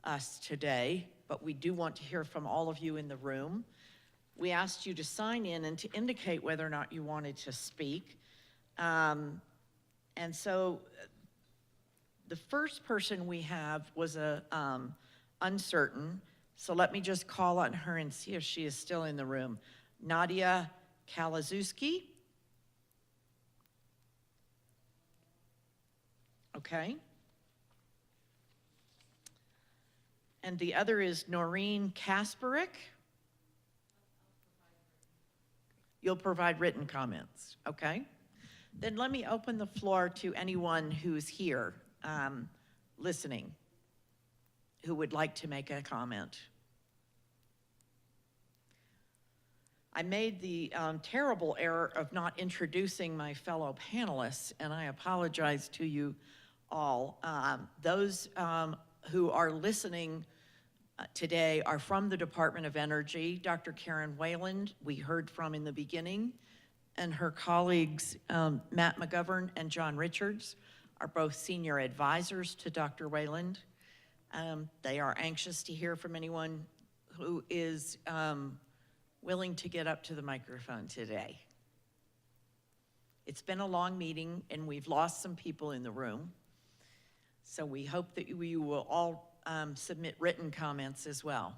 us today, but we do want to hear from all of you in the room. We asked you to sign in and to indicate whether or not you wanted to speak. And so the first person we have was uncertain, so let me just call on her and see if she is still in the room. Nadia Kalazewski. Okay. And the other is Noreen Kasparik. You'll provide written comments, okay? Then let me open the floor to anyone who's here listening who would like to make a comment. I made the terrible error of not introducing my fellow panelists, and I apologize to you all. Those who are listening today are from the Department of Energy. Dr. Karen Wayland, we heard from in the beginning, and her colleagues, Matt McGovern and John Richards, are both senior advisors to Dr. Wayland. They are anxious to hear from anyone who is willing to get up to the microphone today. It's been a long meeting, and we've lost some people in the room. So we hope that you will all submit written comments as well.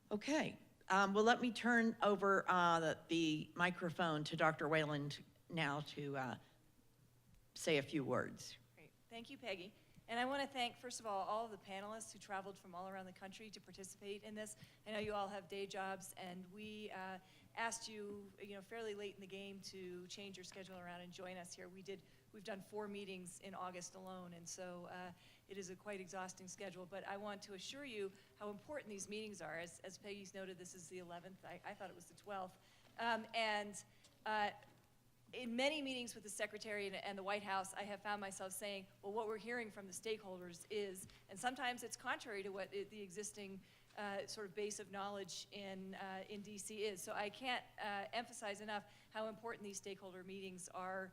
Okay, well, let me turn over the microphone to Dr. Wayland now to say a few words. Great. Thank you, Peggy. And I want to thank, first of all of the panelists who traveled from all around the country to participate in this. I know you all have day jobs, and we asked you, fairly late in the game to change your schedule around and join us here. We've done 4 meetings in August alone, and so it is a quite exhausting schedule. But I want to assure you how important these meetings are. As Peggy's noted, this is the 11th. I thought it was the 12th. In many meetings with the Secretary and the White House, I have found myself saying, well, what we're hearing from the stakeholders is, and sometimes it's contrary to what the existing sort of base of knowledge in DC is. So I can't emphasize enough how important these stakeholder meetings are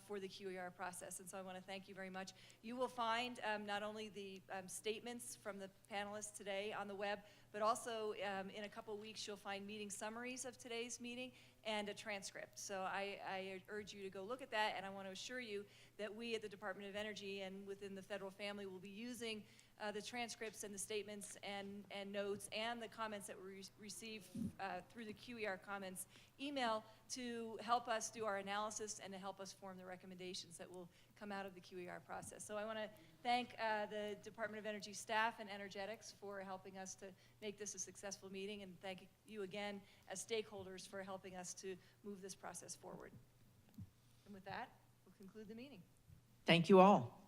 for the QER process, and so I want to thank you very much. You will find not only the statements from the panelists today on the web, but also in a couple weeks you'll find meeting summaries of today's meeting and a transcript. So I urge you to go look at that, and I want to assure you that we at the Department of Energy and within the federal family will be using the transcripts and the statements and notes and the comments that we receive through the QER comments email to help us do our analysis and to help us form the recommendations that will come out of the QER process. So I want to thank the Department of Energy staff and Energetics for helping us to make this a successful meeting, and thank you again as stakeholders for helping us to move this process forward. And with that, we'll conclude the meeting. Thank you all.